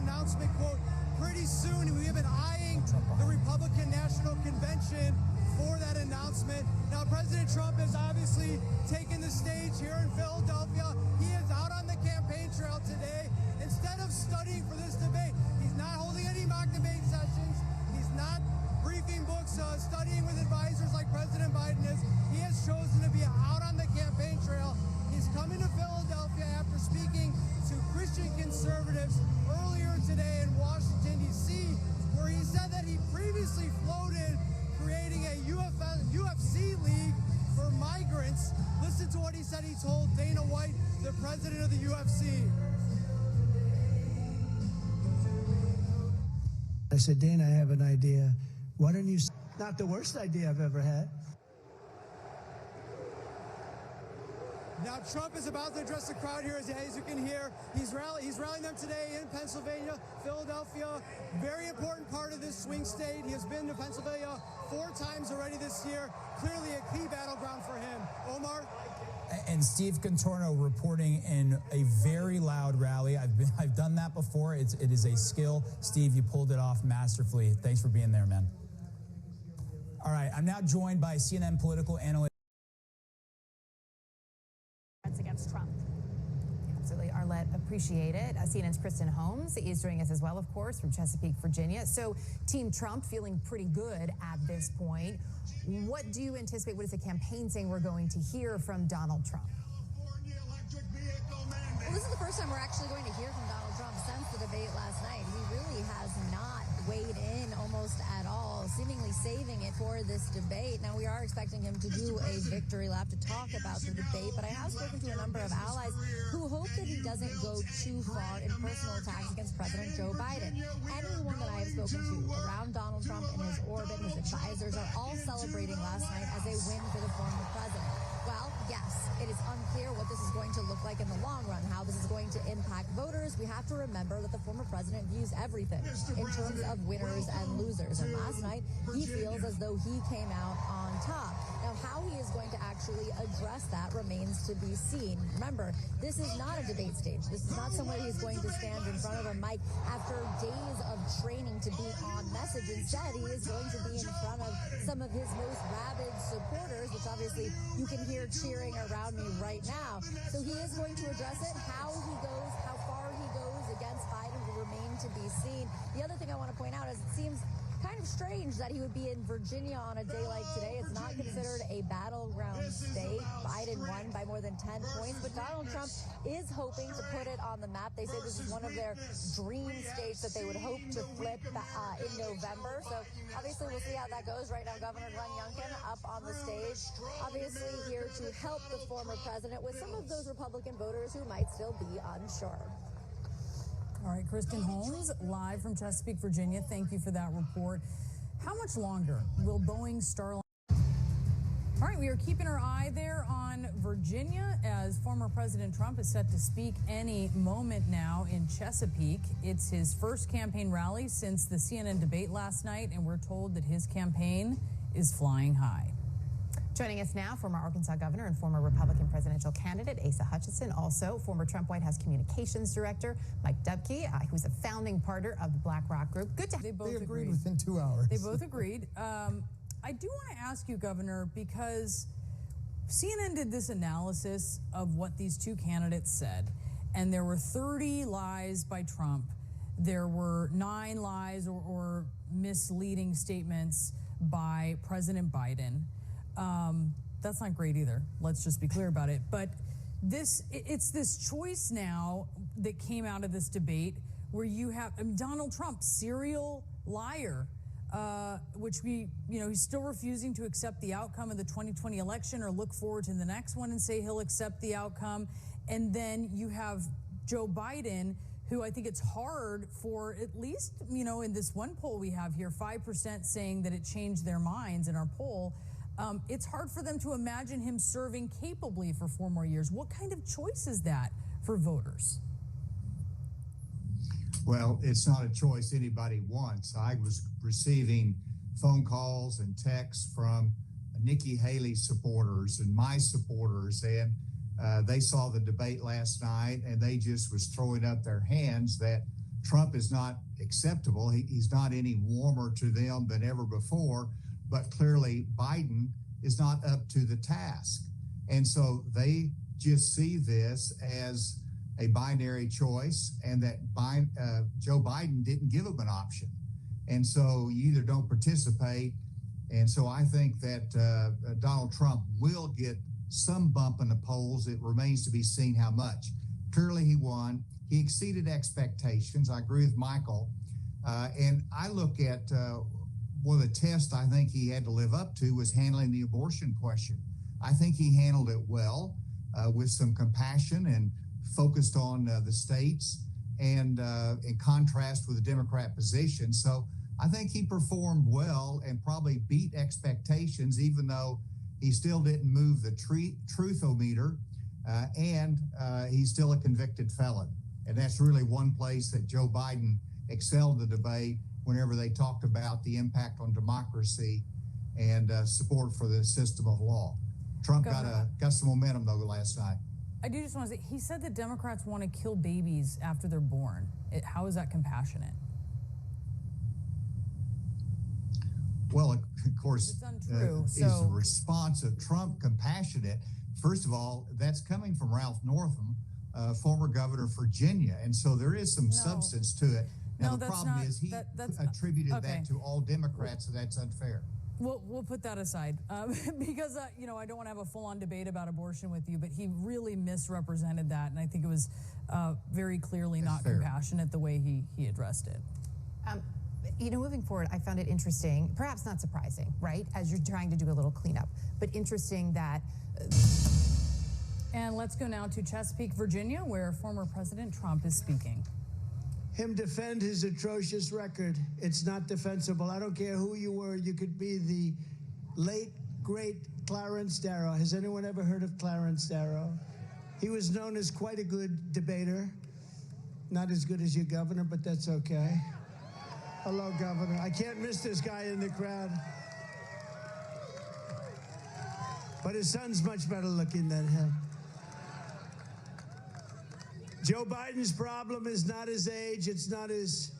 announcement, quote, pretty soon. We have been eyeing the Republican National Convention for that announcement. Now, President Trump has obviously taken the stage here in Philadelphia. He is out on the campaign trail today. Instead of studying for this debate, he's not holding any mock debate sessions. He's not briefing books, studying with advisors like President Biden is. He has chosen to be out on the campaign trail. He's coming to Philadelphia after speaking to Christian conservatives earlier today in Washington, D.C., where he said that he previously floated creating a UFC league for migrants. Listen to what he said he told Dana White, the president of the UFC. I said, Dana, I have an idea. Why don't you? Not the worst idea I've ever had. Now Trump is about to address the crowd here, as you can hear. He's rallying them today in Pennsylvania, Philadelphia. Very important part of this swing state. He has been to Pennsylvania 4 times already this year. Clearly a key battleground for him. Omar? And Steve Contorno reporting in a very loud rally. I've done that before. It is a skill. Steve, you pulled it off masterfully. Thanks for being there, man. All right, I'm now joined by CNN political analyst. Against Trump. Absolutely, Arlette, appreciate it. CNN's Kristen Holmes is joining us as well, of course, from Chesapeake, Virginia. So, Team Trump feeling pretty good at this point. What do you anticipate? What is the campaign saying we're going to hear from Donald Trump? Well, this is the first time we're actually going to hear from Donald Trump since the debate last night. He really has not weighed in almost at all, seemingly saving it for this debate. Now, we are expecting him to do a victory lap to talk about the debate, but I have spoken to a number of allies who hope that he doesn't go too far in personal attacks against President Joe Biden. Anyone that I have spoken to around Donald Trump and his orbit, his advisors, are all celebrating last night as a win for the former president. Well, yes, it is unclear what this is going to look like in the long run, how this is going to impact voters. We have to remember that the former president views everything in terms of winners and losers. And last night, he feels as though he came out on top. Now, how he is going to actually address that remains to be seen. Remember, this is not a debate stage. This is not somewhere he's going to stand in front of a mic after days of training to be on message. Instead, he is going to be in front of some of his most rabid supporters, which obviously you can hear cheering around me right now. So he is going to address it. How he goes, how far he goes against Biden will remain to be seen. The other thing I want to point out is it seems kind of strange that he would be in Virginia on a day like today. It's not considered a battleground state. Biden won by more than 10 points, but Donald Trump is hoping to put it on the map. They say this is one of their dream states that they would hope to flip in November. So obviously we'll see how that goes. Right now, Governor Glenn Youngkin up on the stage, obviously here to help the former president with some of those Republican voters who might still be unsure. All right, Kristen Holmes, live from Chesapeake, Virginia. Thank you for that report. How much longer will Boeing Starliner? All right, we are keeping our eye there on Virginia as former President Trump is set to speak any moment now in Chesapeake. It's his first campaign rally since the CNN debate last night, and we're told that his campaign is flying high. Joining us now, former Arkansas governor and former Republican presidential candidate Asa Hutchinson, also former Trump White House communications director Mike Dubke, who's a founding partner of the BlackRock Group. Good to have. They agreed within 2 hours. They both agreed. I do want to ask you, Governor, because CNN did this analysis of what these two candidates said, and there were 30 lies by Trump. There were 9 lies or misleading statements by President Biden. That's not great either. Let's just be clear about it. But it's this choice now that came out of this debate where you have Donald Trump, serial liar, which he's still refusing to accept the outcome of the 2020 election or look forward to the next one and say he'll accept the outcome. And then you have Joe Biden, who I think it's hard for, at least, in this one poll we have here, 5% saying that it changed their minds in our poll. It's hard for them to imagine him serving capably for 4 more years. What kind of choice is that for voters? Well, it's not a choice anybody wants. I was receiving phone calls and texts from Nikki Haley supporters and my supporters, and they saw the debate last night, and they just was throwing up their hands that Trump is not acceptable. He's not any warmer to them than ever before. But clearly Biden is not up to the task. And so they just see this as a binary choice, and that Joe Biden didn't give them an option. And so you either don't participate. And so I think that Donald Trump will get some bump in the polls. It remains to be seen how much. Clearly he won. He exceeded expectations. I agree with Michael. And I look at one of the tests I think he had to live up to was handling the abortion question. I think he handled it well with some compassion and focused on the states and in contrast with the Democrat position. So I think he performed well and probably beat expectations, even though he still didn't move the truthometer, and he's still a convicted felon. And that's really one place that Joe Biden excelled the debate whenever they talked about the impact on democracy and support for the system of law. Trump got some momentum, though, last night. I do just want to say, he said that Democrats want to kill babies after they're born. How is that compassionate? Well, of course, it's untrue. Is the response of Trump compassionate? First of all, that's coming from Ralph Northam, former governor of Virginia, and so there is some substance to it. Now, the problem is he attributed that to all Democrats, so that's unfair. We'll put that aside because, I don't want to have a full-on debate about abortion with you, but he really misrepresented that, and I think it was very clearly not compassionate the way he addressed it. Moving forward, I found it interesting, perhaps not surprising, right, as you're trying to do a little cleanup, but interesting that... And let's go now to Chesapeake, Virginia, where former President Trump is speaking. Him defend his atrocious record. It's not defensible. I don't care who you were. You could be the late, great Clarence Darrow. Has anyone ever heard of Clarence Darrow? He was known as quite a good debater. Not as good as your governor, but that's okay. Hello, Governor. I can't miss this guy in the crowd. But his son's much better looking than him. Joe Biden's problem is not his age. It's not his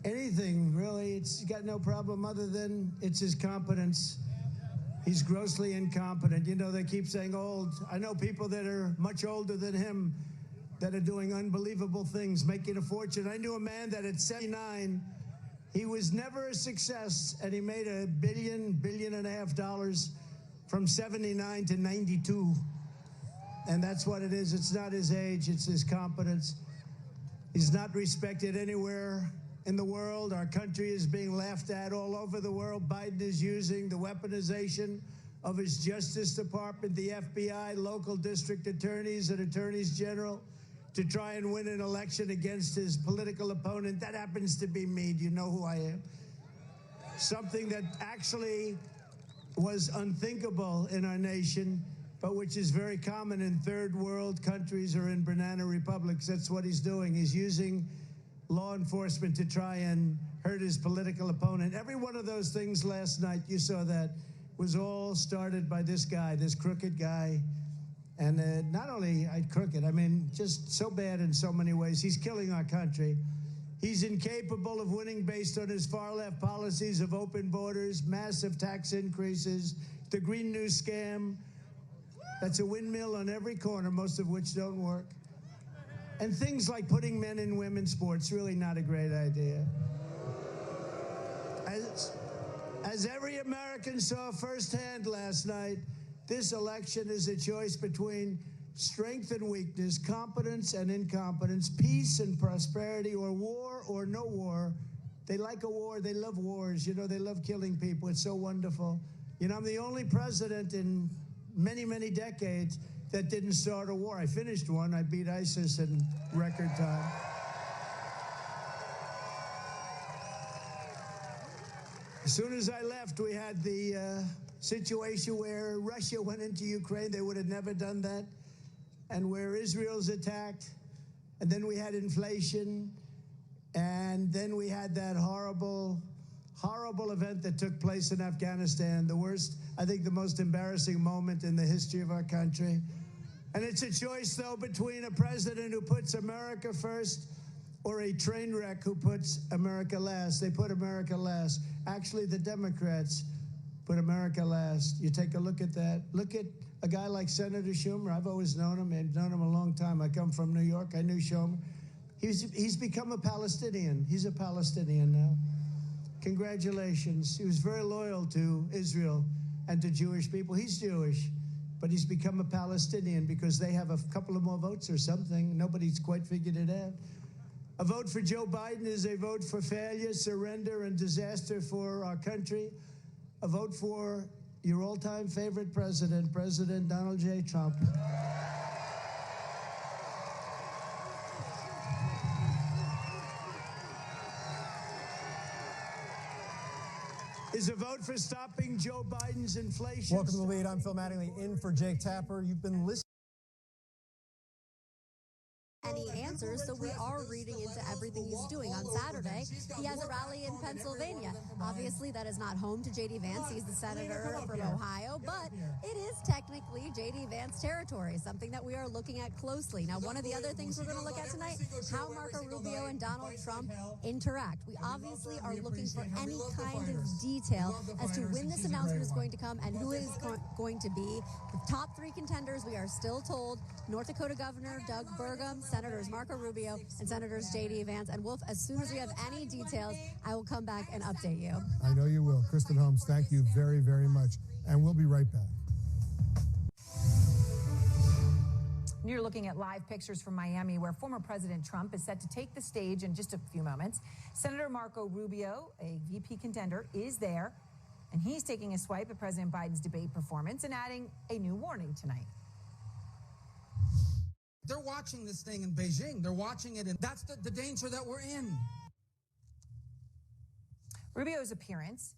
anything, really. It's got no problem other than it's his competence. He's grossly incompetent. They keep saying old. I know people that are much older than him that are doing unbelievable things, making a fortune. I knew a man that at 79, he was never a success, and he made $1 billion and a half from 79 to 92. And that's what it is. It's not his age, it's his competence. He's not respected anywhere in the world. Our country is being laughed at all over the world. Biden is using the weaponization of his Justice Department, the FBI, local district attorneys and attorneys general to try and win an election against his political opponent. That happens to be me. Do you know who I am? Something that actually was unthinkable in our nation, but which is very common in third world countries or in banana republics. That's what he's doing. He's using law enforcement to try and hurt his political opponent. Every one of those things last night, you saw that, was all started by this guy, this crooked guy. And not only crooked, just so bad in so many ways. He's killing our country. He's incapable of winning based on his far-left policies of open borders, massive tax increases, the Green New Scam. That's a windmill on every corner, most of which don't work. And things like putting men in women's sports, really not a great idea. As every American saw firsthand last night, this election is a choice between strength and weakness, competence and incompetence, peace and prosperity, or war or no war. They like a war. They love wars. They love killing people. It's so wonderful. I'm the only president in many, many decades that didn't start a war. I finished one. I beat ISIS in record time. As soon as I left, we had the situation where Russia went into Ukraine. They would have never done that. And where Israel's attacked. And then we had inflation. And then we had that horrible event that took place in Afghanistan. The worst, I think the most embarrassing moment in the history of our country. And it's a choice, though, between a president who puts America first or a train wreck who puts America last. They put America last. Actually, the Democrats put America last. You take a look at that. Look at a guy like Senator Schumer. I've always known him. I've known him a long time. I come from New York. I knew Schumer. He's become a Palestinian. He's a Palestinian now. Congratulations. He was very loyal to Israel and to Jewish people. He's Jewish, but he's become a Palestinian because they have a couple of more votes or something. Nobody's quite figured it out. A vote for Joe Biden is a vote for failure, surrender, and disaster for our country. A vote for your all-time favorite president, President Donald J. Trump. is a vote for stopping Joe Biden's inflation. Welcome to The Lead. I'm Phil Mattingly in for Jake Tapper. You've been listening. Any answers, so we are reading into everything he's doing. On Saturday, he has a rally in Pennsylvania. Obviously, that is not home to J.D. Vance. He's the senator from Ohio, but it is technically J.D. Vance territory, something that we are looking at closely. Now, one of the other things we're going to look at tonight, how Marco Rubio and Donald Trump interact. We obviously are looking for any kind of detail as to when this announcement is going to come and who it is going to be. The top three contenders, we are still told, North Dakota Governor Doug Burgum, Senators Marco Rubio, and Senators J.D. Vance. And Wolf, as soon as we have any details, I will come back and update you. I know you will. Kristen Holmes, thank you very, very much. And we'll be right back. You're looking at live pictures from Miami, where former President Trump is set to take the stage in just a few moments. Senator Marco Rubio, a VP contender, is there, and he's taking a swipe at President Biden's debate performance and adding a new warning tonight. They're watching this thing in Beijing. They're watching it, and that's the danger that we're in. Rubio's appearance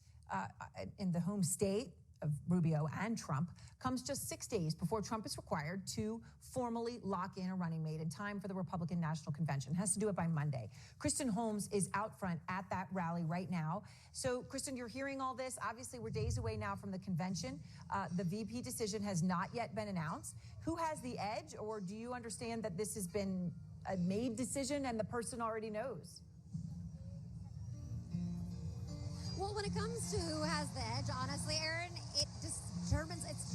in the home state of Rubio and Trump comes just 6 days before Trump is required to formally lock in a running mate in time for the Republican National Convention. Has to do it by Monday. Kristen Holmes is out front at that rally right now. So, Kristen, you're hearing all this. Obviously, we're days away now from the convention. The VP decision has not yet been announced. Who has the edge, or do you understand that this has been a made decision and the person already knows? Well, when it comes to who has the edge, honestly, Aaron, it's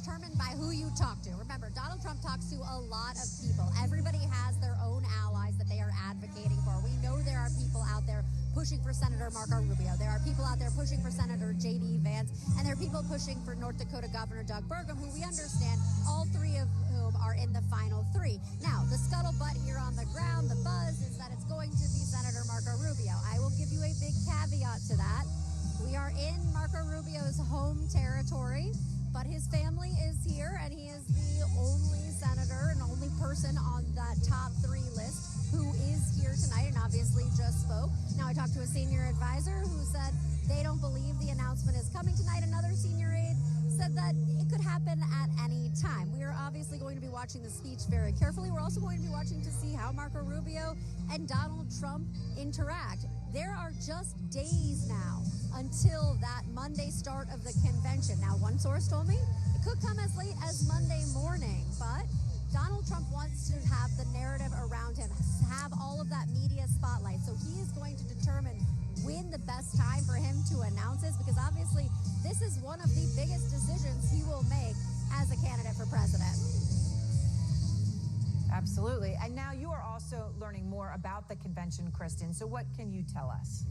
determined by who you talk to. Remember, Donald Trump talks to a lot of people. Everybody has their own allies that they are advocating for. We know there are people out there pushing for Senator Marco Rubio. There are people out there pushing for Senator J.D. Vance, and there are people pushing for North Dakota Governor Doug Burgum, who we understand all three of whom are in the final three. Now, the scuttlebutt here on the ground, the buzz, is that it's going to be Senator Marco Rubio. I will give you a big caveat to that. We are in Marco Rubio's home territory, but his family is here, and he is the only senator and only person on that top three list who is here tonight and obviously just spoke. Now, I talked to a senior advisor who said they don't believe the announcement is coming tonight. Another senior aide said that it could happen at any time. We are obviously going to be watching the speech very carefully. We're also going to be watching to see how Marco Rubio and Donald Trump interact. There are just days now until that Monday start of the convention. Now, one source told me it could come as late as Monday morning, but Donald Trump wants to have the narrative around him, have all of that media spotlight. So he is going to determine when the best time for him to announce is, because obviously this is one of the biggest decisions he will make as a candidate for president. Absolutely. And now you are also learning more about the convention, Kristen. So what can you tell us?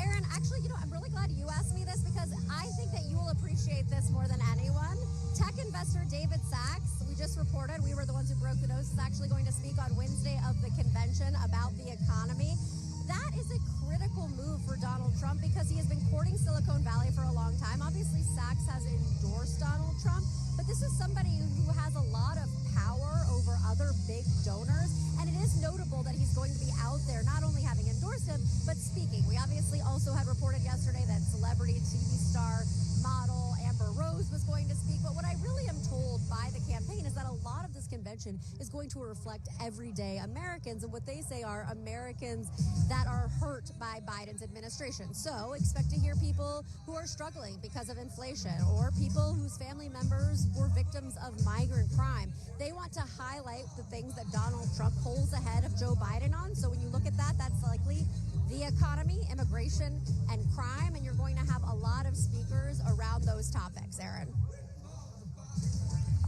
Aaron, actually, I'm really glad you asked me this, because I think that you will appreciate this more than anyone. Tech investor David Sachs, we just reported, we were the ones who broke the news, is actually going to speak on Wednesday of the convention about the economy. That is a critical move for Donald Trump, because he has been courting Silicon Valley for a long time. Obviously, Sachs has endorsed Donald Trump, but this is somebody who has a lot of power over other big donors, and it is notable that he's going to be out there not only having endorsed him, but speaking. We obviously also had reported yesterday that celebrity TV star, model Amber Rose was going to speak, but what I really am told by the campaign is that a lot of this convention is going to reflect everyday Americans, and what they say are Americans that are hurt by Biden's administration. So expect to hear people who are struggling because of inflation, or people whose family members were victims of migrant crime. They want to highlight the things that Donald Trump pulls ahead of Joe Biden on. So when you look at that, that's likely the economy, immigration, and crime, and you're going to have a lot of speakers around those topics, Aaron.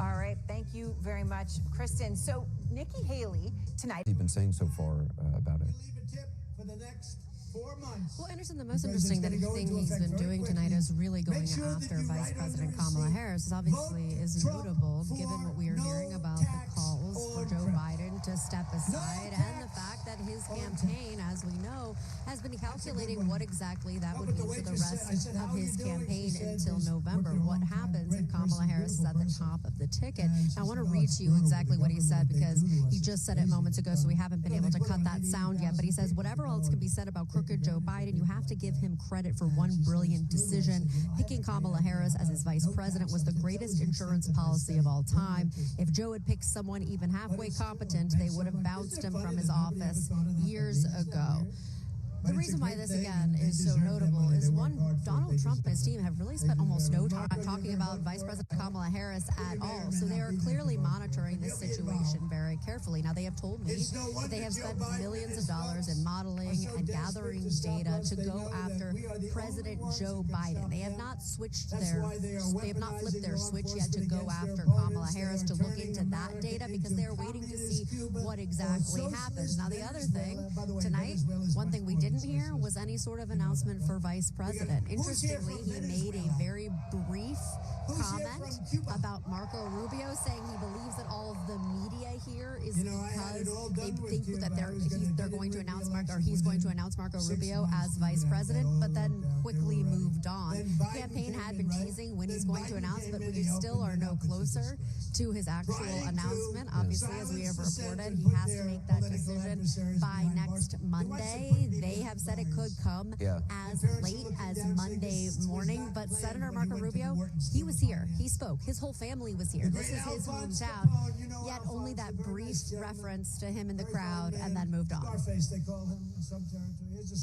All right. Thank you very much, Kristen. So Nikki Haley tonight. You've been saying so far about it. For the next 4 months. Well, Anderson, the most interesting thing he's been doing tonight is really going after Vice President Kamala Harris. Obviously is notable, given what we are hearing about the calls for Joe Biden to step aside, and the fact that his campaign, as we know, has been calculating what exactly that would mean for the rest of his campaign until November. What happens if Kamala Harris is at the top of the ticket? Now, I want to read to you exactly what he said because he just said it moments ago, so we haven't been able to cut that sound yet. But he says, whatever else can be said about crooked Joe Biden, you have to give him credit for one brilliant decision. Picking Kamala Harris as his vice president was the greatest insurance policy of all time. If Joe had picked someone even halfway competent, they would have bounced him from his office years ago. The reason why this, again, is so notable is, one, Donald Trump and his team have really spent almost no time talking about Vice President Kamala Harris at all. So they are clearly monitoring this situation very carefully. Now, they have told me that they have spent millions of dollars in modeling and gathering data to go after President Joe Biden. They have not switched they have not flipped their switch yet to go after Kamala Harris to look into that data because they're waiting to see what exactly happens. Now, the other thing, tonight, one thing we didn't hear was any sort of announcement for vice president. Interestingly, he made a very brief comment about Marco Rubio, saying he believes that all of the media here is because they think that they're going to announce he's going to announce Marco Rubio as vice president, but then quickly moved on. The campaign had been teasing when he's going to announce, but we still are no closer to his actual announcement. Obviously, as we have reported, he has to make that decision by next Monday. They have said it could come as late as Monday morning, but Senator Marco Rubio, he was here. He spoke. His whole family was here. This is his hometown. Yet only that brief reference to him in the crowd and then moved on.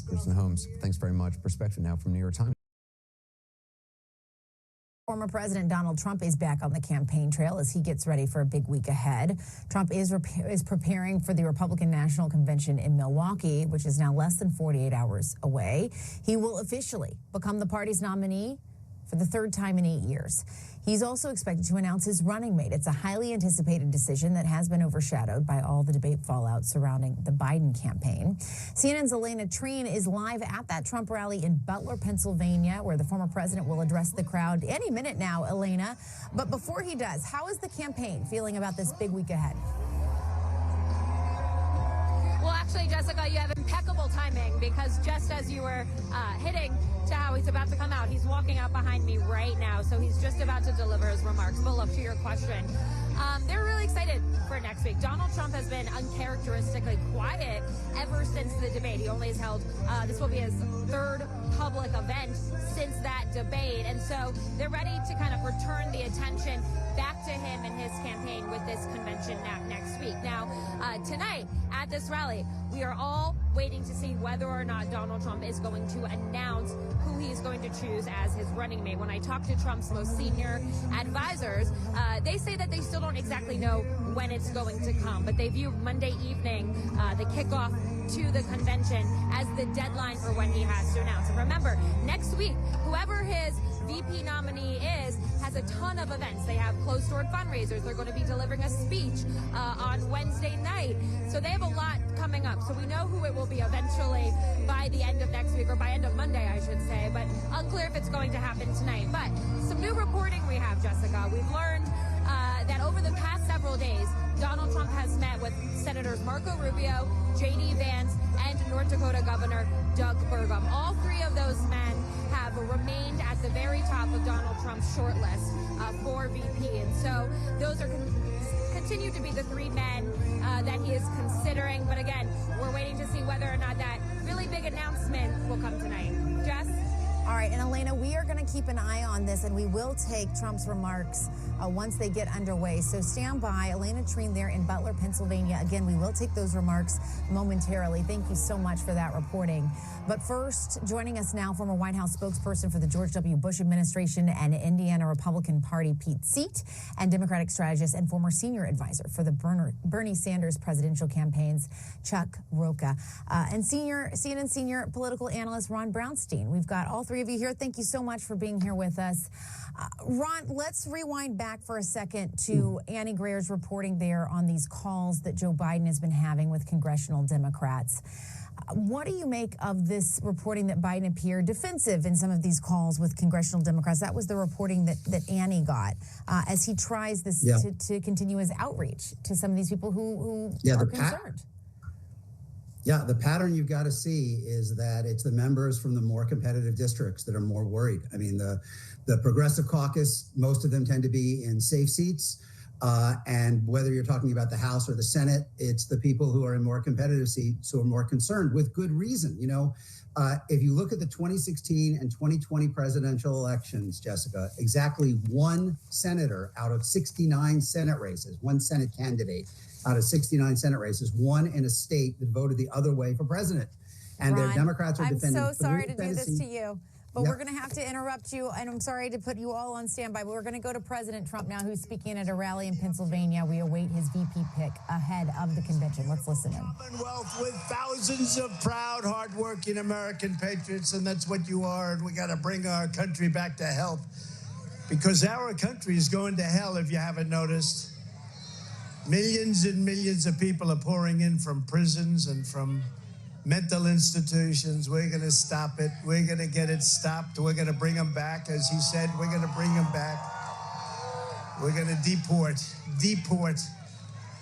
Kristen Holmes, thanks very much. Perspective now from New York Times. Former President Donald Trump is back on the campaign trail as he gets ready for a big week ahead. Trump is preparing for the Republican National Convention in Milwaukee, which is now less than 48 hours away. He will officially become the party's nominee for the third time in 8 years. He's also expected to announce his running mate. It's a highly anticipated decision that has been overshadowed by all the debate fallout surrounding the Biden campaign. CNN's Elena Treen is live at that Trump rally in Butler, Pennsylvania, where the former president will address the crowd any minute now, Elena. But before he does, how is the campaign feeling about this big week ahead? Well, actually, Jessica, you have impeccable timing because just as you were hitting to how he's about to come out, he's walking out behind me right now. So he's just about to deliver his remarks. But look, to your question, they're really excited for next week. Donald Trump has been uncharacteristically quiet ever since the debate. He only has held, this will be his third public event since that debate. And so they're ready to kind of return the attention back to him and his campaign with this convention next week. Now, tonight at this rally, we are all waiting to see whether or not Donald Trump is going to announce who he's going to choose as his running mate. When I talk to Trump's most senior advisors, they say that they still don't exactly know when it's going to come, but they view Monday evening, the kickoff to the convention, as the deadline for when he has to announce. And remember, next week, whoever his VP nominee is has a ton of events. They have closed-door fundraisers. They're going to be delivering a speech on Wednesday night. So they have a lot coming up. So we know who it will be eventually by the end of next week, or by end of Monday, I should say. But unclear if it's going to happen tonight. But some new reporting we have, Jessica. We've learned that over the past several days, Donald Trump has met with Senators Marco Rubio, J.D. Vance, and North Dakota Governor Doug Burgum. All three of those men have remained at the very top of Donald Trump's shortlist for VP. And so those are continue to be the three men that he is considering. But again, we're waiting to see whether or not that really big announcement will come tonight. Jess? All right, and Elena, we are going to keep an eye on this, and we will take Trump's remarks once they get underway. So stand by. Elena Treen there in Butler, Pennsylvania. Again, we will take those remarks momentarily. Thank you so much for that reporting. But first, joining us now, former White House spokesperson for the George W. Bush administration and Indiana Republican Party, Pete Seat, and Democratic strategist and former senior advisor for the Bernie Sanders presidential campaigns, Chuck Rocha, and CNN senior political analyst Ron Brownstein. We've got all three of you here. Thank you so much for being here with us. Ron, let's rewind back for a second to Annie Greer's reporting there on these calls that Joe Biden has been having with congressional Democrats. What do you make of this reporting that Biden appeared defensive in some of these calls with congressional Democrats? That was the reporting that Annie got as he tries to continue his outreach to some of these people who are concerned. Yeah, the pattern you've got to see is that it's the members from the more competitive districts that are more worried. I mean, the Progressive Caucus, most of them tend to be in safe seats. And whether you're talking about the House or the Senate, it's the people who are in more competitive seats who are more concerned with good reason. You know, if you look at the 2016 and 2020 presidential elections, Jessica, exactly one senator out of 69 Senate races, one Senate candidate out of 69 Senate races, won in a state that voted the other way for president. And Ron, their Democrats are defending. I'm so sorry to do this Tennessee. to you, but we're going to have to interrupt you, and I'm sorry to put you all on standby, but we're going to go to President Trump now, who's speaking at a rally in Pennsylvania. We await his VP pick ahead of the convention. Let's listen in. Commonwealth with thousands of proud, hardworking American patriots, and that's what you are, and we got to bring our country back to health, because our country is going to hell, if you haven't noticed. Millions and millions of people are pouring in from prisons and from mental institutions. We're going to stop it. We're going to get it stopped. We're going to bring them back. As he said, we're going to bring them back. We're going to deport.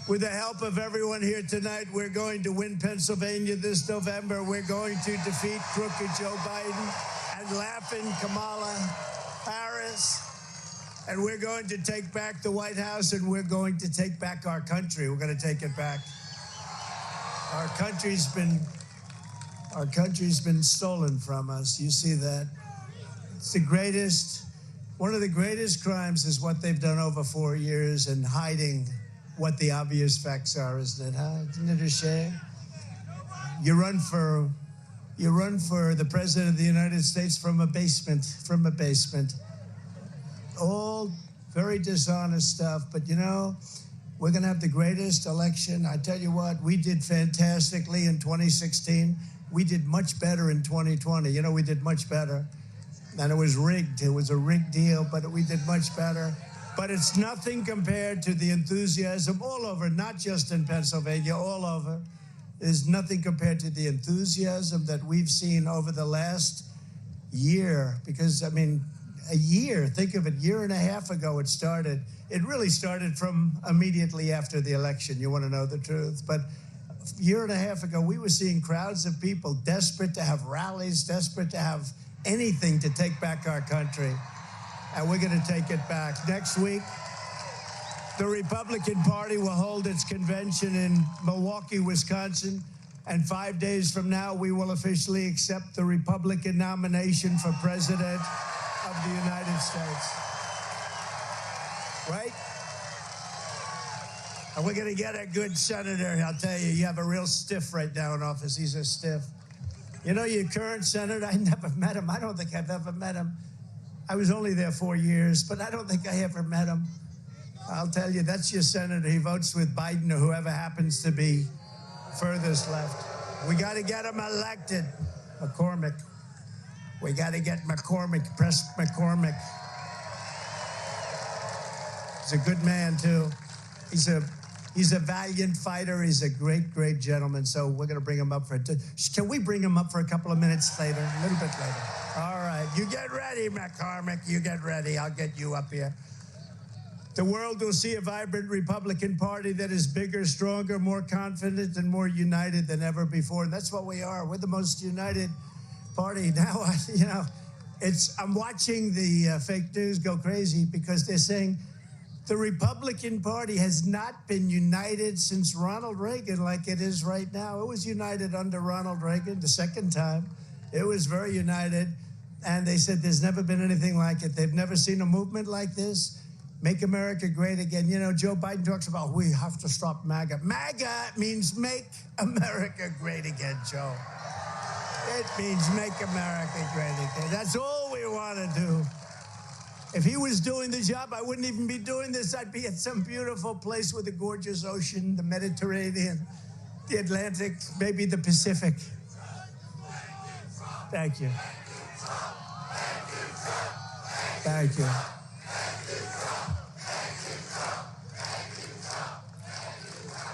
With the help of everyone here tonight, we're going to win Pennsylvania this November. We're going to defeat crooked Joe Biden and laughing Kamala Harris. And we're going to take back the White House, and we're going to take back our country. We're going to take it back. Our country's been stolen from us. You see that? It's the greatest, one of the greatest crimes is what they've done over 4 years and hiding what the obvious facts are, isn't it? Huh? Isn't it a shame? You run for the President of the United States from a basement. All very dishonest stuff, but you know, we're going to have the greatest election. I tell you what, we did fantastically in 2016. We did much better in 2020. You know, we did much better. And it was rigged. It was a rigged deal, but we did much better. But it's nothing compared to the enthusiasm all over, not just in Pennsylvania, all over. There's nothing compared to the enthusiasm that we've seen over the last year. Because, I mean, a year, think of it, year and a half ago it started. It really started from immediately after the election. You want to know the truth. But a year and a half ago, we were seeing crowds of people desperate to have rallies, desperate to have anything to take back our country. And we're going to take it back. Next week, the Republican Party will hold its convention in Milwaukee, Wisconsin. And 5 days from now, we will officially accept the Republican nomination for president of the United States. Right? And we're going to get a good senator. I'll tell you, you have a real stiff right now in office. He's a stiff. You know, your current senator, I never met him. I don't think I've ever met him. I was only there 4 years, but I don't think I ever met him. I'll tell you, that's your senator. He votes with Biden or whoever happens to be furthest left. We got to get him elected. McCormick. We got to get McCormick, Press McCormick. He's a good man, too. He's a valiant fighter. He's a great, great gentleman. So we're going to bring him up for it. Can we bring him up for a couple of minutes later? A little bit later. All right. You get ready, McCormick. You get ready. I'll get you up here. The world will see a vibrant Republican Party that is bigger, stronger, more confident, and more united than ever before. And that's what we are. We're the most united party now. You know, I'm watching the fake news go crazy because they're saying the Republican Party has not been united since Ronald Reagan like it is right now. It was united under Ronald Reagan the second time. It was very united. And they said there's never been anything like it. They've never seen a movement like this. Make America great again. You know, Joe Biden talks about we have to stop MAGA. MAGA means make America great again, Joe. It means make America great again. That's all we want to do. If he was doing the job, I wouldn't even be doing this. I'd be at some beautiful place with a gorgeous ocean, the Mediterranean, the Atlantic, maybe the Pacific. Thank you. Thank you.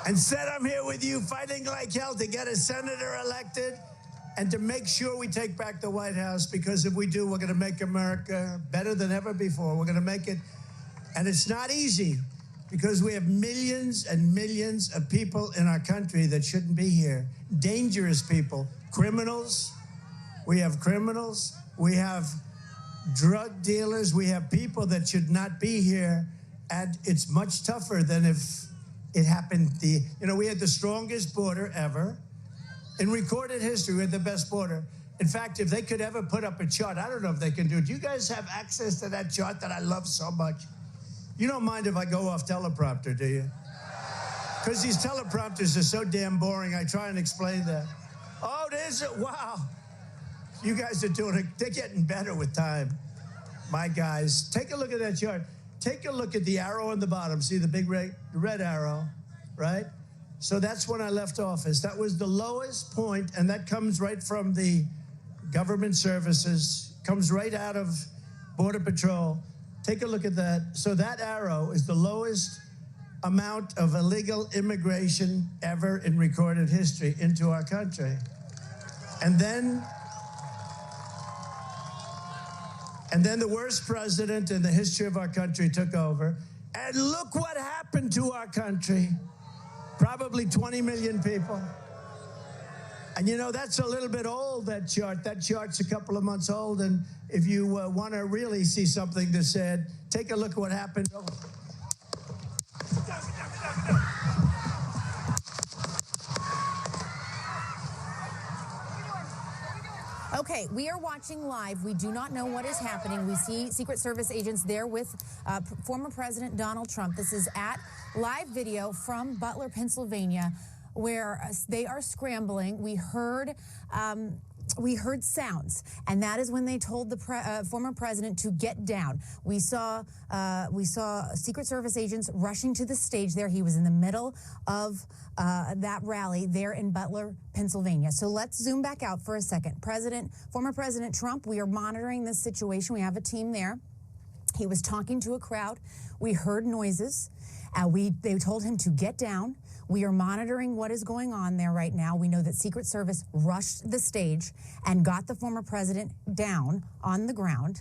Instead, I'm here with you fighting like hell to get a senator elected and to make sure we take back the White House, because if we do, we're going to make America better than ever before. We're going to make it, and it's not easy. because we have millions and millions of people in our country that shouldn't be here. Dangerous people, criminals. We have criminals. We have drug dealers. We have people that should not be here. And it's much tougher than if it happened. We had the strongest border ever. In recorded history, we had the best border. In fact, if they could ever put up a chart, I don't know if they can do it. Do you guys have access to that chart that I love so much? You don't mind if I go off teleprompter, do you? Because these teleprompters are so damn boring, I try and explain that. Oh, there's it. Wow. You guys are doing it. They're getting better with time. My guys, take a look at that chart. Take a look at the arrow on the bottom. See the big red arrow, right? So that's when I left office. That was the lowest point, and that comes right from the government services, comes right out of Border Patrol. Take a look at that. So that arrow is the lowest amount of illegal immigration ever in recorded history into our country. And then the worst president in the history of our country took over. And look what happened to our country. Probably 20 million people. And that's a little bit old, that chart. That chart's a couple of months old. And if you want to really see something that's said, take a look at what happened. Okay, we are watching live. We do not know what is happening. We see Secret Service agents there with former President Donald Trump. This is at live video from Butler, Pennsylvania, where they are scrambling. We heard sounds, and that is when they told the former president to get down. We saw Secret Service agents rushing to the stage there. He was in the middle of that rally there in Butler, Pennsylvania. So let's zoom back out for a second. Former President Trump, we are monitoring this situation. We have a team there. He was talking to a crowd. We heard noises. They told him to get down. We are monitoring what is going on there right now. We know that Secret Service rushed the stage and got the former president down on the ground.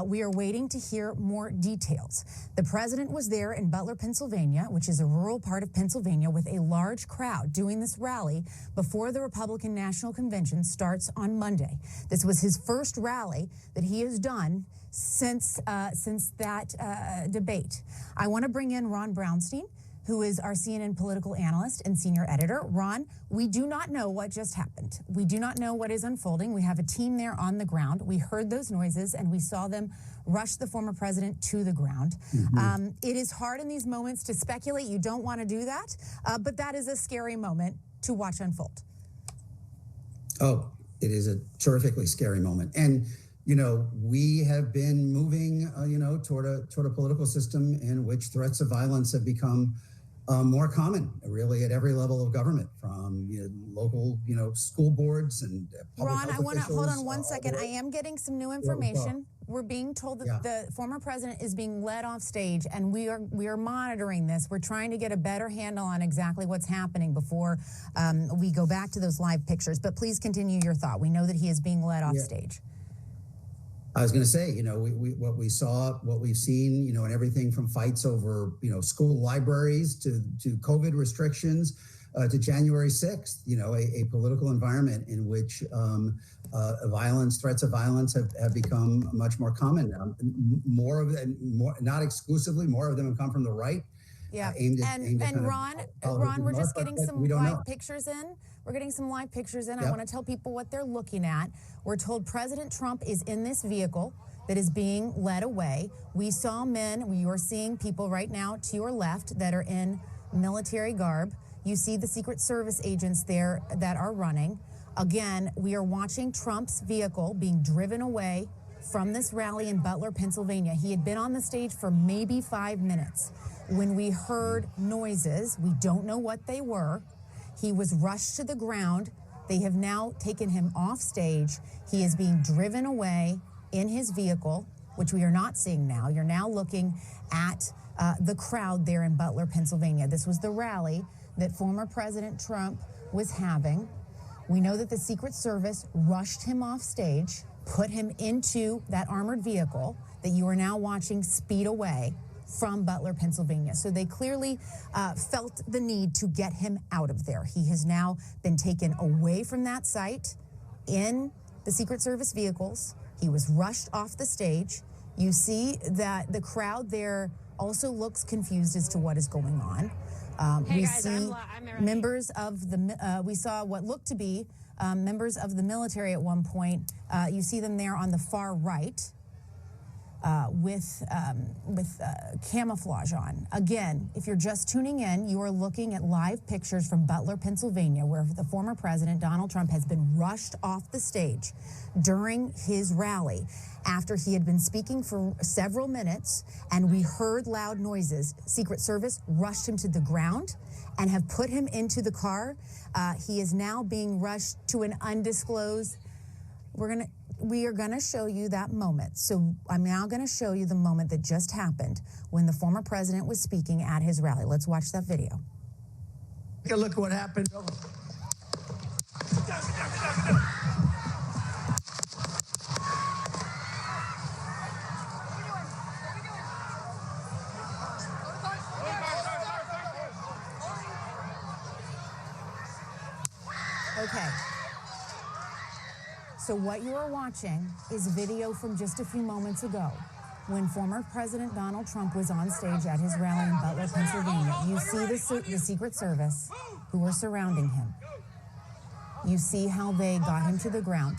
We are waiting to hear more details. The president was there in Butler, Pennsylvania, which is a rural part of Pennsylvania, with a large crowd doing this rally before the Republican National Convention starts on Monday. This was his first rally that he has done since that debate. I want to bring in Ron Brownstein, who is our CNN political analyst and senior editor. Ron, we do not know what just happened. We do not know what is unfolding. We have a team there on the ground. We heard those noises, and we saw them rush the former president to the ground. Mm-hmm. It is hard in these moments to speculate. You don't want to do that, but that is a scary moment to watch unfold. Oh, it is a terrifically scary moment. And we have been moving, toward a political system in which threats of violence have become more common, really, at every level of government, from local, school boards and public Ron, health I want to hold on one officials, second. I am getting some new information. We're being told that the former president is being led off stage, and we are monitoring this. We're trying to get a better handle on exactly what's happening before we go back to those live pictures. But please continue your thought. We know that he is being led off stage. I was going to say, what we've seen, and everything from fights over, school libraries to COVID restrictions to January 6th, a political environment in which threats of violence have become much more common. More of them, not exclusively, more of them have come from the right. Yeah, and Ron, we're just getting some live pictures in. We're getting some live pictures in. I want to tell people what they're looking at. We're told President Trump is in this vehicle that is being led away. We saw men. You are seeing people right now to your left that are in military garb. You see the Secret Service agents there that are running. Again, we are watching Trump's vehicle being driven away from this rally in Butler, Pennsylvania. He had been on the stage for maybe 5 minutes when we heard noises. We don't know what they were. He was rushed to the ground. They have now taken him off stage. He is being driven away in his vehicle, which we are not seeing now. You're now looking at the crowd there in Butler, Pennsylvania. This was the rally that former President Trump was having. We know that the Secret Service rushed him off stage, put him into that armored vehicle that you are now watching speed away from Butler, Pennsylvania. So they clearly felt the need to get him out of there. He has now been taken away from that site in the Secret Service vehicles. He was rushed off the stage. You see that the crowd there also looks confused as to what is going on. Hey we guys, see I'm ready. members of the, we saw what looked to be members of the military at one point. You see them there on the far right with camouflage on. Again, if you're just tuning in, you are looking at live pictures from Butler, Pennsylvania, where the former president, Donald Trump, has been rushed off the stage during his rally after he had been speaking for several minutes, and we heard loud noises. Secret Service rushed him to the ground and have put him into the car. He is now being rushed to an undisclosed. We are gonna show you that moment. So I'm now gonna show you the moment that just happened when the former president was speaking at his rally. Let's watch that video. Take a look at what happened. Okay. So what you are watching is video from just a few moments ago when former President Donald Trump was on stage at his rally in Butler, Pennsylvania. You see the Secret Service who were surrounding him. You see how they got him to the ground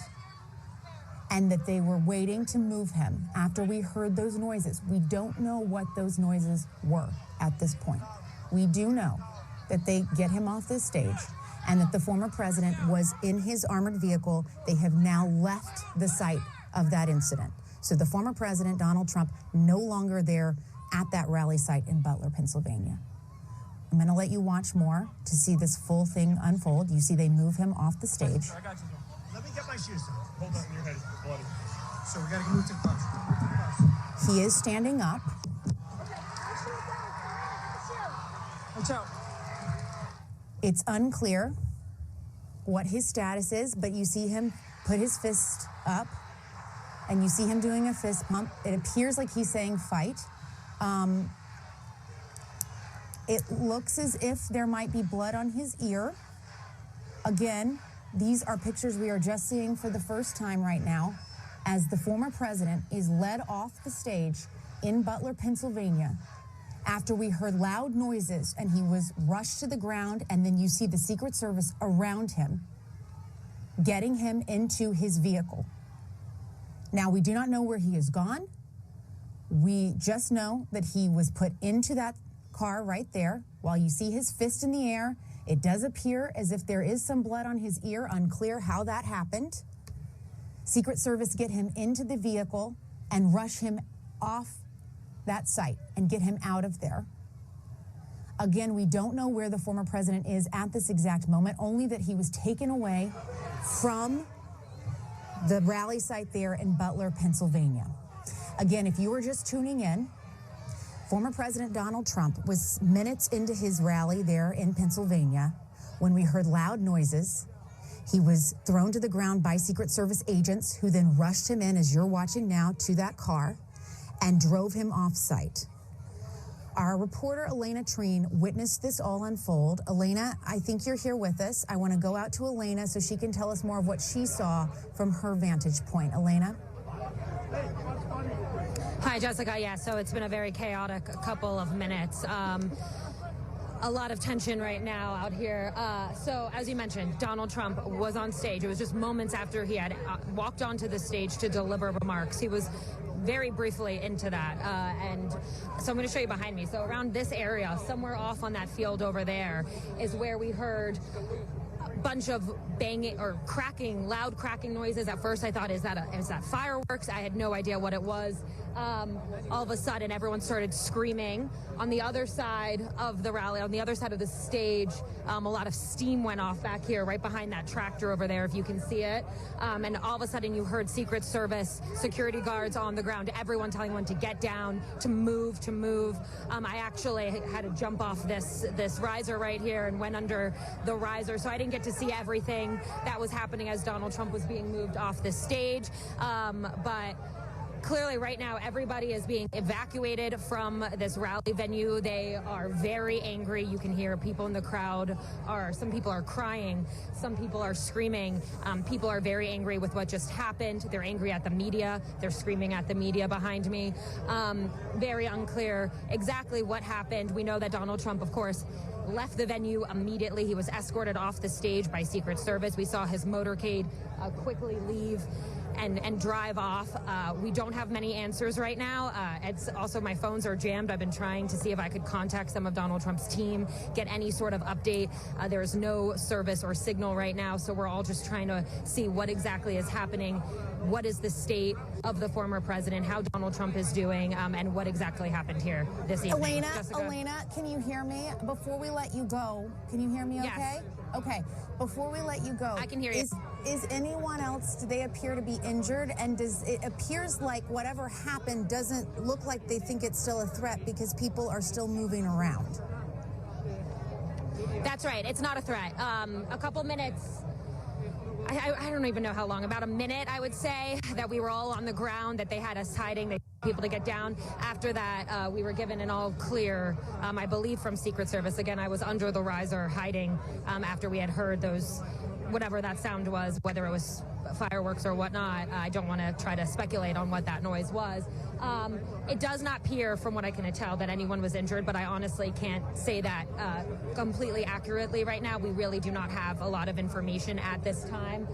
and that they were waiting to move him after we heard those noises. We don't know what those noises were at this point. We do know that they get him off this stage and that the former president was in his armored vehicle. They have now left the site of that incident. So the former president, Donald Trump, no longer there at that rally site in Butler, Pennsylvania. I'm going to let you watch more to see this full thing unfold. You see they move him off the stage. I got you. Let me get my shoes. Hold on, your head is bloody. So we got to move to the car. He is standing up. Watch out. It's unclear what his status is, but you see him put his fist up, and you see him doing a fist pump. It appears like he's saying fight. It looks as if there might be blood on his ear. Again, these are pictures we are just seeing for the first time right now as the former president is led off the stage in Butler, Pennsylvania, after we heard loud noises and he was rushed to the ground, and then you see the Secret Service around him, getting him into his vehicle. Now, we do not know where he has gone. We just know that he was put into that car right there. While you see his fist in the air, it does appear as if there is some blood on his ear, unclear how that happened. Secret Service get him into the vehicle and rush him off that site and get him out of there. Again, we don't know where the former president is at this exact moment, only that he was taken away from the rally site there in Butler, Pennsylvania. Again, if you were just tuning in, former President Donald Trump was minutes into his rally there in Pennsylvania when we heard loud noises. He was thrown to the ground by Secret Service agents who then rushed him in, as you're watching now, to that car and drove him off site. Our reporter, Elena Treen, witnessed this all unfold. Elena, I think you're here with us. I want to go out to Elena so she can tell us more of what she saw from her vantage point. Elena? Hi, Jessica. Yeah, so it's been a very chaotic couple of minutes. A lot of tension right now out here. So, as you mentioned, Donald Trump was on stage. It was just moments after he had walked onto the stage to deliver remarks. He was very briefly into that. And so I'm going to show you behind me. So around this area, somewhere off on that field over there, is where we heard a bunch of banging or cracking, loud cracking noises. At first I thought, is that fireworks? I had no idea what it was. All of a sudden, everyone started screaming. On the other side of the rally, on the other side of the stage, a lot of steam went off back here, right behind that tractor over there, if you can see it. And all of a sudden, you heard Secret Service security guards on the ground, everyone telling everyone to get down, to move, to move. I actually had to jump off this riser right here and went under the riser, so I didn't get to see everything that was happening as Donald Trump was being moved off the stage. But clearly right now everybody is being evacuated from this rally venue. They are very angry. You can hear people in the crowd some people are crying, some people are screaming. People are very angry with what just happened. They're angry at the media. They're screaming at the media behind me. Very unclear exactly what happened. We know that Donald Trump, of course, left the venue immediately. He was escorted off the stage by Secret Service. We saw his motorcade quickly leave and drive off. We don't have many answers right now. It's also, my phones are jammed. I've been trying to see if I could contact some of Donald Trump's team, get any sort of update. There is no service or signal right now, so we're all just trying to see what exactly is happening. What is the state of the former president, how Donald Trump is doing, and what exactly happened here this evening. Elena, can you hear me? Before we let you go, can you hear me okay? Yes. Okay, before we let you go. I can hear you. Is anyone else, do they appear to be injured? And it appears like whatever happened doesn't look like they think it's still a threat because people are still moving around. That's right. It's not a threat. A couple minutes. I don't even know how long, about a minute, I would say, that we were all on the ground, that they had us hiding, they people to get down. After that, we were given an all clear, I believe, from Secret Service. Again, I was under the riser hiding after we had heard those, whatever that sound was, whether it was fireworks or whatnot. I don't want to try to speculate on what that noise was. It does not appear, from what I can tell, that anyone was injured, but I honestly can't say that completely accurately right now. We really do not have a lot of information at this time.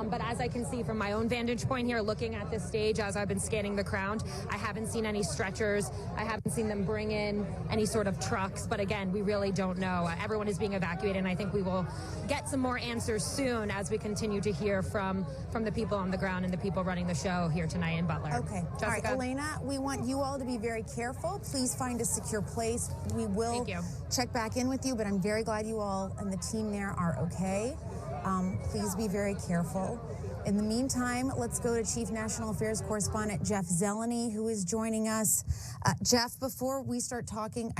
But as I can see from my own vantage point here, looking at this stage as I've been scanning the crowd, I haven't seen any stretchers. I haven't seen them bring in any sort of trucks. But again, we really don't know. Everyone is being evacuated, and I think we will get some more answers soon as we continue to hear from the people on the ground and the people running the show here tonight in Butler. Okay. Jessica? All right, Elena, we want you all to be very careful. Please find a secure place. We will check back in with you, but I'm very glad you all and the team there are okay. Please be very careful. In the meantime, let's go to Chief National Affairs Correspondent Jeff Zeleny, who is joining us. Jeff, before we start talking,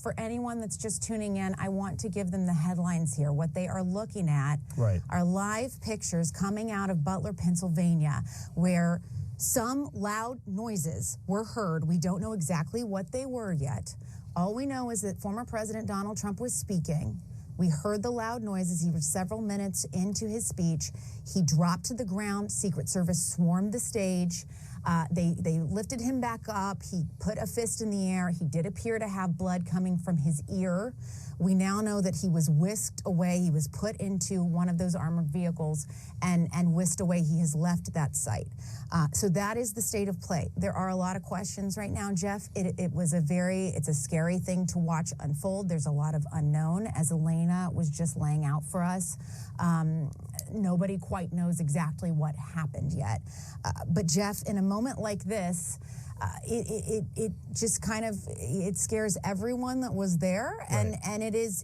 for anyone that's just tuning in, I want to give them the headlines here. What they are looking at are live pictures coming out of Butler, Pennsylvania, where some loud noises were heard. We don't know exactly what they were yet. All we know is that former President Donald Trump was speaking. We heard the loud noises. He was several minutes into his speech. He dropped to the ground. Secret Service swarmed the stage. They lifted him back up. He put a fist in the air. He did appear to have blood coming from his ear. We now know that he was whisked away. He was put into one of those armored vehicles and whisked away. He has left that site. So that is the state of play. There are a lot of questions right now, Jeff. It's a scary thing to watch unfold. There's a lot of unknown, as Elena was just laying out for us. Nobody quite knows exactly what happened yet. But Jeff, in a moment like this, it just kind of, it scares everyone that was there, and it is